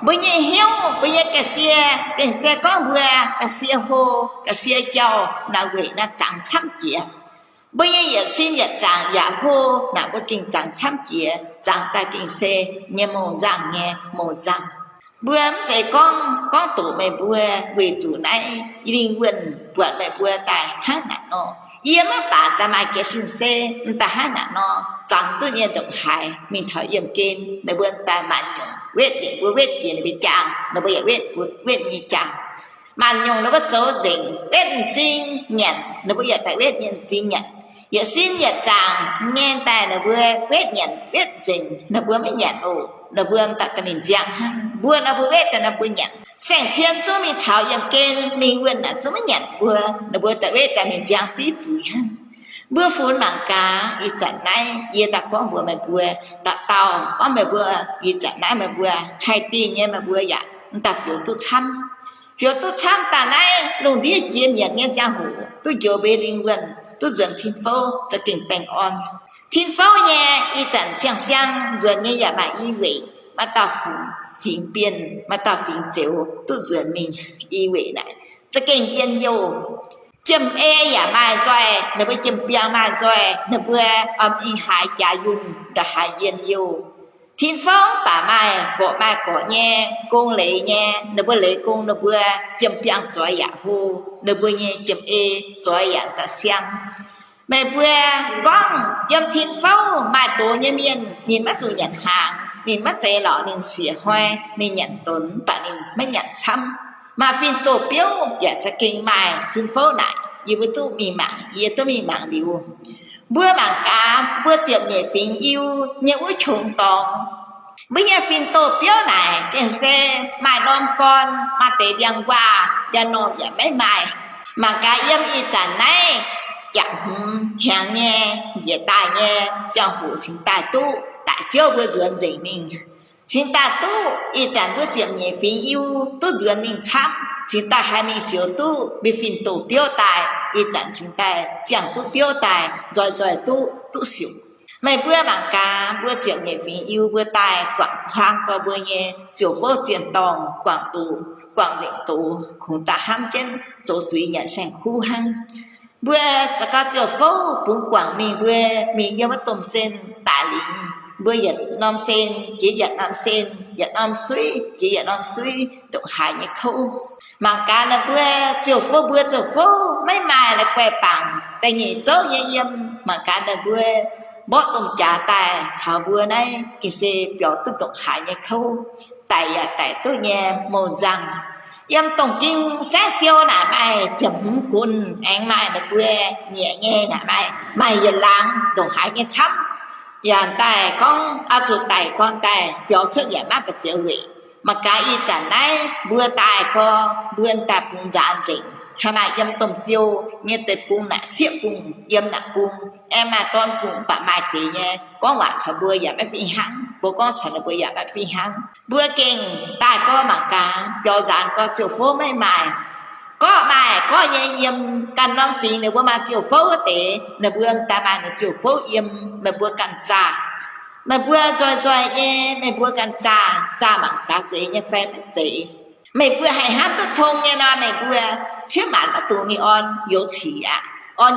bây giờ hiếu bây giờ cái xe có bữa cái xe hồ cái xe châu là quỷ là chẳng chăm chia bây giờ xin giờ chẳng giả hồ là có kinh chẳng chăm chia chẳng ta kinh xe nghe mồ rằng nghe mồ rằng bữa chạy con tủ mày bữa về chủ này linh quân bữa mày bữa tại hát nạn nó yếm bà ta mai cái xin xe ta hát nạn nó chẳng tự nhiên động hại mình thở yếm kênh để bữa ta mạnh quyết chuyện bị chàng nó bây giờ quyết như chàng mà nhung nó có chỗ dình quyết chính nhận nó bây giờ tại quyết nhận chính nhận giờ xin nhận chàng nghe tài nó vừa quyết nhận quyết dình nó vừa mới nhận ồ nó vừa ta cần nhìn giang ha vừa nó vừa quyết nó vừa nhận sành chiên chỗ mình thảo yếm kênh linh quân là chỗ mới nhận vừa nó vừa tại quyết ta mình giang tí chuối ha bữa phun mảng cá đi chặt này ye ta có bữa mày bữa ta tàu có mày bữa đi chặt này mày bữa hai tin nhé mày bữa vậy ta phiếu tu chăm ta này luôn đi kiếm nhận nghe giang hồ tôi giờ về linh quân tôi dần thiên phâuจะเก่งแปลงออนthiên phâu nhé đi chặt xiang xiang dần như vậy mà y vị mà ta phiền biên mà ta phiền chiếu tôi dần mình y vị nàyจะเก่งเย็นอยู่chim ya mai rồi nếu bây chim bia mai rồi nếu bữa y hại trả dùng đã hại yên yêu thiên phong bà mai bộ mai có nhé con lấy nhé nếu bữa lấy con nếu bữa chim bia rồi ya hu nếu bữa nhé chim rồi ya ta xem mẹ bữa con yếm thiên phong mai tổ nhé miền nhìn mắt rồi nhận hàng nhìn mắt trái lọ nhìn xỉa hoa nhìn nhận tốn bà nhìn mới nhận xăm mà phiên tổ biểu yaจะเก่งmai thiên phong này y bữa tu mi mạng y tu mi mạng liu bữa mạng cá bữa tiệc nhẹ phiền yêu nhẹ uống trùng tòng bây giờ phim tổ biểu này cái xe mai nom con mà tế điang qua ya nom ya mấy mai mà cái yếm y chẳng này chẳng hàng nghe dễ tài nghe chẳng hủ chính tài tu tại chiêu vừa duyên dễ mình chính tài tu y chẳng vừa chiếm nhẹ phim yêu tu duyên mình chăm chính tài hai mình phiếu tu bị phim tổ biểu tài y chẳng chính tài chẳng tu biểu tài rồi tu xỉu mày bữa bằng cá bữa chiều nhẹ phí yêu bữa tài quảng hoang có bữa nhẹ chiều vô tiền tòng quảng định tù cũng ta ham chân chỗ duy nhận sang khu hăng bữa chắc có chiều vô cũng quảng mình bữa mình yêu mất tôm sen tại lính bữa giật nom sen chỉ giật nom sen giật nom suy chỉ giật nom suy tụng hai nhẹ khâu mà cá là bữa chiều vô mấy mai là que bằng tại nhị chỗ nhẹ yếm mà cá là bữa bó tôm chả tài sao bữa nay cái xe biểu tư tổng hại nhé khâu tại tôi nghe màu rằng em tổng kinh sát chiêu nà mày chấm cun anh mày là bữa nhẹ nhẹ nà mày giờ láng đồng hại nhé chấm dàn tài con chuột tài con tài biểu xuất giải mát cái chiêu vị mà cái y chẳng này bữa tài có bữa tài cũng dàn dịnh hai mà yếm tôm chiêu nghe tới cung nè xếp cung yếm nè cung em mà con cung bà mai tí nhé có quả chả bữa giả bác phi hăng bố con chả là bữa giả bác phi hăng bữa kinh tài có mà cá cho dàn có chiều phố mấy mài có mài có nhé yếm căn non phí nếu bữa mà chiều phố tế là bữa ta mà là chiều phố yếm mà bữa căn trà mà bữa rồi nhé mà bữa căn trà mà cá gì nhé phê mà gì mày bữa hay hát tôi thông nghe nói mày bữa trước mặt là tụi mình yếu chỉ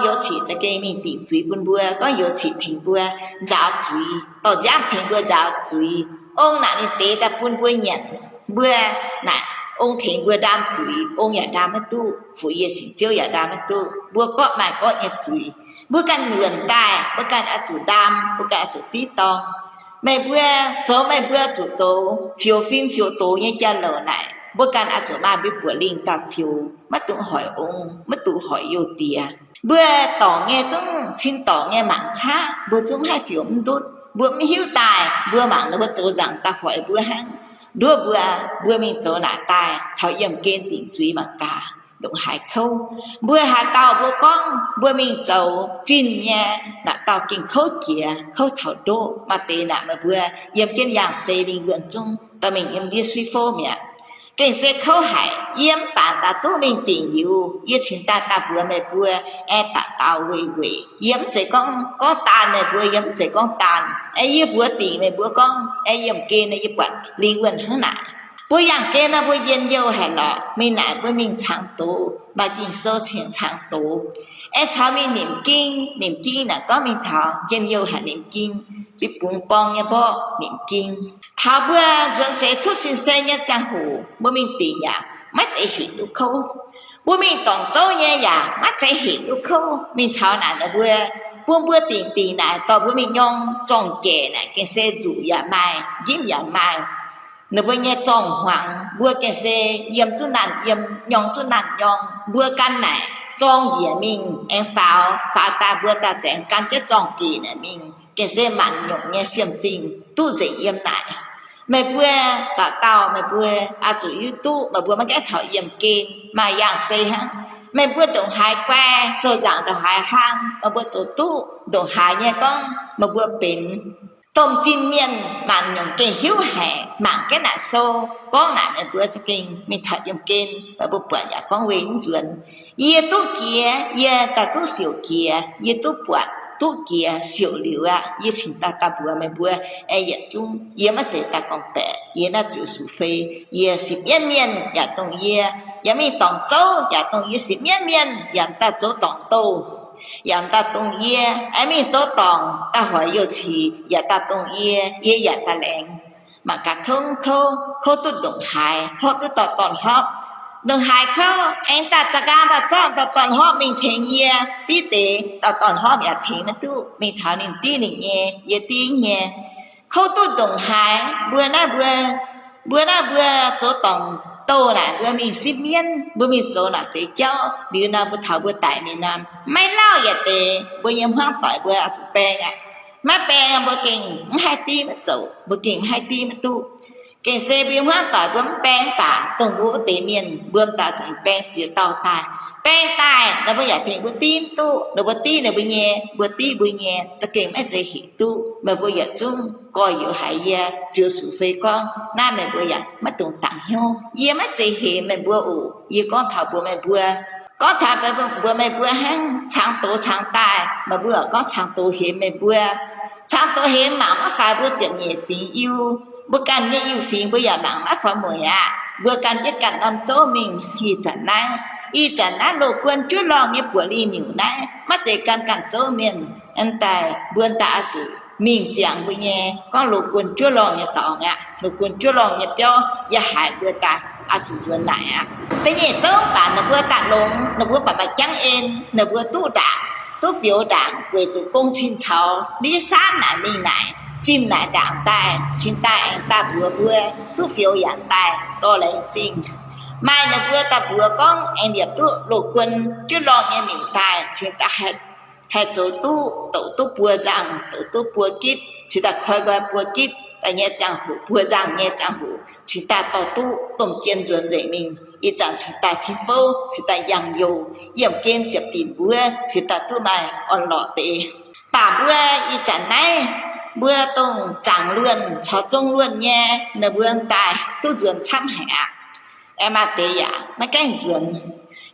yếu chỉ sẽ gây mình tỉnh chuối buồn bữa có yếu chỉ thành bữa giáo chuối tao giáp thành bữa giáo chuối ông nào đi tế ta buồn bữa nhận bữa này ông thành bữa đam chuối ông nhà đam mất tu phụ业sĩ chiếu nhà đam mất tu bữa có mày có nhà chuối bữa căn nguồn tài bữa căn chủ đam bữa căn chủ tí to mày bữa chủ phiếu phim phiếu tố như cha lờ này bữa can ăn chỗ mà biết bữa linh ta phiêu mất tụng hỏi ông mất tụng hỏi yêu tia bữa tỏ nghe chúng xin tỏ nghe mảng cha bữa chúng hai phiêu tốt bữa mới hiếu tài bữa mảng nó bữa chỗ rằng ta hỏi bữa hang bữa mình chỗ nã tài thảo yểm kên tỉnh truy mà cả động hải khâu bữa hà tàu bữa con bữa mình chỗ chín nha đã tàu kinh khâu kia khâu thảo đô mà tê nã mà bữa yểm kên dạng xe đi vườn chung ta mình yểm đi suy phô mẹ cái xe khâu hải yếm bản ta tu mình tình yêu yếm chính ta vừa mày vừa ta tao quỳ yếm chỉ con có tàn này vừa yếm chỉ con tàn yếm vừa tỉ mày vừa con yếm kia này yếm quạt liên quan hơn nè vừa dạng kia nó vừa yên yêu hay là mình lại vừa mình chẳng tu mà chỉ số tiền chẳng tu cháu mình niệm kinh là có mình thọ yên yêu hay niệm kinh biết buông bong nha bo niệm kinh thảo bữa dân sẽ thuốc sinh xe nha giang hồ bữa mình tỉ nhà mắt thấy hiểu tu khâu bữa mình tổng châu nha nhà mắt thấy hiểu tu khâu mình thảo này là bữa tỉ này tao bữa mình nhong tròn kẻ này cái xe rủ nhà mai kiếm nhà mai nó bữa nghe tròn hoàng bữa cái xe yếm chút nàn yếm nhong chút nàn nhong bữa căn này tròn gì mình em pháo ta bữa ta sẽ căn cái tròn kỳ này mình cái xe mặn nhộng nghe xiêm trình tu dễ yếm lại mày bữa ta tao mày bữa chủ yếu tu mà bữa mà cái thảo yếm kên mà dạng xây hăng mày bữa đồng hai que rồi dạng đồng hai hang mà bữa chỗ tu đồng hai nha con mà bữa bền tôm chín miên mặn nhộng kên hiếu hẻ mặn cái nạ sâu có nạ mày bữa sẽ kinh mình thảo yếm kên mà bữa bữa nhà con quên chuẩn ye tu kia ye ta tu xỉu kia ye tu bữa tu kia xỉu liu ye chính ta bữa mày bữa ye chung ye mà chỉ ta còn tệ ye na chịu sủ phê ye xịt miên ya tông ye mi tòng châu ya tông ye xịt miên ya ta châu tòng tô ya ta tông ye mi châu tòng ta hỏi yêu chỉ ya ta tông ye ya ta lẹng mà cả không tu động hại họ tu tòn họ đồng hải khâu anh ta chọn ta toàn họ mình thành ye tí tế ta toàn họ mình thành nó tu mình thảo nên tí nên nghe ye tí nghe khâu tu đồng hải bữa chỗ tổng tô là bữa mình ship miên bữa mình chỗ là tế cháu điều nào bữa thảo bữa tại miền Nam mấy lao ye tế bữa yếm hoang tỏi bữa áp bè má bè bữa kinh hai ti mà dầu bữa kinh hai ti mà tu kinh xe biếng hóa tỏi bướm bèn tả tổng vũ tế miền bướm tả chuẩn bèn chỉ tàu tài bèn tài là bữa giải thì bữa tim tu là bữa ti là bữa nhẹ cho kinh mấy dễ hiểu tu mà bữa giải chung coi hiểu hại ya chưa sự phê con na mẹ bữa giải mất tụng tặng hiu ye mấy dễ hiểu mẹ bữa ủ ye con thảo bữa mẹ bữa có thà bữa mẹ bữa hăng sáng tổ sáng tài mà bữa có sáng tổ hiểm mẹ bữa sáng tổ hiểm mà nó khai bữa chuyện nhẹ phí yêu bữa can nhẹ yêu phí bữa giờ bạn mắt phải mồi bữa can chỉ cần làm chỗ mình thì chẳng nay lộ quân chưa lo nghe bữa ly nhiều nay mắt chỉ cần chỗ mình anh tài bữa ta chủ mình chẳng bữa nhẹ có lộ quân chưa lo nghe tỏ lộ quân chưa lo nghe cho và hại bữa ta chủ chuẩn lại thế nhỉ tớ bạn là bữa tạ lông là bữa bà trắng em là bữa tu phiếu đảng về chủ công xin cháu đi sát lại mình lại chim lại đảng tài chim tài anh ta bữa tu phiếu giản tài to lấy trình mai là bữa ta bữa con anh điệp tu lộ quân chứ lo nghe mình tài chúng ta hay chỗ tu bữa rằng tu bữa kít chúng ta khơi gọi bữa kít tại nghe giang hồ bữa rằng nghe giang hồ chúng ta tỏ tu tổng kiên chuẩn dạy mình ý chẳng chúng ta thiên phô chúng ta giang dầu yểm kiên chụp tìm bữa chúng ta tu bài on lọ tệ bà bữa ý chẳng này bữa tông chẳng luôn cho trông luôn nha nè bữa tài tu chuẩn chăm hả em mà tệ ya mấy cái chuẩn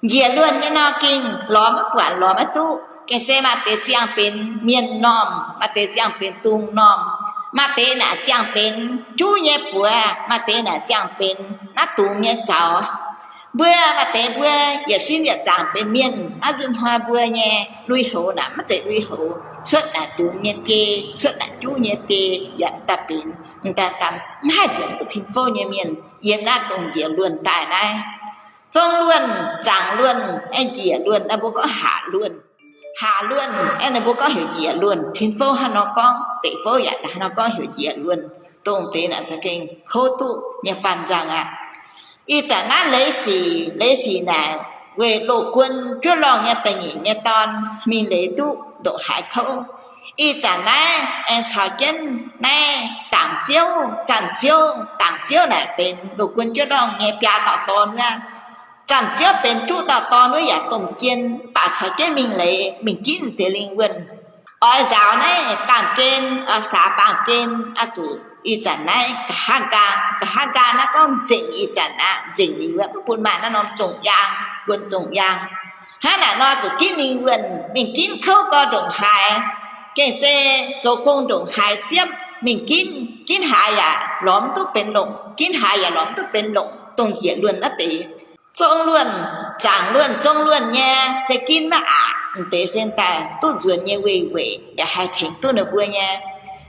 dìa luôn như nó kinh lo mất quản lo mất tu cái xe mà tệ giang bên miền nòm mà tệ giang bên tung nòm mà tệ là giang bên chú nhé bữa mà tệ là giang bên nó tung nhé cháu bữa mà tệ bữa giờ xin việc giang bên miền nó dùn hoa bữa nhé lui hổ là mất dậy lui hổ suốt là tung nhé bê suốt là chú nhé bê dẫn ta bên người ta tắm hai chuyện của thành phố nhé miền yếm na cùng dìa luôn tại này trong luôn giang luôn anh dìa luôn là bố có hạ luôn em này bố có hiểu gì luôn thiên phố hay nó có tỷ phố vậy ta nó có hiểu gì luôn tôn tế là sẽ kinh khô tu nhà phàm rằng y chẳng ngã lấy xì này về lộ quân chưa lo nghe tài nhị nghe ton mình lấy tu độ hải khâu y chẳng ngã em chào chân này tảng chiếu này bên lộ quân chưa lo nghe bia tạo tôn nha chẳng chiếu bên chú tạo to nữa giả tổng kiên bà cháu chết mình lấy mình kín tế linh quân ở giáo này bảng kênh ở xã bảng kênh ở chủ y chẳng này cả hai ca nó có dịnh y chẳng á dịnh y vậy buồn mà nó trồng giang quân trồng giang hai là nó chủ kín linh quân mình kín khâu có đồng hài cái xe chỗ công đồng hài xiêm mình kín hài lõm tốt bên lộng kín hài lõm tốt bên lộng tổng diện luôn đó tỷ trông luôn chẳng luôn trông luôn nha sẽ kín mà tế sen ta tu duyên như quê và hai thỉnh tu nửa bữa nha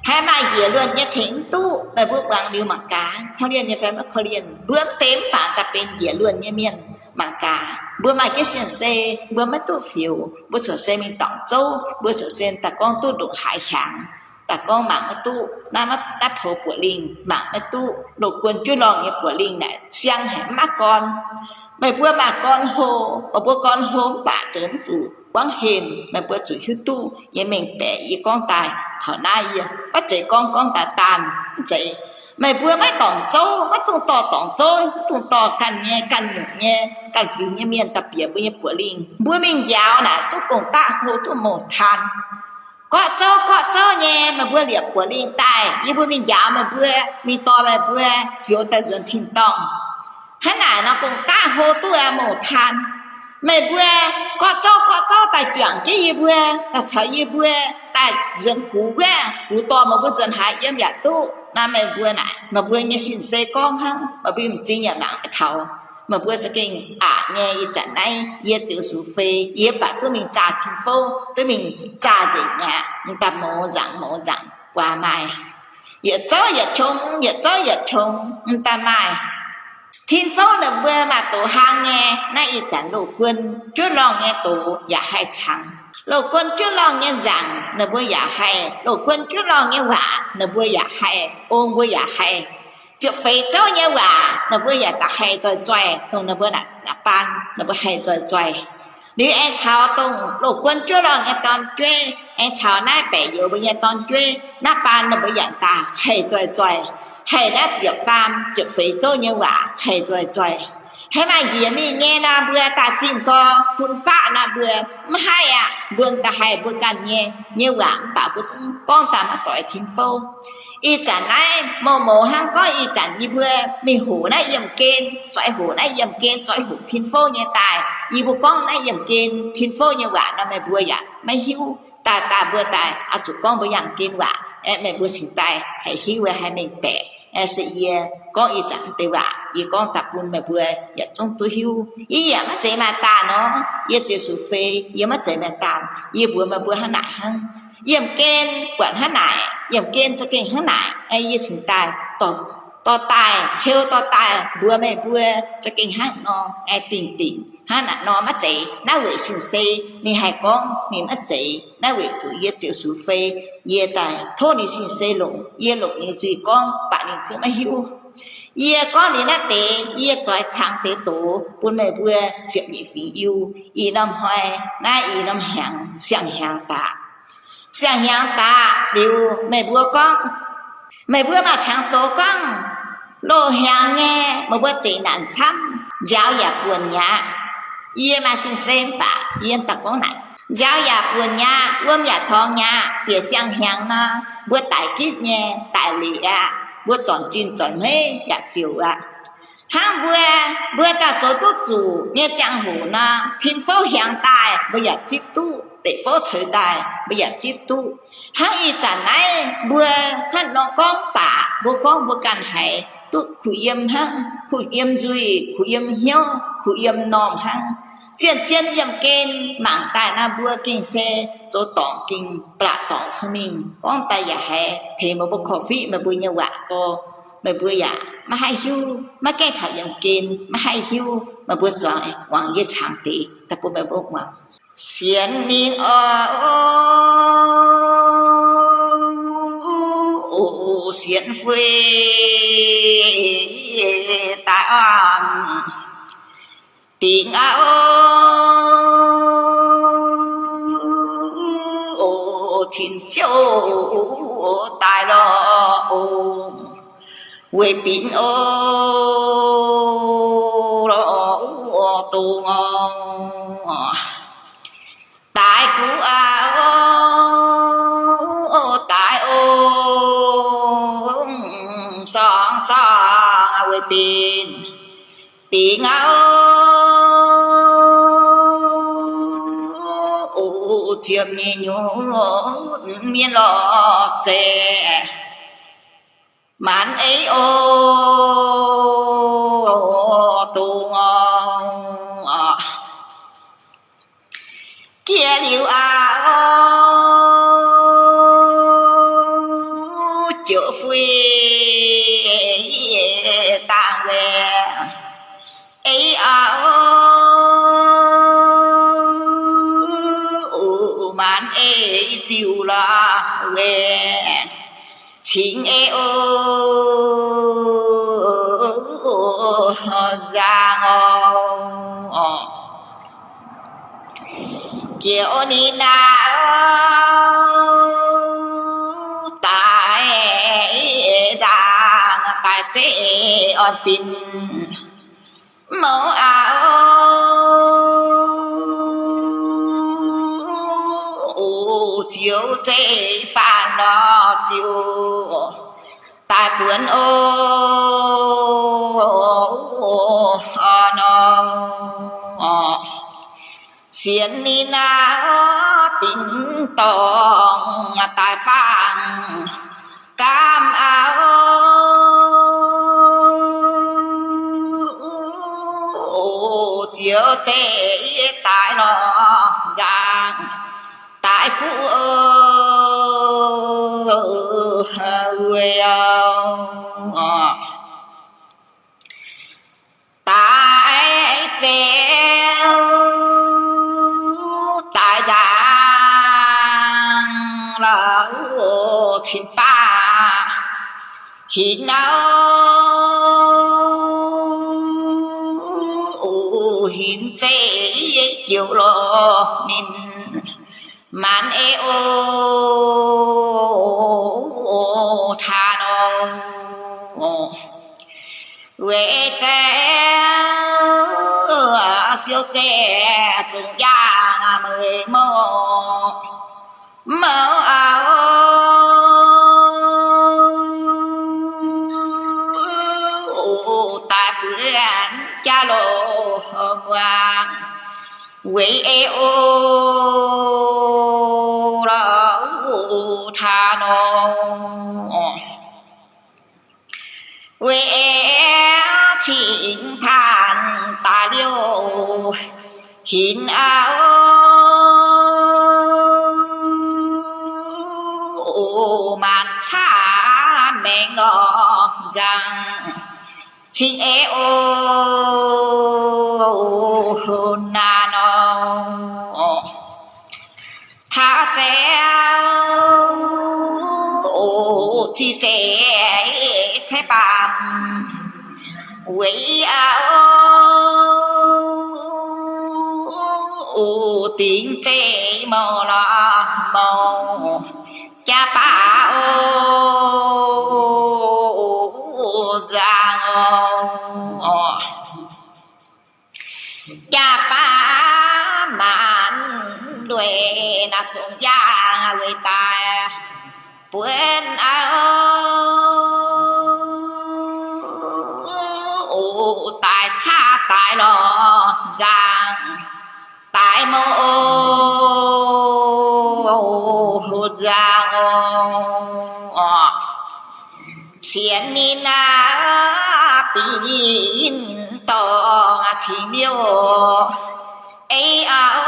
hai mai gì luôn nha thỉnh tu và bước bằng điều mặc cá khó liên như phải mất khó liên bữa tém phản ta bên gì luôn như miền mặc cá bữa mai cái sen xe bữa mất tu phiếu bữa chỗ xe mình tổng châu bữa chỗ sen ta con tu đủ hải kháng ta con mạng tu nam mất đáp hồ của linh mạng tu đồ quân chưa lo nghiệp của linh này xiang hãy mắc con mày bữa mà con hồ và bữa con hôm bà chớm chủ quán hiền mày bữa chủ hư tu vậy mình bẻ với con tài thở nay bắt chạy con tài tàn chạy mày bữa mấy tổng châu mấy tung to cằn nhẹ cằn phí như miền tập biệt bữa bữa linh bữa mình giáo là tu cùng ta hồ tu một than có châu nhé mà bữa liệp của linh tài như bữa mình giáo mà bữa mình to mà bữa phiếu ta dần thiên tòng hắn này nó cùng ta hồ tu một than mày bữa có châu tài chuyện cái gì bữa ta sợ gì bữa ta dần cú to mà bữa dần hại em giả tu na mày bữa này mà bữa nghe xin xe con hăng mà bị mình chỉ nhận nặng cái thầu mà bữa sẽ kinh nghe như trận này ye chữ số phê ye bạn tôi mình trả thành phố tôi mình trả gì nhá người ta mổ rằng qua mai ye cho chung người ta mai thiên phố là bữa mà tổ hàng nghe nay chẳng lộ quân trước lo nghe tổ giả hay chẳng lộ quân trước lo nghe rằng là bữa giả hay lộ quân trước lo nghe quả là bữa giả hay ôm bữa giả hay chụp phê cho nhau quả là bữa giả ta hay rồi tông là bữa là ban là bữa hay rồi nếu em chào tung lục quân chúa rồi nghe toàn chơi em chào nãy bẻ nhiều bây giờ toàn chơi nãy ban là bây giờ ta hay chơi hay đã chịu phàm chịu phí cho như vậy hay chơi hay mà gì mi nghe na bữa ta chim co phun phá na bữa mà hay à bữa ta hay bữaกันnghe như vậy bảo bữa con ta mà tội thiên phô y chẳng này mồ hang có y chẳng y bữa mi hủ này yểm kên chọi hủ này yểm kên chọi hủ thiên phô như tài y bữa con này yểm kên thiên phô như vậy nó mày bữa vậy mày hiu ta bữa tài à chủ con bữa yểm kên vậy em mày bữa sinh tài hay hiu hay mình bẻ sẽ có ý chẳng từ vậy ý con tập buôn mà vừa giờ trong tôi hiu ý mà chạy mà ta nó ý chỉ số phê ý mà chạy mà ta ý vừa mà vừa hắn nại hăng ý kén quản hắn nại ý kén cho kén hắn nại ai ý sinh tài to tài chiêu to tài vừa mà vừa cho kén hắn nó ai tỉnh hắn nại nó mà chạy nó vậy sinh xe mình hai con mình mà chạy nó vậy chủ ý chỉ số phê ý tài thôi đi sinh xe lụng ý lụng ý truy con bạn đi chúng mà hiu ý con đi nát tế ý trói trang tế tổ buôn mày bữa chuyện gì phí yêu ý năm hoài na ý năm hàng sang hàng ta điều mày bữa con mày bữa mà trang tổ con lô hàng nghe mà bữa chỉ nạn chăm giáo nhà buồn nhà ý mà xin xem bà ý ta có này giáo nhà buồn nhà ôm nhà thong nhà phía sang hàng na bữa tại kít nha tại lì bữa chọn chín chọn mấy đã chiều hàng bữa ta cho tốt chủ nghe giang hồ na thiên phố hiện tại bây giờ chít tu để phố thời đại bây giờ chít tu hàng y chẳng này bữa hắn nó con bà bữa con bữa cần hay tu khu yếm hàng khu yếm duy khu yếm hiếu khu yếm nòm hàng chiến yếm kên mạng tại na bữa kinh xe cho tỏng kinh bạ tỏng cho mình con tay ya hay thì mà bữa coffee mà bữa nhau ạ cô mà bữa ya mà hay hiu mà cái thằng yếm kên mà hay hiu mà bữa giỏi hoàng ye chẳng tí tập bữa mà bữa hoàng xiên nín xiên phê ta tiếng thiên châu tài lo quê pin lo tu tại cũ tại song quê pin tiếng chiêm nhẹ nhô miên lo xe màn ấy tu kia liu chỗ phi tàng về ấy màn ấy chịu là về chính ấy ra ngô chiều ni na tại ra tại chế on pin mẫu chiều chế phản nó chiều tại bướn nó xiên ni na pin tòng tại phang cam chiều chế tại nó giang tại phụ người tại treo tại giang là xin ba khi nào hi tín chế chiều lo mình man e ô tha nó quê chế siêu chế trùng giang mười mô mơ áo tại bữa cha lộ hoàng quê e ô ra tha nó quê chính than ta liêu hin áo màn xa mẹ nó rằng chính e ô na nó tha chéo chi chế bàn quỷ áo tiếng chế màu là màu cha ba ô giang cha ba màn đuổi nát trộn giang người ta quên áo tại cha tại lo giang tại mô giang chiến ni na pin to chỉ miêu ấy áo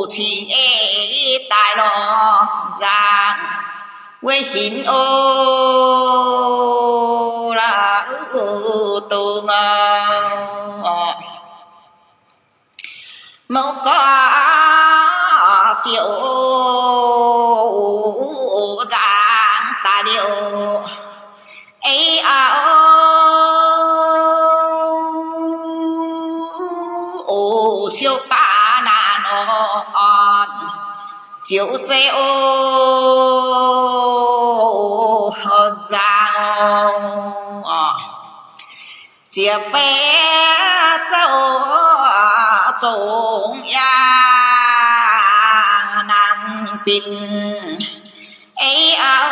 chỉ ấy tại lo giang quê hin ô là tu mẫu có chiều giang ta điệu ấy áo siêu ba na nó on chiều dê ô giang chia bé châu trống ya nan pin ấy áo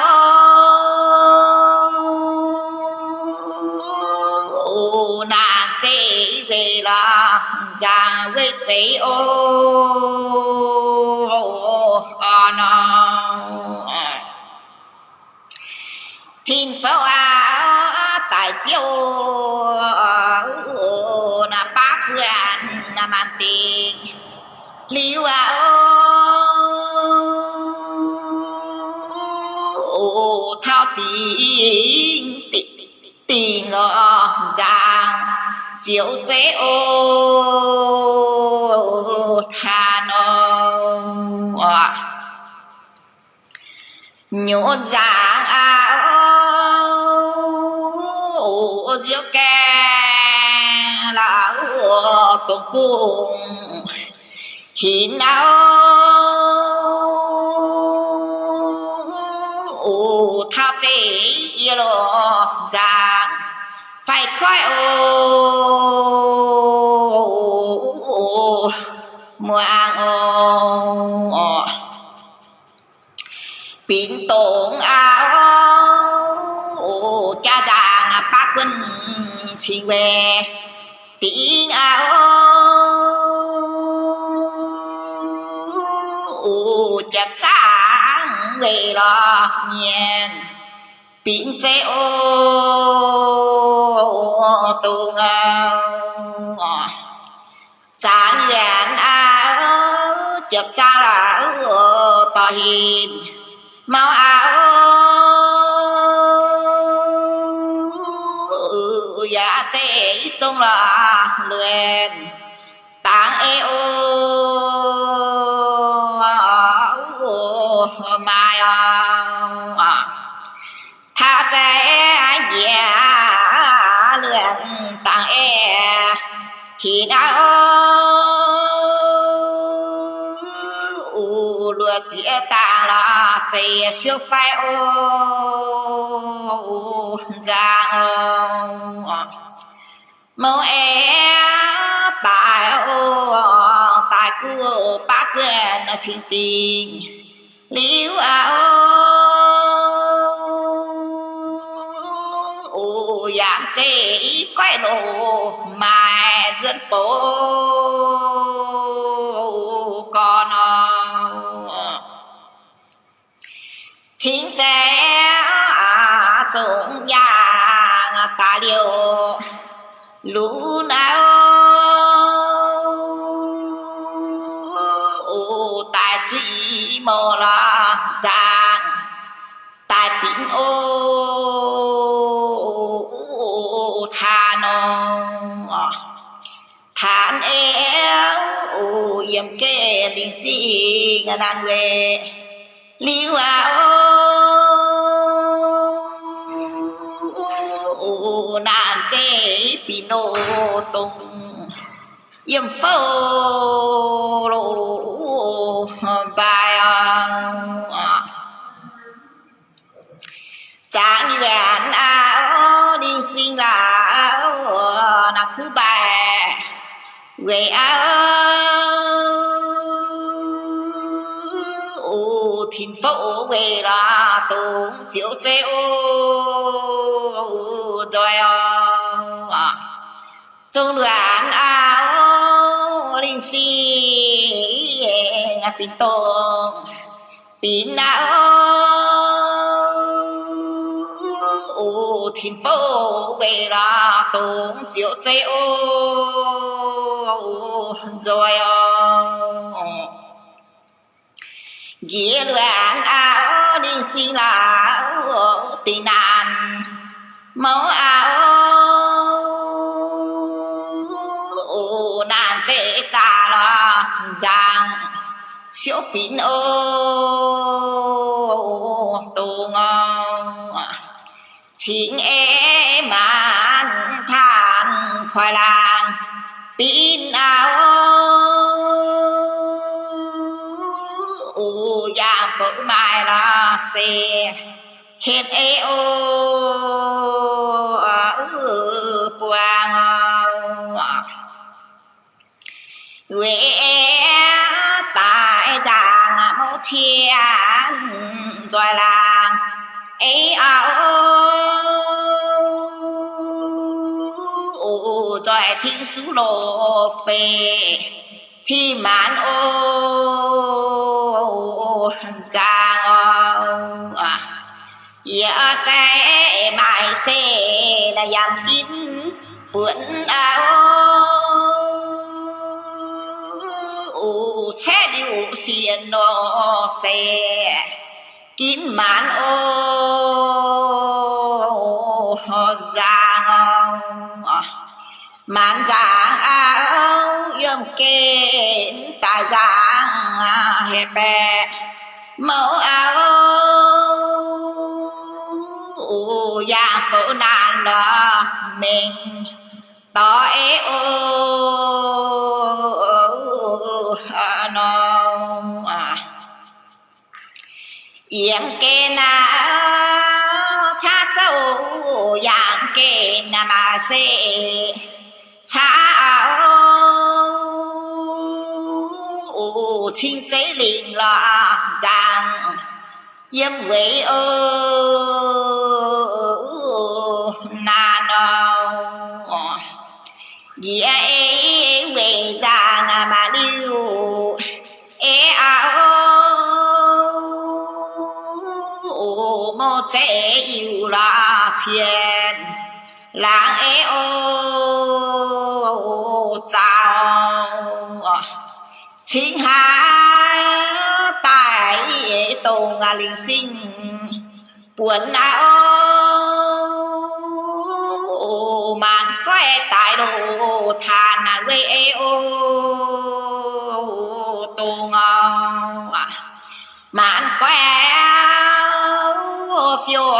nàng chế về là già với chế ô nó thiên pháo áo tại chiều na bác quyền na man tiền liu áo thao tiền tiền lo giang chiều chế ô tha nó nhốt giang áo diêu ke là tổ cung khi nào thao chế lo giang phải khói ô muang ô pin tông áo cha giang bác quân chỉ về tiếng áo chập sáng về lo nhiên pin xe ô tu ngao sáng đèn áo chập xa là tòa hiền màu áo giá chế trong là luyện tang e ô mai tha chế nhà thì nào lúa chia ta là chạy siêu phai ô giang mong em tại cửa bác quyền là xin tình liu giảm dễ quay đồ mai dẫn phố con chính trẻ chúng nhà ta điều lũ nào tại chỉ mò là giang tại pin than éo yếm kê linh si ngàn về liu nàng chế pino tung yếm phô lô bài sáng như vẹn áo đi sinh là nạc thứ bài về thìn phẫu về là tùng chiếu chế rồi trong đoàn áo linh si ngà pin tông pin áo thìn phẫu về là tùng chiếu chế rồi ghé đoàn áo đi xin là áo tì nạn máu áo nạn chế trả là giang siêu pin tù ngon chính em ăn than khoai lang pin áo giang phở mai là xe hết quang quê tại giang máu chiên rồi làng ấy áo rồi thiên sú lô phê thì màn giang giờ trẻ mãi xe là dám kín vườn áo xe điệu xiên nó xe kín màn giang màn giang áo yếm kên ta giang hẹp bè mẫu áo giang phổ nạn là mình tỏ nó yếm kên cha châu giang kên mà sẽ cha chính chế linh là giang yếm với nan nghĩa về giang mà liu mô chế yêu là chiên làng chào chính hai tại tổ ngà linh sinh buồn não màn coi tại đồ thàn gây tổ ngà màn coi phiêu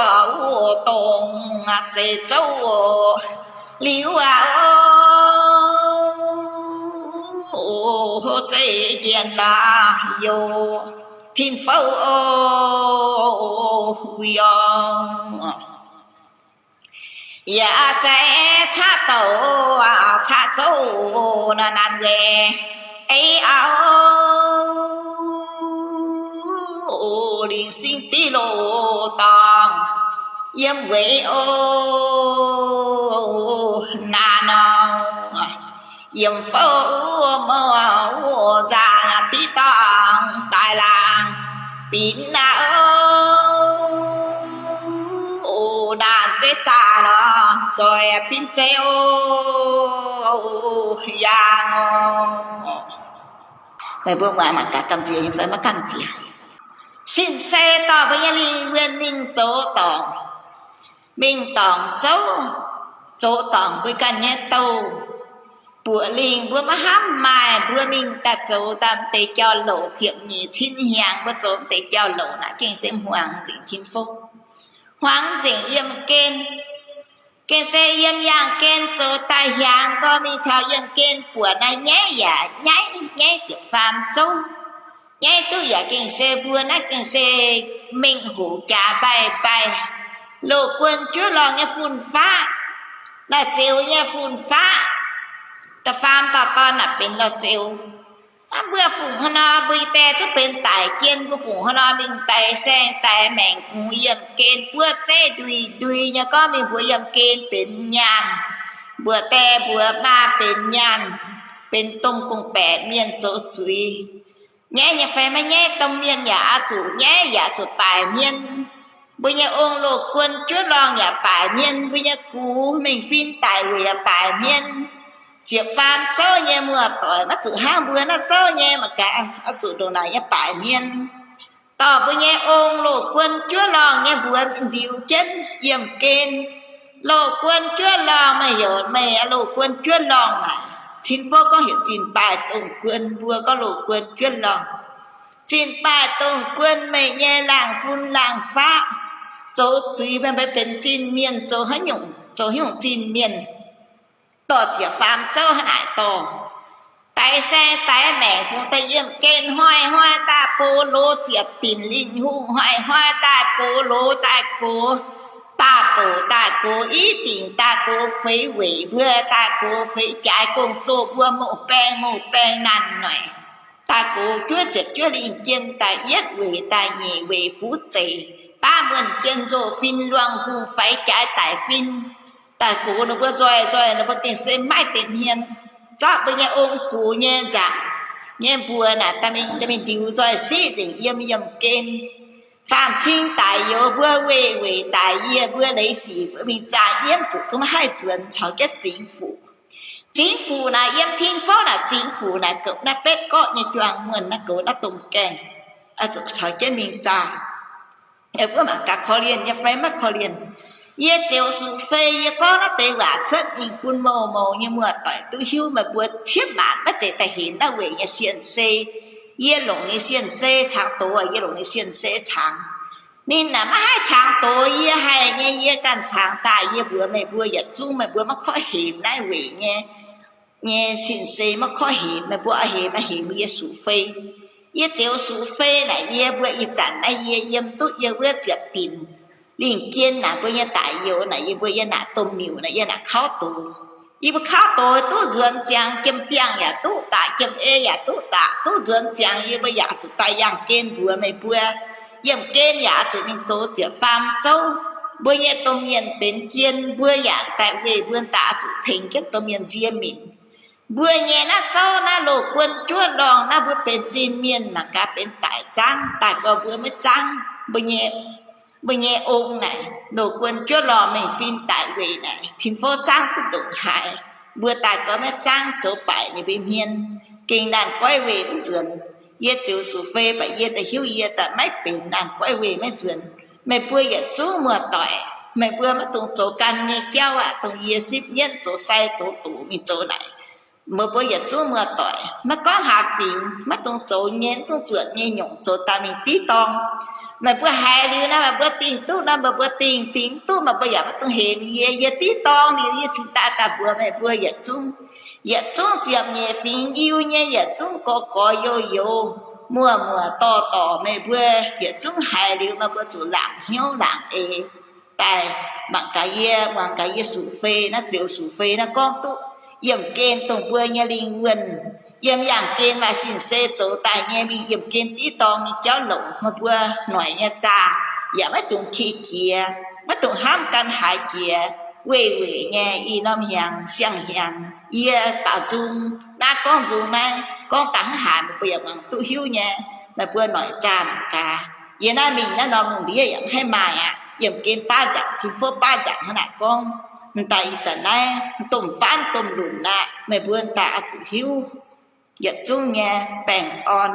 tùng tề châu liu ô chế diện là yo thiên phâu ô yong ya chế cha tàu cha châu là nan về ấy áo linh sinh tí lô tòng yếm về ô na nong yếm phâu mơ già tí tòng tài làng pin na ô đàn chế trà đó rồi pin chế ô ya mày bước ngoài mà cả cầm gì phải mà cầm gì xin xe to với linh nguyên minh chỗ tòng minh tòng chỗ tòng với cả nhé tàu bữa linh bữa mà hám mai bữa mình ta chỗ tam tế cho lộ chuyện nhị chín hàng bữa chỗ tế cho lộ nã kinh xem hoàng dĩnh thiên phúc hoàng dĩnh yếm kên xe yếm yang kên chỗ tai hàng có mình theo yếm kên bữa này nhé giả nhảy tiểu phàm châu nhảy tôi giả kinh xe bữa nã kinh xe mình hủ trà bay lộ quân chúa lo nghe phun phá là chiều nghe phun phá ta phàm ta con làเป็นเราเจียวเบื่อฝูงฮนอบุยแต่จะเป็นตายเกียนกูฝูงฮนอมิงตายแซงตายแมงฝูงเยี่ยมเกณฑ์เบื่อเจ้ดุยเนี่ยก็มีบัวเยี่ยมเกณฑ์เป็นยานเบื่อแต่เบื่อมาเป็นยานเป็นต้มกงแปดเมียนโจสุยแง่อย่าไฟไม่แง่ต้มเมียนอย่าจุแง่อย่าจุปลายเมียนบุญญาองค์โลกควรจุดลองอย่าปลายเมียนบุญญากูมิงฟินตายอย่าปลายเมียนchiếc phàm sâu nhẹ mùa tỏi mà chủ hang bữa nó sâu nhẹ mà cả ở chủ đồ này nhé bài miên tỏ bữa nhẹ ôn lộ quân chúa lò nhé bữa điều chân yểm kên lộ quân chúa lò mày hiểu mày lộ quân chúa lò này xin phố có hiểu chín bài tổng quân vua có lộ quân chúa lò chín bài tổng quân mày nhẹ làng phun làng phá chỗ suy bên bên bên chín miền chỗ hết nhung chín miền tỏ chỉ phàm sâu hại tỏ tại xe tại mẹ phụ tay yếm kên hoài ta bố lô chỉ tìm linh hùng hoài ta bố lô ta cố ý tình ta cố phế quỷ vừa ta cố phế trái cùng chỗ vừa mộ bè nàn nổi ta cố chúa linh chân ta yết quỷ ta nhị quỷ phú sĩ ba mượn chân rô phinh luang hù phái trái tại phinh ta cố nó vừa rồi nó vừa tiền xem mai tiền hiền cho bây giờ ông cố nhé dạ nhé bùa là ta mình điều rồi xí tình yếm kên phạm sinh tại yếu bữa về tại yếu bữa lấy xí bữa mình trả yếm chủ chúng hai chuyện cho cái chính phủ là yếm thiên phó là chính phủ là cậu nó bếp có như choàng nguồn nó cậu nó tùng kèn à chủ cho cái mình trả em bữa mà cả khó liền nhé phải mất khó liền ye chiều su phê ye có nó tê quả xuất mình quân mồ như mùa tỏi tu hiu mà buộc chiếc bản bắt chạy tại hiện nó về ye xiên xê ye lồng ye xiên xê sáng tối ye lồng ye xiên xê sáng nên là mà hai sáng tối ye hay ye can sáng tại ye bữa mày bữa ye chung mày bữa mà khó hiểm này về nghe xiên xê mà khó hiểm mày bữa hiểm mà hiểm ye su phê ye chiều su phê này ye bữa ye chẳng này ye yếm tốt ye bữa diệp tìm linh kiên là bây giờ tại yếu này bây giờ là tôm miêu này giờ là khao tù bữa khao tù tu duyên giang kiếm piang ya tu tại kiếm ya tu tại tu duyên giang bây giờ tu tại yang kiên vừa mày vừa yếm kiên ya chỉ nên tu chỉ phàm châu bây giờ tôm miền bên chiên vừa ya tại về vườn tạ chủ thành cái tôm miền chiên mình vừa nhẹ nó châu nó lộ quân chúa lòng nó vừa bên chiên miền mà cả bên tại giang tại có vừa mới giang bây giờ ông này đồ quân chúa lò mình phim tại vị này thành phố trang tự động hại vừa tại có mấy trang chỗ bảy như bên hiên kinh đàn quay về bên dườn ye chiếu số phê bảy ye tại hiếu ye tại mấy bên đàn quay về mấy dườn mày vừa ye chú mùa tỏi mày vừa mà tung chỗ can nghe keo tung ye ship nhân chỗ sai chỗ tủ mình chỗ này mà vừa ye chú mùa tỏi mà có hạ phim mà tung chỗ nhện tung chuột nghe nhộng chỗ ta mình tí tong mà bữa hai đứa nó mà bữa tiền tu mà bây giờ mà tôi hề ye tí to thì ye chúng ta bữa mày bữa giờ chung giờ chúng diệp nhẹ phiền yêu nhé giờ chúng có yo mùa to mẹ bữa giờ chúng hài liệu mà bữa chủ làm hiếu làm tại bằng cái sủ phê nó chịu sủ phê nó con tụ yểm kên tổng bữa nhà linh quân yểm dạng kên mà xin xe chỗ tại nhà bị yểm kên tí to như cháu lẩu mà bữa nói nhà cha yểm mấy tụng khi kia mấy tụng ham căn hại kia quê nghe y nom hàng xiang hàng bảo chung na con dù này con tặng hại một bây giờ bằng tụ hiếu nha mà bữa nói cha mà cả giờ nay mình nó nằm đi yểm hay mài yểm kên ba dạng thì phố ba dạng này con mình tại trận này tôm phán tôm lùn nè mày vươn tạ chủ hiếu giờ chung nghe bèn on